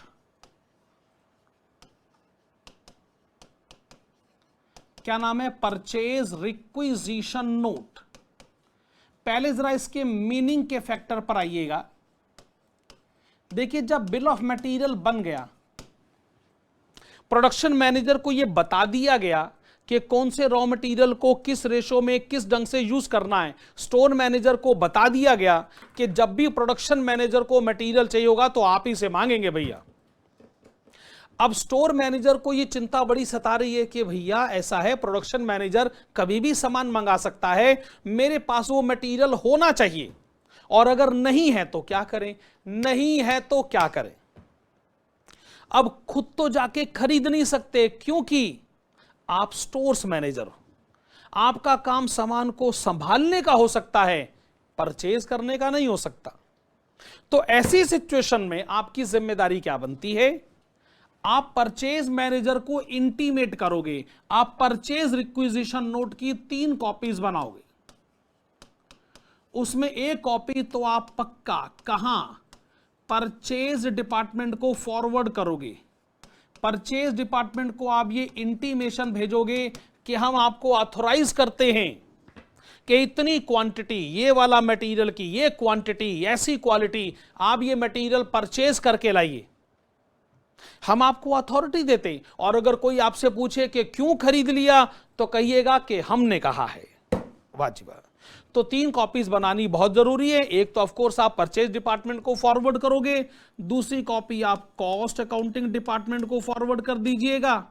क्या नाम है? Purchase requisition note. पहले जरा इसके मीनिंग के फैक्टर पर आइएगा। देखिए, जब बिल ऑफ मटेरियल बन गया, प्रोडक्शन मैनेजर को यह बता दिया गया कि कौन से रॉ मटेरियल को किस रेशो में किस ढंग से यूज करना है। स्टोर मैनेजर को बता दिया गया कि जब भी प्रोडक्शन मैनेजर को मटेरियल चाहिए होगा तो आप ही से मांगेंगे भैया। अब स्टोर मैनेजर को यह चिंता बड़ी सता रही है कि भैया ऐसा है, प्रोडक्शन मैनेजर कभी भी सामान मंगा सकता है, मेरे पास वो मटेरियल होना चाहिए, और अगर नहीं है तो क्या करें, नहीं है तो क्या करें। अब खुद तो जाके खरीद नहीं सकते क्योंकि आप स्टोर्स मैनेजर, आपका काम सामान को संभालने का हो सकता है, परचेज करने का नहीं हो सकता। तो ऐसी सिचुएशन में आपकी जिम्मेदारी क्या बनती है? आप परचेज मैनेजर को इंटीमेट करोगे, आप परचेज रिक्विजिशन नोट की 3 कॉपीज बनाओगे। उसमें एक कॉपी तो आप पक्का कहां, परचेज डिपार्टमेंट को फॉरवर्ड करोगे। परचेज डिपार्टमेंट को आप ये इंटीमेशन भेजोगे कि हम आपको ऑथोराइज करते हैं कि इतनी क्वांटिटी ये वाला मटेरियल की, ये क्वांटिटी, ऐसी क्वालिटी, आप ये मटेरियल परचेज करके लाइए, हम आपको अथॉरिटी देते। और अगर कोई आपसे पूछे कि क्यों खरीद लिया, तो कहिएगा कि हमने कहा है। वाजिब। तो 3 कॉपीज बनानी बहुत जरूरी है। एक तो ऑफ कोर्स आप परचेज डिपार्टमेंट को फॉरवर्ड करोगे, दूसरी कॉपी आप कॉस्ट अकाउंटिंग डिपार्टमेंट को फॉरवर्ड कर दीजिएगा,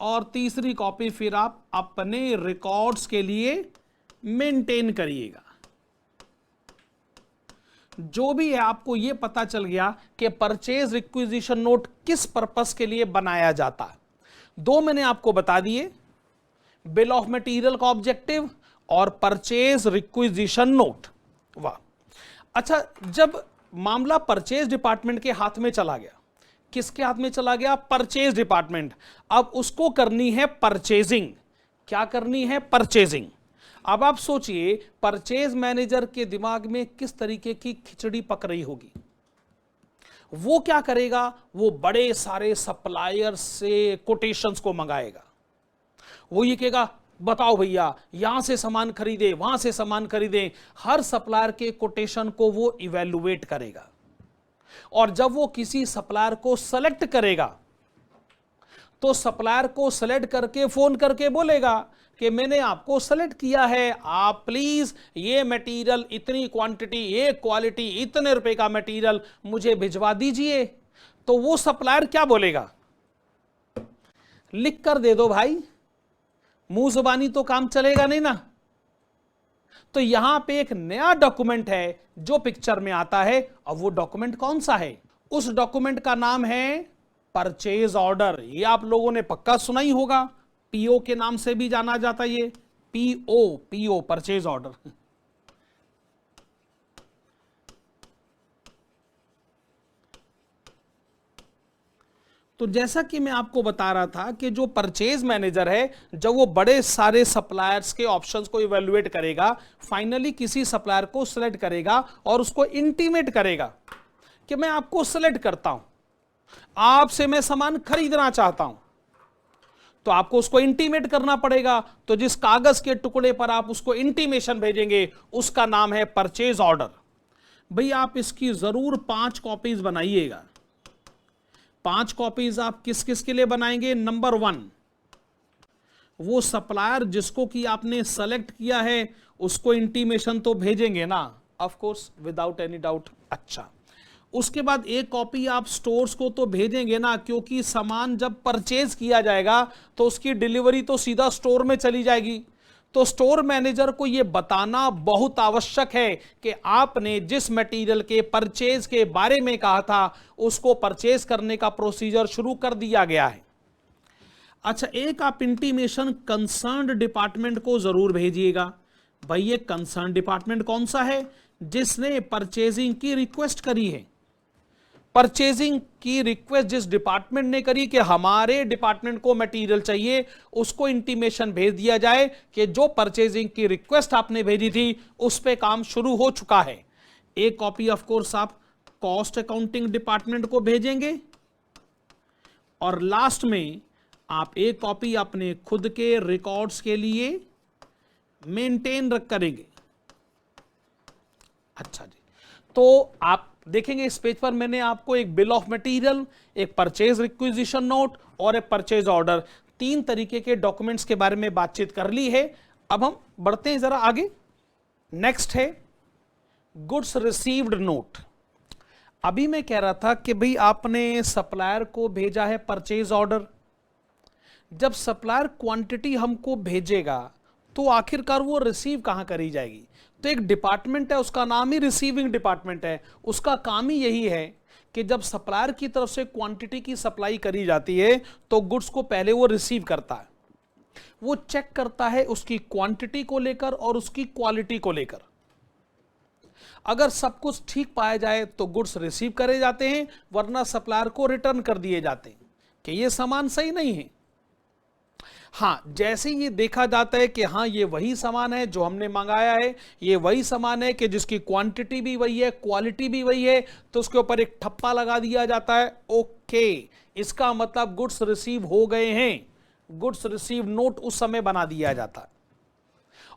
और तीसरी कॉपी फिर आप अपने रिकॉर्ड्स के लिए मेंटेन करिएगा। जो भी है, आपको यह पता चल गया कि परचेज रिक्विजिशन नोट किस पर्पस के लिए बनाया जाता है। 2 मैंने आपको बता दिए, बिल ऑफ मटेरियल का ऑब्जेक्टिव और परचेज रिक्विजिशन नोट। वाह। अच्छा, जब मामला परचेज डिपार्टमेंट के हाथ में चला गया, किसके हाथ में चला गया? Purchase department. अब उसको करनी है परचेजिंग। क्या करनी है? परचेजिंग। अब आप सोचिए, परचेज मैनेजर के दिमाग में किस तरीके की खिचड़ी पक रही होगी। वो क्या करेगा? वो बड़े सारे सप्लायर्स से कोटेशंस को मंगाएगा। वो ये कहेगा, बताओ भैया, यहां से सामान खरीदे, वहां से सामान खरीदे। हर सप्लायर के कोटेशन को वो इवेल्युएट करेगा, और जब वो किसी सप्लायर को सेलेक्ट करेगा तो सप्लायर को सेलेक्ट करके फोन करके बोलेगा कि मैंने आपको सेलेक्ट किया है, आप प्लीज ये मटेरियल, इतनी क्वांटिटी, ये क्वालिटी, इतने रुपए का मटेरियल मुझे भिजवा दीजिए। तो वो सप्लायर क्या बोलेगा? लिख कर दे दो भाई, मुंह जुबानी तो काम चलेगा नहीं ना। तो यहां पे एक नया डॉक्यूमेंट है जो पिक्चर में आता है, और वो डॉक्यूमेंट कौन सा है? उस डॉक्यूमेंट का नाम है परचेज ऑर्डर। ये आप लोगों ने पक्का सुना ही होगा, पीओ के नाम से भी जाना जाता है। ये पीओ परचेज ऑर्डर। तो जैसा कि मैं आपको बता रहा था कि जो परचेज मैनेजर है, जब वो बड़े सारे सप्लायर्स के ऑप्शंस को इवैल्यूएट करेगा, फाइनली किसी सप्लायर को सिलेक्ट करेगा और उसको इंटीमेट करेगा कि मैं आपको सिलेक्ट करता हूं, आपसे मैं सामान खरीदना चाहता हूं। तो आपको उसको इंटीमेट करना पड़ेगा। तो जिस कागज के टुकड़े पर आप उसको इंटीमेशन भेजेंगे, उसका नाम है परचेज ऑर्डर। भैया आप इसकी जरूर 5 कॉपीज बनाइएगा। 5 कॉपीज आप किस किस के लिए बनाएंगे? नंबर 1, वो सप्लायर जिसको कि आपने सेलेक्ट किया है, उसको इंटीमेशन तो भेजेंगे ना, of course, without any doubt. अच्छा, उसके बाद एक कॉपी आप स्टोर्स को तो भेजेंगे ना, क्योंकि सामान जब परचेज किया जाएगा तो उसकी डिलीवरी तो सीधा स्टोर में चली जाएगी। तो स्टोर मैनेजर को यह बताना बहुत आवश्यक है कि आपने जिस मटेरियल के परचेज के बारे में कहा था, उसको परचेज करने का प्रोसीजर शुरू कर दिया गया है। अच्छा, एक आप इंटीमेशन कंसर्न्ड डिपार्टमेंट को जरूर भेजिएगा। भाई ये कंसर्न डिपार्टमेंट कौन सा है? जिसने परचेजिंग की रिक्वेस्ट करी है। परचेजिंग की रिक्वेस्ट जिस डिपार्टमेंट ने करी कि हमारे डिपार्टमेंट को मटेरियल चाहिए, उसको इंटीमेशन भेज दिया जाए कि जो परचेजिंग की रिक्वेस्ट आपने भेजी थी उस पे काम शुरू हो चुका है। एक कॉपी ऑफ कोर्स आप कॉस्ट अकाउंटिंग डिपार्टमेंट को भेजेंगे और लास्ट में आप एक कॉपी अपने खुद के रिकॉर्ड्स के लिए मेंटेन करेंगे। अच्छा जी, तो आप देखेंगे इस पेज पर मैंने आपको एक बिल ऑफ मटेरियल, एक परचेज रिक्विजिशन नोट और एक परचेज ऑर्डर, 3 तरीके के डॉक्यूमेंट्स के बारे में बातचीत कर ली है। अब हम बढ़ते हैं जरा आगे। नेक्स्ट है गुड्स रिसीव्ड नोट। अभी मैं कह रहा था कि भाई आपने सप्लायर को भेजा है परचेज ऑर्डर, जब सप्लायर क्वांटिटी हमको भेजेगा तो आखिरकार वो रिसीव कहां करी जाएगी? तो एक डिपार्टमेंट है, उसका नाम ही रिसीविंग डिपार्टमेंट है, उसका काम ही यही है कि जब सप्लायर की तरफ से क्वांटिटी की सप्लाई करी जाती है तो गुड्स को पहले वो रिसीव करता है, वो चेक करता है उसकी क्वांटिटी को लेकर और उसकी क्वालिटी को लेकर। अगर सब कुछ ठीक पाया जाए तो गुड्स रिसीव करे जाते हैं, वरना सप्लायर को रिटर्न कर दिए जाते हैं कि ये सामान सही नहीं है। हाँ, जैसे ये देखा जाता है कि हाँ ये वही सामान है जो हमने मंगाया है, ये वही सामान है कि जिसकी क्वांटिटी भी वही है, क्वालिटी भी वही है, तो उसके ऊपर एक ठप्पा लगा दिया जाता है, ओके, इसका मतलब गुड्स रिसीव हो गए हैं। गुड्स रिसीव नोट उस समय बना दिया जाता है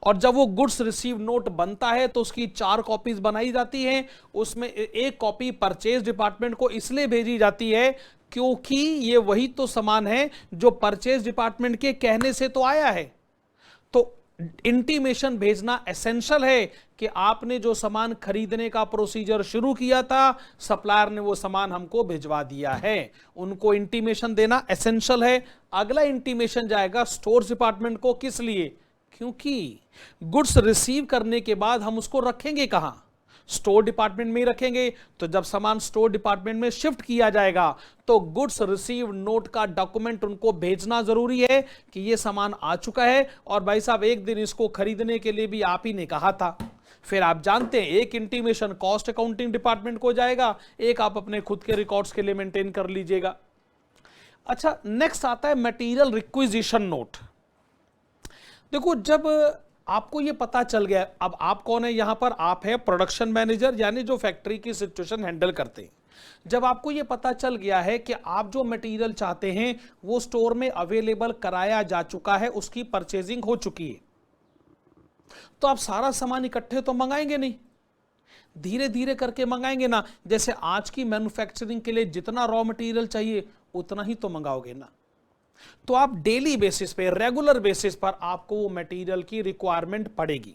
और जब वो गुड्स रिसीव नोट बनता है तो उसकी 4 कॉपीज बनाई जाती हैं। उसमें एक कॉपी परचेज डिपार्टमेंट को इसलिए भेजी जाती है क्योंकि ये वही तो सामान है जो परचेज डिपार्टमेंट के कहने से तो आया है। तो इंटीमेशन भेजना एसेंशियल है कि आपने जो सामान खरीदने का प्रोसीजर शुरू किया था, सप्लायर ने वो सामान हमको भिजवा दिया है, उनको इंटीमेशन देना एसेंशियल है। अगला इंटीमेशन जाएगा स्टोर्स डिपार्टमेंट को, किस लिए? क्योंकि गुड्स रिसीव करने के बाद हम उसको रखेंगे कहां? स्टोर डिपार्टमेंट में ही रखेंगे। तो जब सामान स्टोर डिपार्टमेंट में शिफ्ट किया जाएगा तो गुड्स रिसीव नोट का डॉक्यूमेंट उनको भेजना जरूरी है कि ये सामान आ चुका है और भाई साहब एक दिन इसको खरीदने के लिए भी आप ही ने कहा था। फिर आप जानते हैं एक इंटीमेशन कॉस्ट अकाउंटिंग डिपार्टमेंट को जाएगा, एक आप अपने खुद के रिकॉर्ड्स के लिए मेंटेन कर लीजिएगा। अच्छा, नेक्स्ट आता है मटेरियल रिक्विजिशन नोट। देखो, जब आपको ये पता चल गया, अब आप कौन है यहां पर? आप है प्रोडक्शन मैनेजर, यानी जो फैक्ट्री की सिचुएशन हैंडल करते हैं। जब आपको ये पता चल गया है कि आप जो मटेरियल चाहते हैं वो स्टोर में अवेलेबल कराया जा चुका है, उसकी परचेजिंग हो चुकी है, तो आप सारा सामान इकट्ठे तो मंगाएंगे नहीं, धीरे धीरे करके मंगाएंगे ना। जैसे आज की मैन्युफैक्चरिंग के लिए जितना रॉ मटेरियल चाहिए उतना ही तो मंगाओगे ना। तो आप डेली बेसिस पे, रेगुलर बेसिस पर आपको वो मटेरियल की रिक्वायरमेंट पड़ेगी।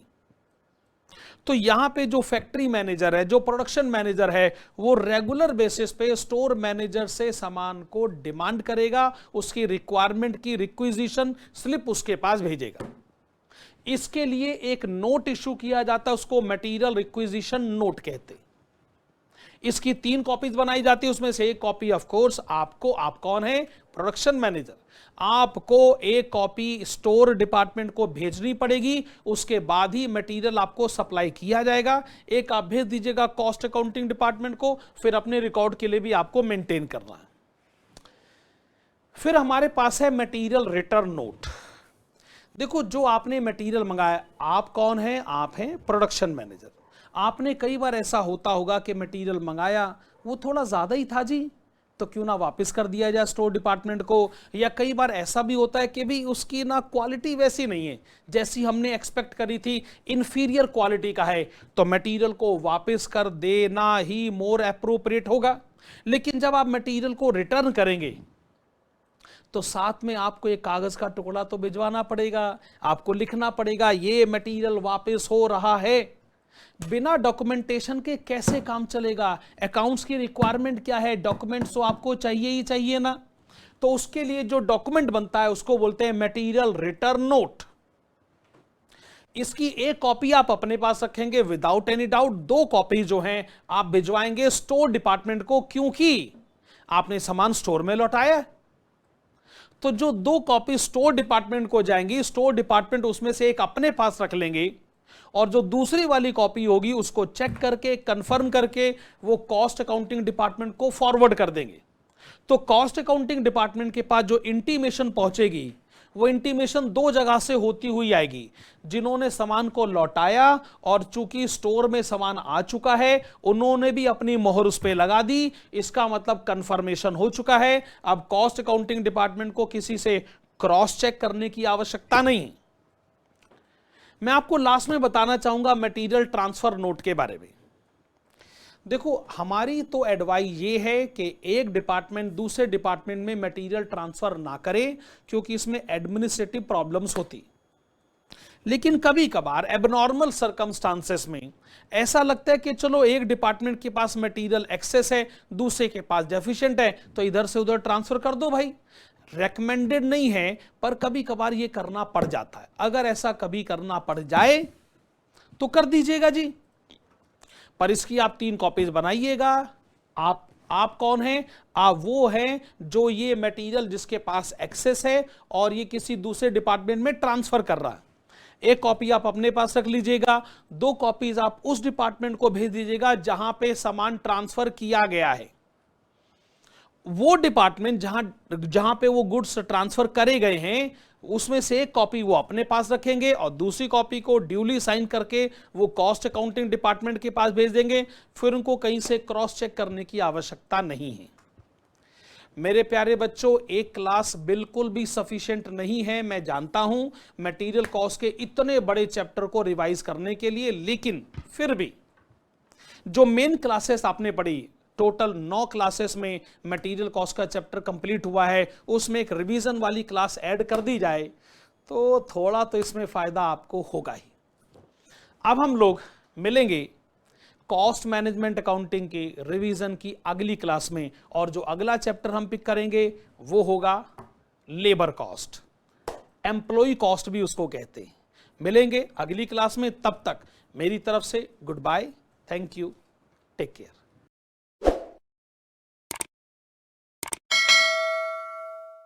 तो यहां पे जो फैक्ट्री मैनेजर है, जो प्रोडक्शन मैनेजर है, वो रेगुलर बेसिस पे स्टोर मैनेजर से सामान को डिमांड करेगा, उसकी रिक्वायरमेंट की रिक्विजिशन स्लिप उसके पास भेजेगा। इसके लिए एक नोट इशू किया जाता है, उसको मटेरियल रिक्विजिशन नोट कहते हैं। इसकी 3 कॉपीज बनाई जाती है, उसमें से एक कॉपी ऑफ कोर्स आपको, आप कौन है? प्रोडक्शन मैनेजर, आपको एक कॉपी स्टोर डिपार्टमेंट को भेजनी पड़ेगी, उसके बाद ही मटेरियल आपको सप्लाई किया जाएगा। एक आप भेज दीजिएगा कॉस्ट अकाउंटिंग डिपार्टमेंट को, फिर अपने रिकॉर्ड के लिए भी आपको मेंटेन करना है। फिर हमारे पास है मटेरियल रिटर्न नोट। देखो, जो आपने मटेरियल मंगाया, आप कौन है? आप हैं प्रोडक्शन मैनेजर। आपने कई बार ऐसा होता होगा कि मटेरियल मंगाया वो थोड़ा ज़्यादा ही था जी, तो क्यों ना वापस कर दिया जाए स्टोर डिपार्टमेंट को। या कई बार ऐसा भी होता है कि भी उसकी ना क्वालिटी वैसी नहीं है जैसी हमने एक्सपेक्ट करी थी, इन्फीरियर क्वालिटी का है, तो मटेरियल को वापस कर देना ही मोर एप्रोप्रिएट होगा। लेकिन जब आप मटेरियल को रिटर्न करेंगे तो साथ में आपको एक कागज का टुकड़ा तो भिजवाना पड़ेगा, आपको लिखना पड़ेगा ये मटेरियल वापस हो रहा है। बिना डॉक्यूमेंटेशन के कैसे काम चलेगा? अकाउंट्स की रिक्वायरमेंट क्या है? डॉक्यूमेंट्स तो आपको चाहिए ही चाहिए ना। तो उसके लिए जो डॉक्यूमेंट बनता है उसको बोलते हैं मटेरियल रिटर्न नोट। इसकी एक कॉपी आप अपने पास रखेंगे विदाउट एनी डाउट, 2 कॉपी जो हैं आप भिजवाएंगे स्टोर डिपार्टमेंट को, क्योंकि आपने सामान स्टोर में लौटाया। तो जो 2 कॉपी स्टोर डिपार्टमेंट को जाएंगी, स्टोर डिपार्टमेंट उसमें से एक अपने पास रख लेंगे और जो दूसरी वाली कॉपी होगी उसको चेक करके कंफर्म करके वो कॉस्ट अकाउंटिंग डिपार्टमेंट को फॉरवर्ड कर देंगे। तो कॉस्ट अकाउंटिंग डिपार्टमेंट के पास जो इंटीमेशन पहुंचेगी वो इंटीमेशन दो जगह से होती हुई आएगी। जिन्होंने सामान को लौटाया और चूंकि स्टोर में सामान आ चुका है उन्होंने भी अपनी मोहर उस पर लगा दी, इसका मतलब कंफर्मेशन हो चुका है। अब कॉस्ट अकाउंटिंग डिपार्टमेंट को किसी से क्रॉस चेक करने की आवश्यकता नहीं। मैं आपको लास्ट में बताना चाहूंगा मटेरियल ट्रांसफर नोट के बारे में। देखो हमारी तो एडवाइस ये है कि एक डिपार्टमेंट दूसरे डिपार्टमेंट में मटेरियल ट्रांसफर ना करे, क्योंकि इसमें एडमिनिस्ट्रेटिव प्रॉब्लम्स होती। लेकिन कभी कभार एबनॉर्मल सर्कमस्टांसेस में ऐसा लगता है कि चलो एक डिपार्टमेंट के पास मटेरियल एक्सेस है, दूसरे के पास डेफिशिएंट है, तो इधर से उधर ट्रांसफर कर दो भाई। रेकमेंडेड नहीं है, पर कभी कभार ये करना पड़ जाता है। अगर ऐसा कभी करना पड़ जाए तो कर दीजिएगा जी, पर इसकी आप 3 कॉपीज बनाइएगा। आप कौन हैं? आप वो हैं जो ये मटेरियल जिसके पास एक्सेस है और ये किसी दूसरे डिपार्टमेंट में ट्रांसफर कर रहा है। एक कॉपी आप अपने पास रख लीजिएगा, 2 कॉपीज आप उस डिपार्टमेंट को भेज दीजिएगा जहां पे सामान ट्रांसफर किया गया है। वो डिपार्टमेंट जहां पे वो गुड्स ट्रांसफर करे गए हैं उसमें से एक कॉपी वो अपने पास रखेंगे और दूसरी कॉपी को ड्यूली साइन करके वो कॉस्ट अकाउंटिंग डिपार्टमेंट के पास भेज देंगे। फिर उनको कहीं से क्रॉस चेक करने की आवश्यकता नहीं है। मेरे प्यारे बच्चों, एक क्लास बिल्कुल भी सफिशिएंट नहीं है, मैं जानता हूं, मटेरियल कॉस्ट के इतने बड़े चैप्टर को रिवाइज करने के लिए। लेकिन फिर भी जो मेन क्लासेस आपने पढ़ी, टोटल 9 क्लासेस में मटेरियल कॉस्ट का चैप्टर कंप्लीट हुआ है, उसमें एक रिवीजन वाली क्लास ऐड कर दी जाए तो थोड़ा तो इसमें फायदा आपको होगा ही। अब हम लोग मिलेंगे कॉस्ट मैनेजमेंट अकाउंटिंग के रिवीजन की अगली क्लास में, और जो अगला चैप्टर हम पिक करेंगे वो होगा लेबर कॉस्ट, एम्प्लॉय कॉस्ट भी उसको कहते हैं। मिलेंगे अगली क्लास में, तब तक मेरी तरफ से goodbye, thank you, take care.